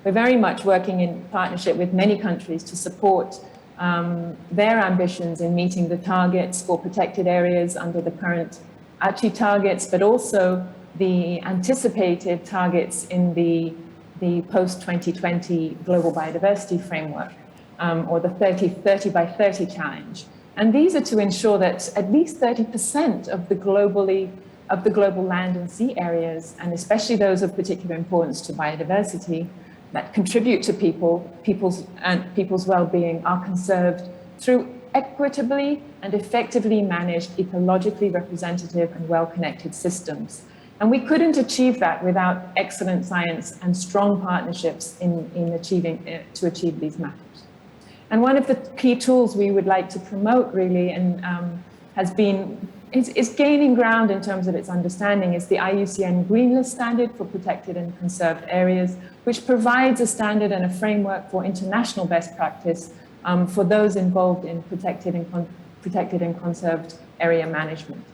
we're very much working in partnership with many countries to support their ambitions in meeting the targets for protected areas under the current ACHI targets, but also the anticipated targets in the post-2020 global biodiversity framework, or the 30 by 30 challenge. And these are to ensure that at least 30% of the global land and sea areas, and especially those of particular importance to biodiversity that contribute to people's well-being, are conserved through equitably and effectively managed, ecologically representative and well-connected systems. And we couldn't achieve that without excellent science and strong partnerships to achieve these matters. And one of the key tools we would like to promote really and is gaining ground in terms of its understanding is the IUCN Green List Standard for Protected and Conserved Areas, which provides a standard and a framework for international best practice for those involved in protected and conserved area management.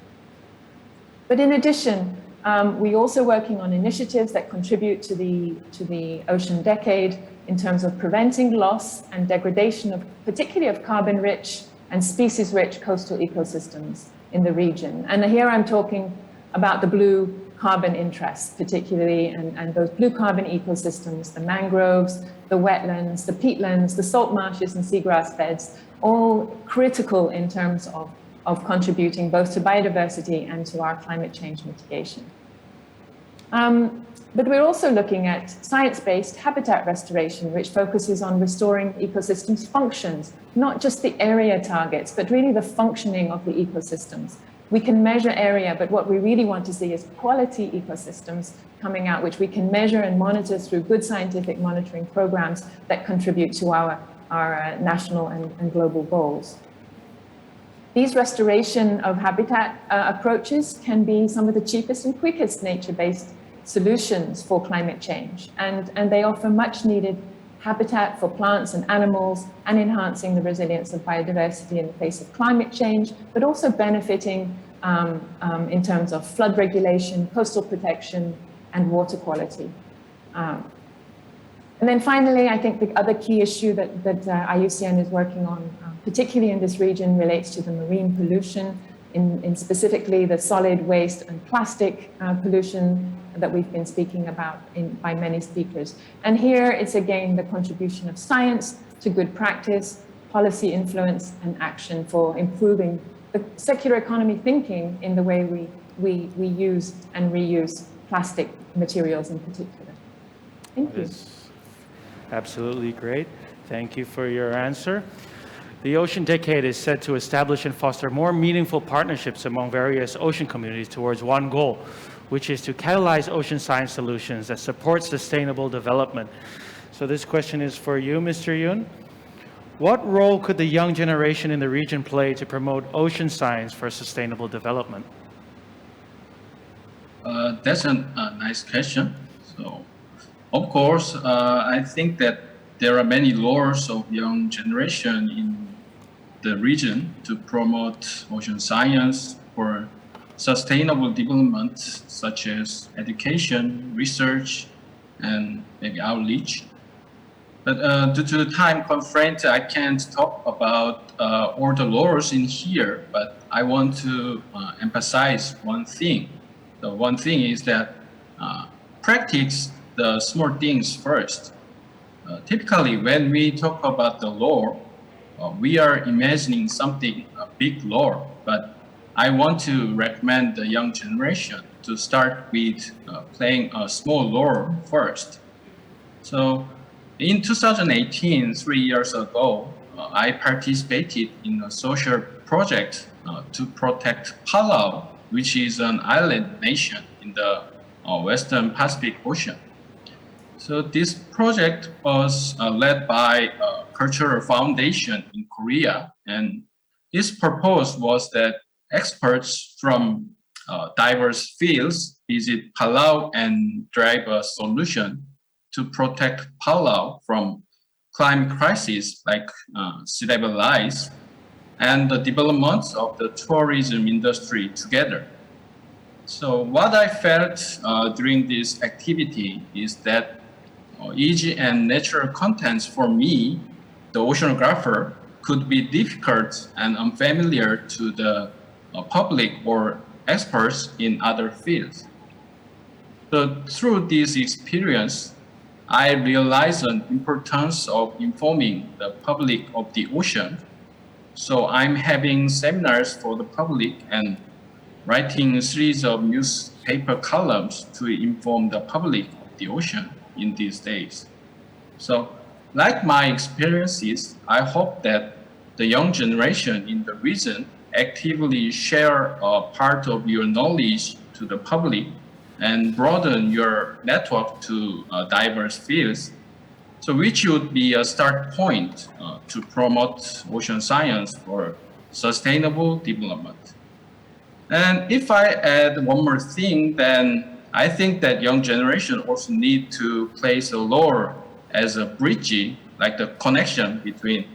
But in addition, we're also working on initiatives that contribute to the Ocean Decade in terms of preventing loss and degradation of particularly of carbon-rich and species-rich coastal ecosystems in the region. And here I'm talking about the blue carbon interests, particularly, and those blue carbon ecosystems, the mangroves, the wetlands, the peatlands, the salt marshes and seagrass beds, all critical in terms of contributing both to biodiversity and to our climate change mitigation. But we're also looking at science-based habitat restoration, which focuses on restoring ecosystems' functions, not just the area targets, but really the functioning of the ecosystems. We can measure area, but what we really want to see is quality ecosystems coming out, which we can measure and monitor through good scientific monitoring programs that contribute to our national and global goals. These restoration of habitat approaches can be some of the cheapest and quickest nature-based solutions for climate change, and they offer much needed habitat for plants and animals and enhancing the resilience of biodiversity in the face of climate change, but also benefiting in terms of flood regulation, coastal protection, and water quality. And then finally, I think the other key issue that IUCN is working on, particularly in this region, relates to the marine pollution, in specifically the solid waste and plastic pollution that we've been speaking about by many speakers. And here it's again the contribution of science to good practice, policy influence and action for improving the circular economy thinking in the way we use and reuse plastic materials in particular. Thank you. Absolutely great. Thank you for your answer. The Ocean Decade is set to establish and foster more meaningful partnerships among various ocean communities towards one goal, which is to catalyze ocean science solutions that support sustainable development. So this question is for you, Mr. Yoon. What role could the young generation in the region play to promote ocean science for sustainable development? That's a nice question. So, of course, I think that there are many roles of young generation in the region to promote ocean science for sustainable development, such as education, research, and maybe outreach. But due to the time constraint, I can't talk about all the roles in here, but I want to emphasize one thing. The one thing is that practice the small things first. Typically, when we talk about the law, we are imagining something, a big law, but I want to recommend the young generation to start with playing a small role first. So in 2018, 3 years ago, I participated in a social project to protect Palau, which is an island nation in the Western Pacific Ocean. So this project was led by a cultural foundation in Korea, and its purpose was that experts from diverse fields visit Palau and drive a solution to protect Palau from climate crisis like sea level rise and the development of the tourism industry together. So what I felt during this activity is that easy and natural contents for me, the oceanographer, could be difficult and unfamiliar to the public or experts in other fields. So through this experience, I realized the importance of informing the public of the ocean. So I'm having seminars for the public and writing a series of newspaper columns to inform the public of the ocean in these days. So like my experiences, I hope that the young generation in the region actively share a part of your knowledge to the public and broaden your network to diverse fields, so which would be a start point to promote ocean science for sustainable development. And if I add one more thing, then I think that young generation also need to play a role as a bridge, like the connection between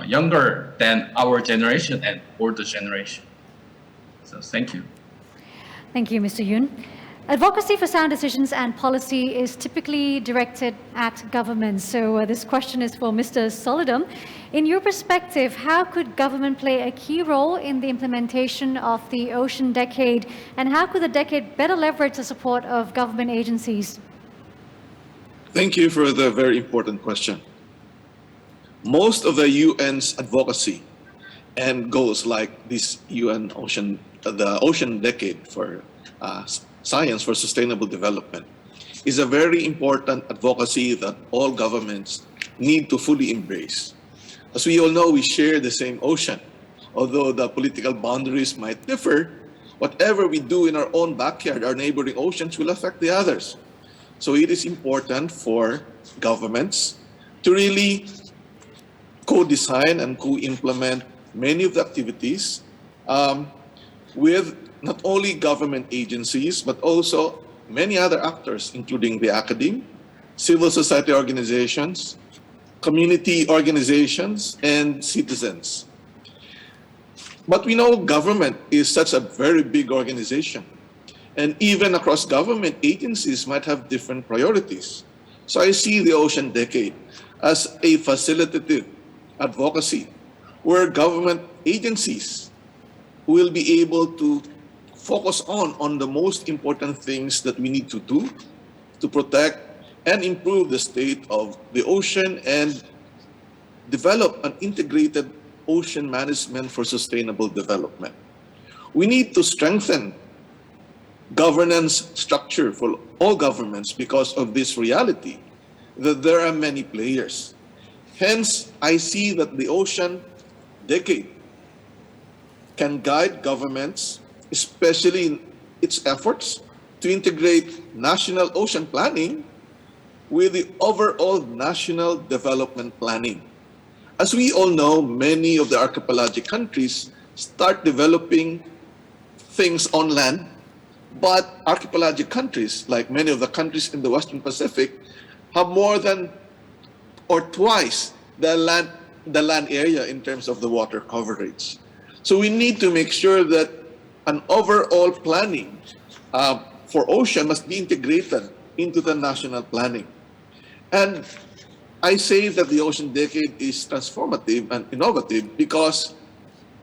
younger than our generation and older generation. So thank you. Thank you, Mr. Yoon. Advocacy for sound decisions and policy is typically directed at governments. So this question is for Mr. Solidum. In your perspective, how could government play a key role in the implementation of the Ocean Decade, and how could the decade better leverage the support of government agencies? Thank you for the very important question. Most of the UN's advocacy and goals like this UN Ocean, the Ocean Decade for Science for Sustainable Development, is a very important advocacy that all governments need to fully embrace. As we all know, we share the same ocean. Although the political boundaries might differ, whatever we do in our own backyard, our neighboring oceans will affect the others. So it is important for governments to really co-design and co-implement many of the activities with not only government agencies, but also many other actors, including the academe, civil society organizations, community organizations, and citizens. But we know government is such a very big organization, and even across government agencies might have different priorities. So I see the Ocean Decade as a facilitative advocacy where government agencies will be able to focus on the most important things that we need to do to protect and improve the state of the ocean and develop an integrated ocean management for sustainable development. We need to strengthen governance structure for all governments because of this reality that there are many players. Hence, I see that the Ocean Decade can guide governments, especially in its efforts to integrate national ocean planning with the overall national development planning. As we all know, many of the archipelagic countries start developing things on land, but archipelagic countries, like many of the countries in the Western Pacific, have more than or twice the land area in terms of the water coverage. So we need to make sure that an overall planning for ocean must be integrated into the national planning. And I say that the Ocean Decade is transformative and innovative because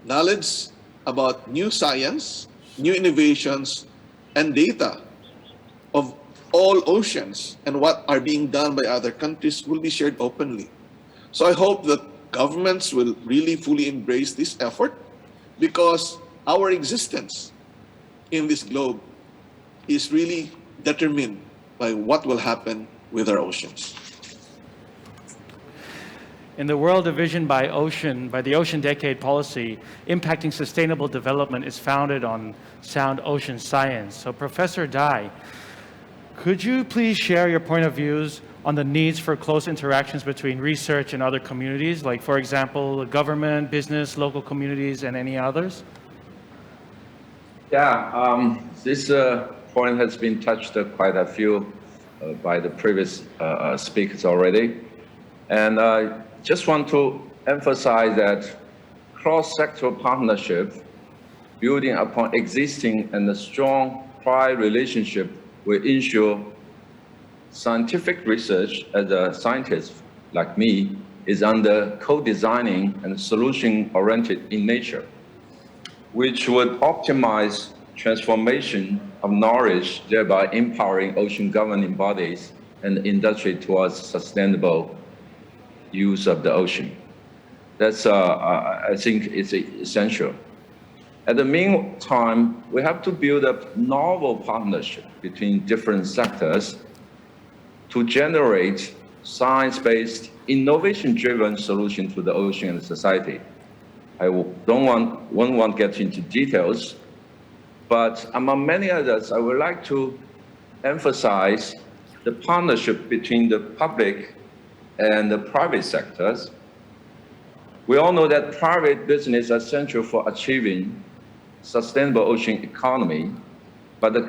knowledge about new science, new innovations, and data of all oceans and what are being done by other countries will be shared openly. So I hope that governments will really fully embrace this effort because our existence in this globe is really determined by what will happen with our oceans. In the world division by the Ocean Decade policy, impacting sustainable development is founded on sound ocean science. So Professor Dai, could you please share your point of views on the needs for close interactions between research and other communities, like, for example, government, business, local communities, and any others? Yeah, this point has been touched quite a few by the previous speakers already. And I just want to emphasize that cross-sectoral partnership building upon existing and a strong prior relationship will ensure scientific research as a scientist like me is under co-designing and solution-oriented in nature, which would optimize transformation of knowledge, thereby empowering ocean governing bodies and industry towards sustainable use of the ocean. That's, I think, is essential. At the meantime, we have to build up novel partnership between different sectors to generate science-based, innovation-driven solution to the ocean and society. I won't want to get into details, but among many others, I would like to emphasize the partnership between the public and the private sectors. We all know that private business is essential for achieving sustainable ocean economy, but the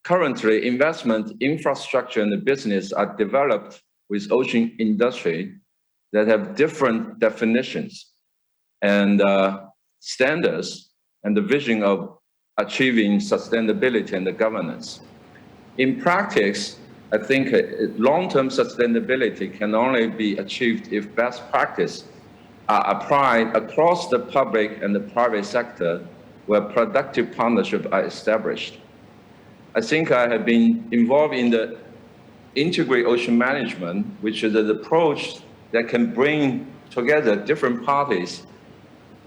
currently investment infrastructure and the business are developed with ocean industry that have different definitions and standards and the vision of achieving sustainability and the governance. In practice, I think long-term sustainability can only be achieved if best practice are applied across the public and the private sector where productive partnerships are established. I think I have been involved in the integrated ocean management, which is an approach that can bring together different parties,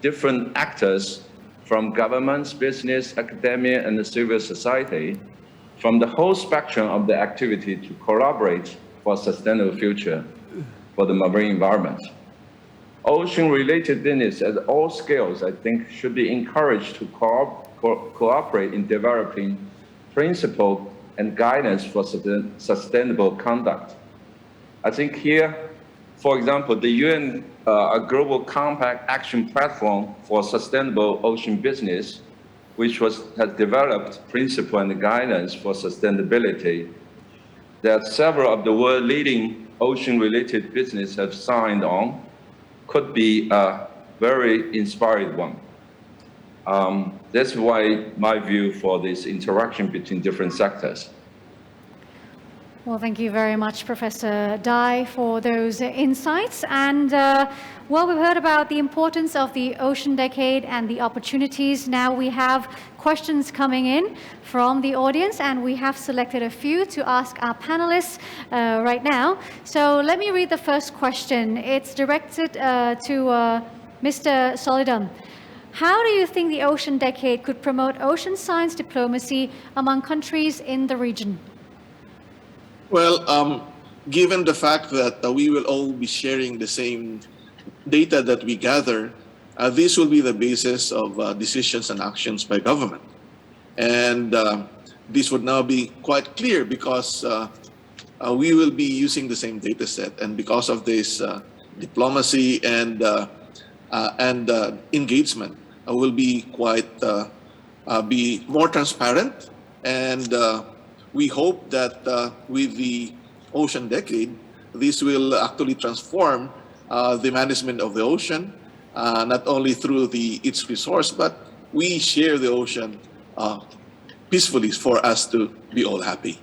different actors from governments, business, academia, and the civil society, from the whole spectrum of the activity to collaborate for a sustainable future for the marine environment. Ocean-related business at all scales, I think, should be encouraged to cooperate in developing principles and guidance for sustainable conduct. I think here, for example, the UN Global Compact Action Platform for Sustainable Ocean Business, which has developed principles and guidance for sustainability that several of the world leading ocean-related business have signed on, could be a very inspiring one. That's why my view for this interaction between different sectors. Well, thank you very much, Professor Dai, for those insights. And well, we've heard about the importance of the Ocean Decade and the opportunities. Now we have questions coming in from the audience, and we have selected a few to ask our panelists right now. So let me read the first question. It's directed to Mr. Solidum. How do you think the Ocean Decade could promote ocean science diplomacy among countries in the region? Well, given the fact that we will all be sharing the same data that we gather, this will be the basis of decisions and actions by government. And this would now be quite clear because we will be using the same data set. And because of this diplomacy and engagement, will be quite be more transparent. And we hope that with the Ocean Decade, this will actually transform the management of the ocean, not only through its resource, but we share the ocean peacefully for us to be all happy.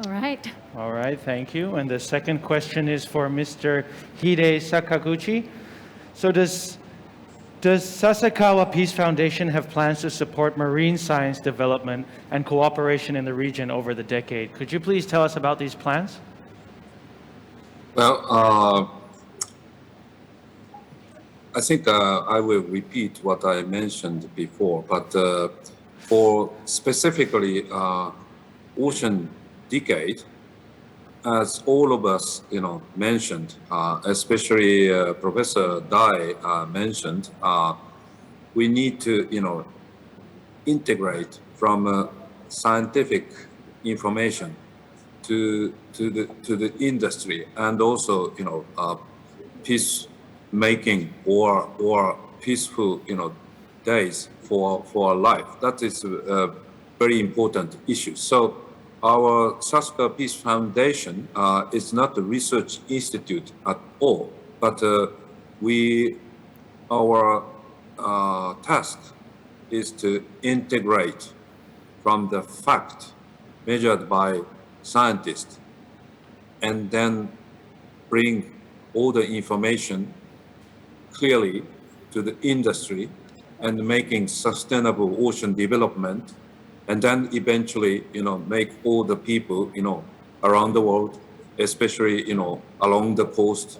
All right. All right, thank you. And the second question is for Mr. Hide Sakaguchi. So does Sasakawa Peace Foundation have plans to support marine science development and cooperation in the region over the decade? Could you please tell us about these plans? Well, I think I will repeat what I mentioned before, but for specifically Ocean Decade, as all of us, mentioned, especially Professor Dai mentioned, we need to, integrate from scientific information to the industry, and also, peace making or peaceful, days for life. That is a very important issue. So our Sasakawa Peace Foundation is not a research institute at all, but our task is to integrate from the fact measured by scientists and then bring all the information clearly to the industry and making sustainable ocean development, and then eventually, make all the people, around the world, especially, along the coast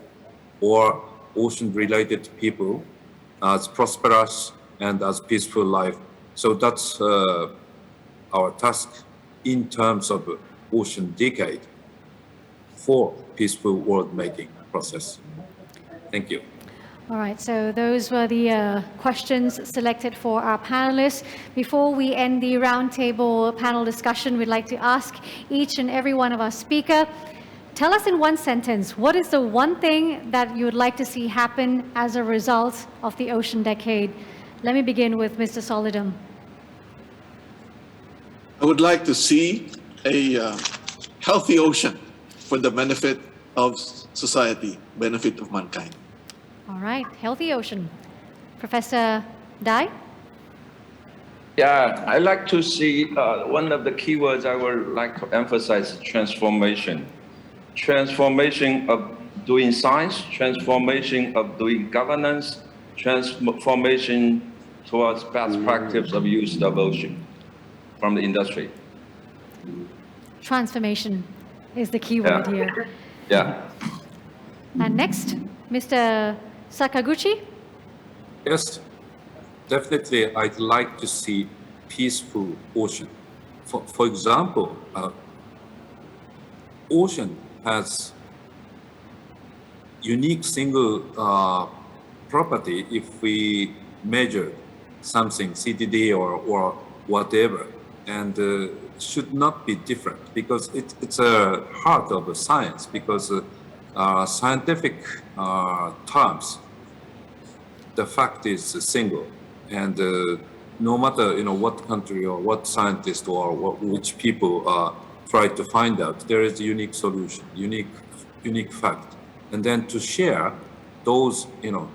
or ocean-related people, as prosperous and as peaceful life. So that's our task in terms of Ocean Decade for peaceful world-making process. Thank you. All right, so those were the questions selected for our panelists. Before we end the roundtable panel discussion, we'd like to ask each and every one of our speakers, tell us in one sentence, what is the one thing that you would like to see happen as a result of the Ocean Decade? Let me begin with Mr. Solidum. I would like to see a healthy ocean for the benefit of society, benefit of mankind. All right, healthy ocean. Professor Dai? Yeah, I like to see one of the keywords I would like to emphasize is transformation. Transformation of doing science, transformation of doing governance, transformation towards best practice of use of ocean from the industry. Transformation is the key word here. Yeah. And next, Mr. Sakaguchi. Yes, definitely I'd like to see peaceful ocean. For example, ocean has unique single property if we measure something, CTD or whatever, and should not be different because it's a heart of the science because scientific terms, the fact is single, and no matter what country or what scientist or which people try to find out, there is a unique solution, unique fact, and then to share those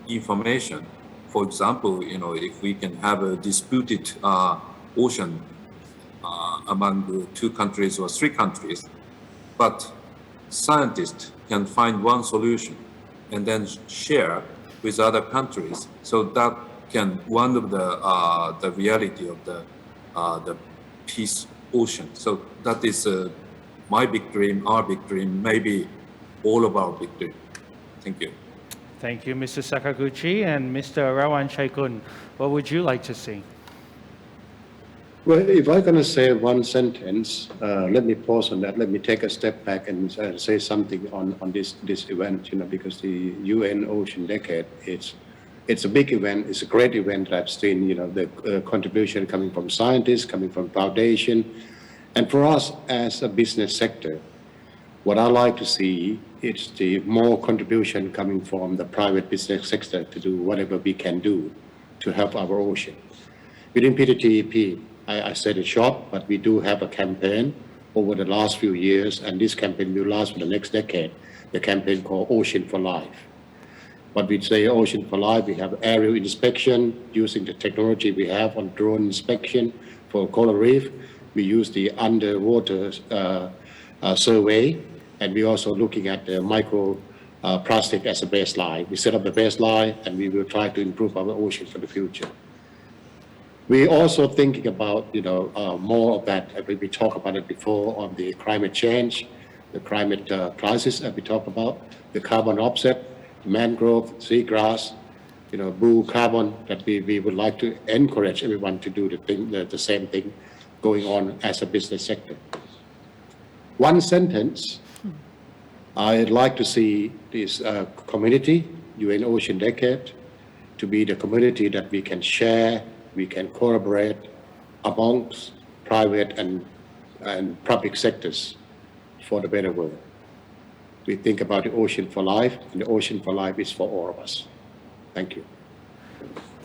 information. For example, if we can have a disputed ocean among the 2 countries or 3 countries, but scientists can find one solution and then share with other countries, so that can one of the reality of the peace ocean. So that is my big dream, our big dream, maybe all of our big dream. Thank you. Thank you, Mr. Sakaguchi. And Mr. Rawan Chaikun, what would you like to see? Well, if I'm going to say one sentence, let me pause on that. Let me take a step back and say something on this event, because the UN Ocean Decade, it's a big event. It's a great event that I've seen, the contribution coming from scientists, coming from foundation. And for us as a business sector, what I like to see is the more contribution coming from the private business sector to do whatever we can do to help our ocean. Within PTTEP, I said it short, but we do have a campaign over the last few years, and this campaign will last for the next decade, the campaign called Ocean for Life. What we say Ocean for Life, we have aerial inspection using the technology we have on drone inspection for coral reef. We use the underwater survey, and we're also looking at the micro plastic as a baseline. We set up the baseline, and we will try to improve our ocean for the future. We're also thinking about, more of that. We talked about it before on the climate change, the climate crisis that we talked about, the carbon offset, mangrove, seagrass, blue carbon, that we would like to encourage everyone to do the same thing going on as a business sector. One sentence, I'd like to see this community, UN Ocean Decade, to be the community that we can share, we can collaborate amongst private and public sectors for the better world. We think about the ocean for life, and the ocean for life is for all of us. Thank you.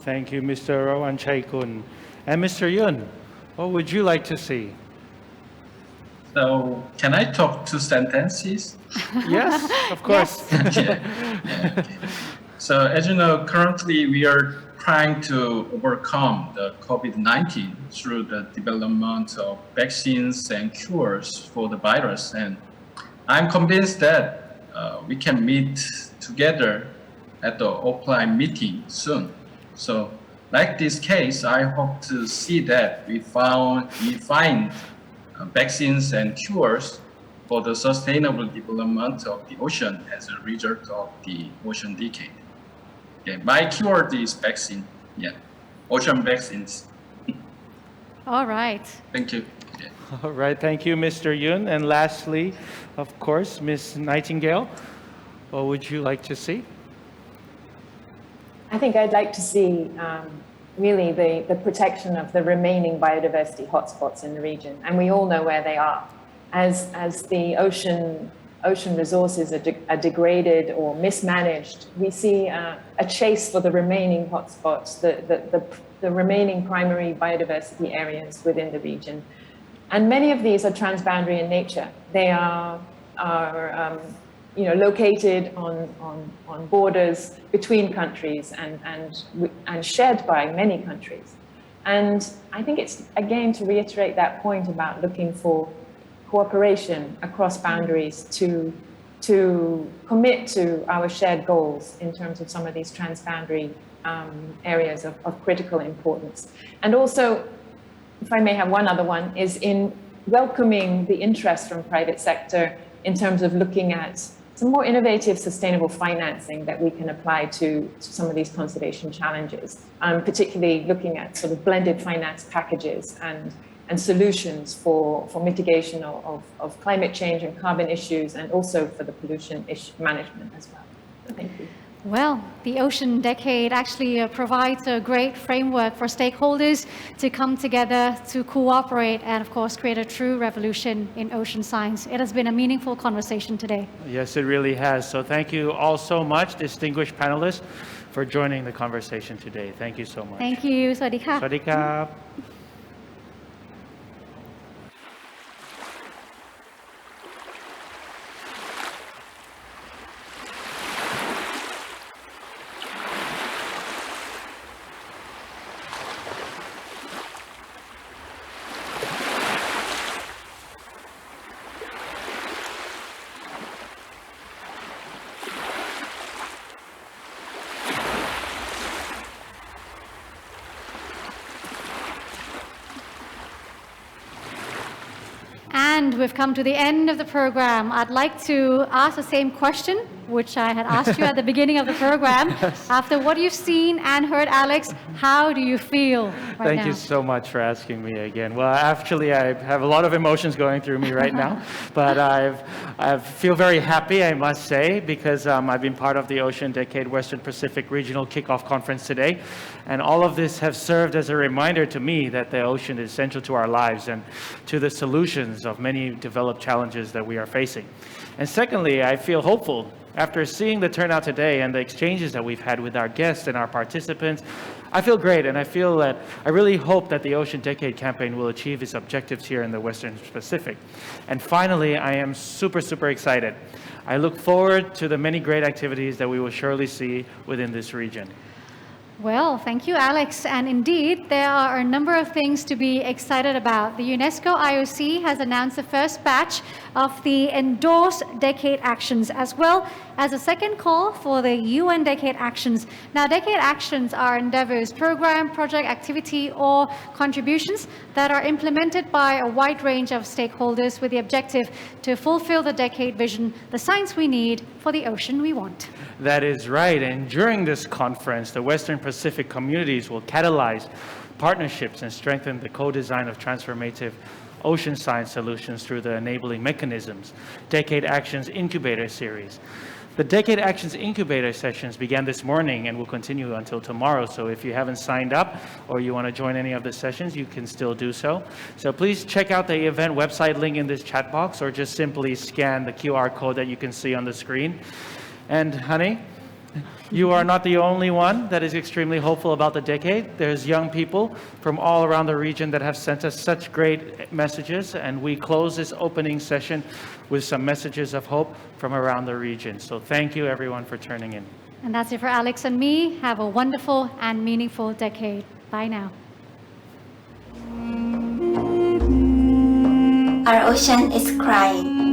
Thank you, Mr. Rawan Chaikun. And Mr. Yun, what would you like to see? So, can I talk 2 sentences? Yes, of course. Okay. So, as you know, currently we are trying to overcome the COVID-19 through the development of vaccines and cures for the virus. And I'm convinced that we can meet together at the offline meeting soon. So, like this case, I hope to see that we find vaccines and cures for the sustainable development of the ocean as a result of the ocean decade. Okay, my keyword is vaccine. Yeah, ocean vaccines. All right. Thank you. Yeah. All right, thank you, Mr. Yun. And lastly, of course, Ms. Nightingale, what would you like to see? I think I'd like to see really the protection of the remaining biodiversity hotspots in the region. And we all know where they are. As the ocean resources are degraded or mismanaged, we see a chase for the remaining hotspots, the remaining primary biodiversity areas within the region. And many of these are transboundary in nature. They are located on borders between countries and shared by many countries. And I think it's, again, to reiterate that point about looking for cooperation across boundaries to commit to our shared goals in terms of some of these transboundary areas of critical importance. And also, if I may have one other one, is in welcoming the interest from private sector in terms of looking at some more innovative, sustainable financing that we can apply to some of these conservation challenges, particularly looking at sort of blended finance packages and solutions for mitigation of climate change and carbon issues, and also for the pollution management as well. So thank you. Well, the Ocean Decade actually provides a great framework for stakeholders to come together, to cooperate, and of course create a true revolution in ocean science. It has been a meaningful conversation today. Yes, it really has. So thank you all so much, distinguished panelists, for joining the conversation today. Thank you so much. Thank you. สวัสดีค่ะ สวัสดีครับ And we've come to the end of the program. I'd like to ask the same question, which I had asked you at the beginning of the program. Yes. After what you've seen and heard, Alex, how do you feel right Thank now? you so much for asking me again. Well, actually, I have a lot of emotions going through me right now, but I feel very happy, I must say, because I've been part of the Ocean Decade Western Pacific Regional Kickoff Conference today, and all of this has served as a reminder to me that the ocean is essential to our lives and to the solutions of many developed challenges that we are facing. And secondly, I feel hopeful. After seeing the turnout today and the exchanges that we've had with our guests and our participants, I feel great, and I really hope that the Ocean Decade campaign will achieve its objectives here in the Western Pacific. And finally, I am super, super excited. I look forward to the many great activities that we will surely see within this region. Well, thank you, Alex. And indeed, there are a number of things to be excited about. The UNESCO IOC has announced the first batch of the endorsed Decade Actions, as well as a second call for the UN Decade Actions. Now, Decade Actions are endeavors, program, project, activity, or contributions that are implemented by a wide range of stakeholders with the objective to fulfill the decade vision, the science we need for the ocean we want. That is right. And during this conference, the Western Pacific communities will catalyze partnerships and strengthen the co-design of transformative ocean science solutions through the enabling mechanisms. Decade Actions Incubator Series. The Decade Actions Incubator sessions began this morning and will continue until tomorrow. So if you haven't signed up or you want to join any of the sessions, you can still do so. So please check out the event website link in this chat box, or just simply scan the QR code that you can see on the screen. And honey, you are not the only one that is extremely hopeful about the decade. There's young people from all around the region that have sent us such great messages, and we close this opening session with some messages of hope from around the region. So thank you everyone for turning in. And that's it for Alex and me. Have a wonderful and meaningful decade. Bye now. Our ocean is crying.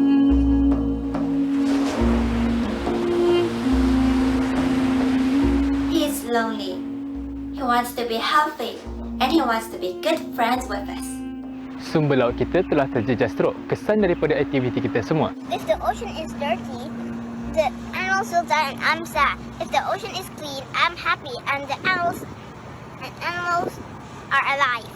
He's lonely. He wants to be healthy and he wants to be good friends with us. Sumber laut kita telah terjejas teruk. Kesan daripada aktiviti kita semua. If the ocean is dirty, the animals will die and I'm sad. If the ocean is clean, I'm happy and the animals are alive.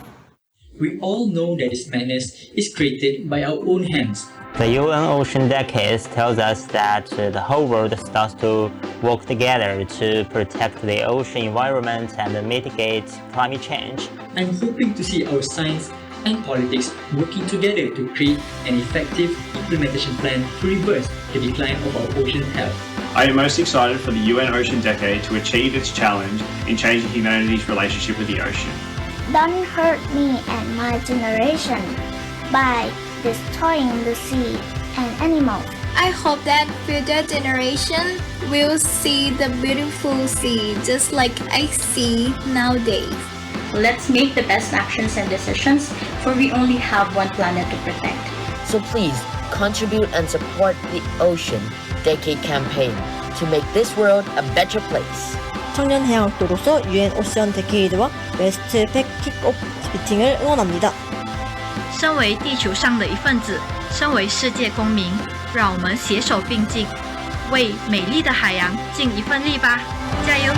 We all know that this madness is created by our own hands. The UN Ocean Decade tells us that the whole world starts to work together to protect the ocean environment and mitigate climate change. I'm hoping to see our science and politics working together to create an effective implementation plan to reverse the decline of our ocean health. I am most excited for the UN Ocean Decade to achieve its challenge in changing humanity's relationship with the ocean. Don't hurt me and my generation by destroying the sea and animals. I hope that future generation will see the beautiful sea just like I see nowadays. Let's make the best actions and decisions, for we only have one planet to protect. So please, contribute and support the Ocean Decade campaign to make this world a better place. 청년 해양학도로서 UN 오션 데케이드와 웨스트팩 킥오프 미팅을 응원합니다. 身为地球上的一份子，身为世界公民，让我们携手并进，为美丽的海洋尽一份力吧！加油！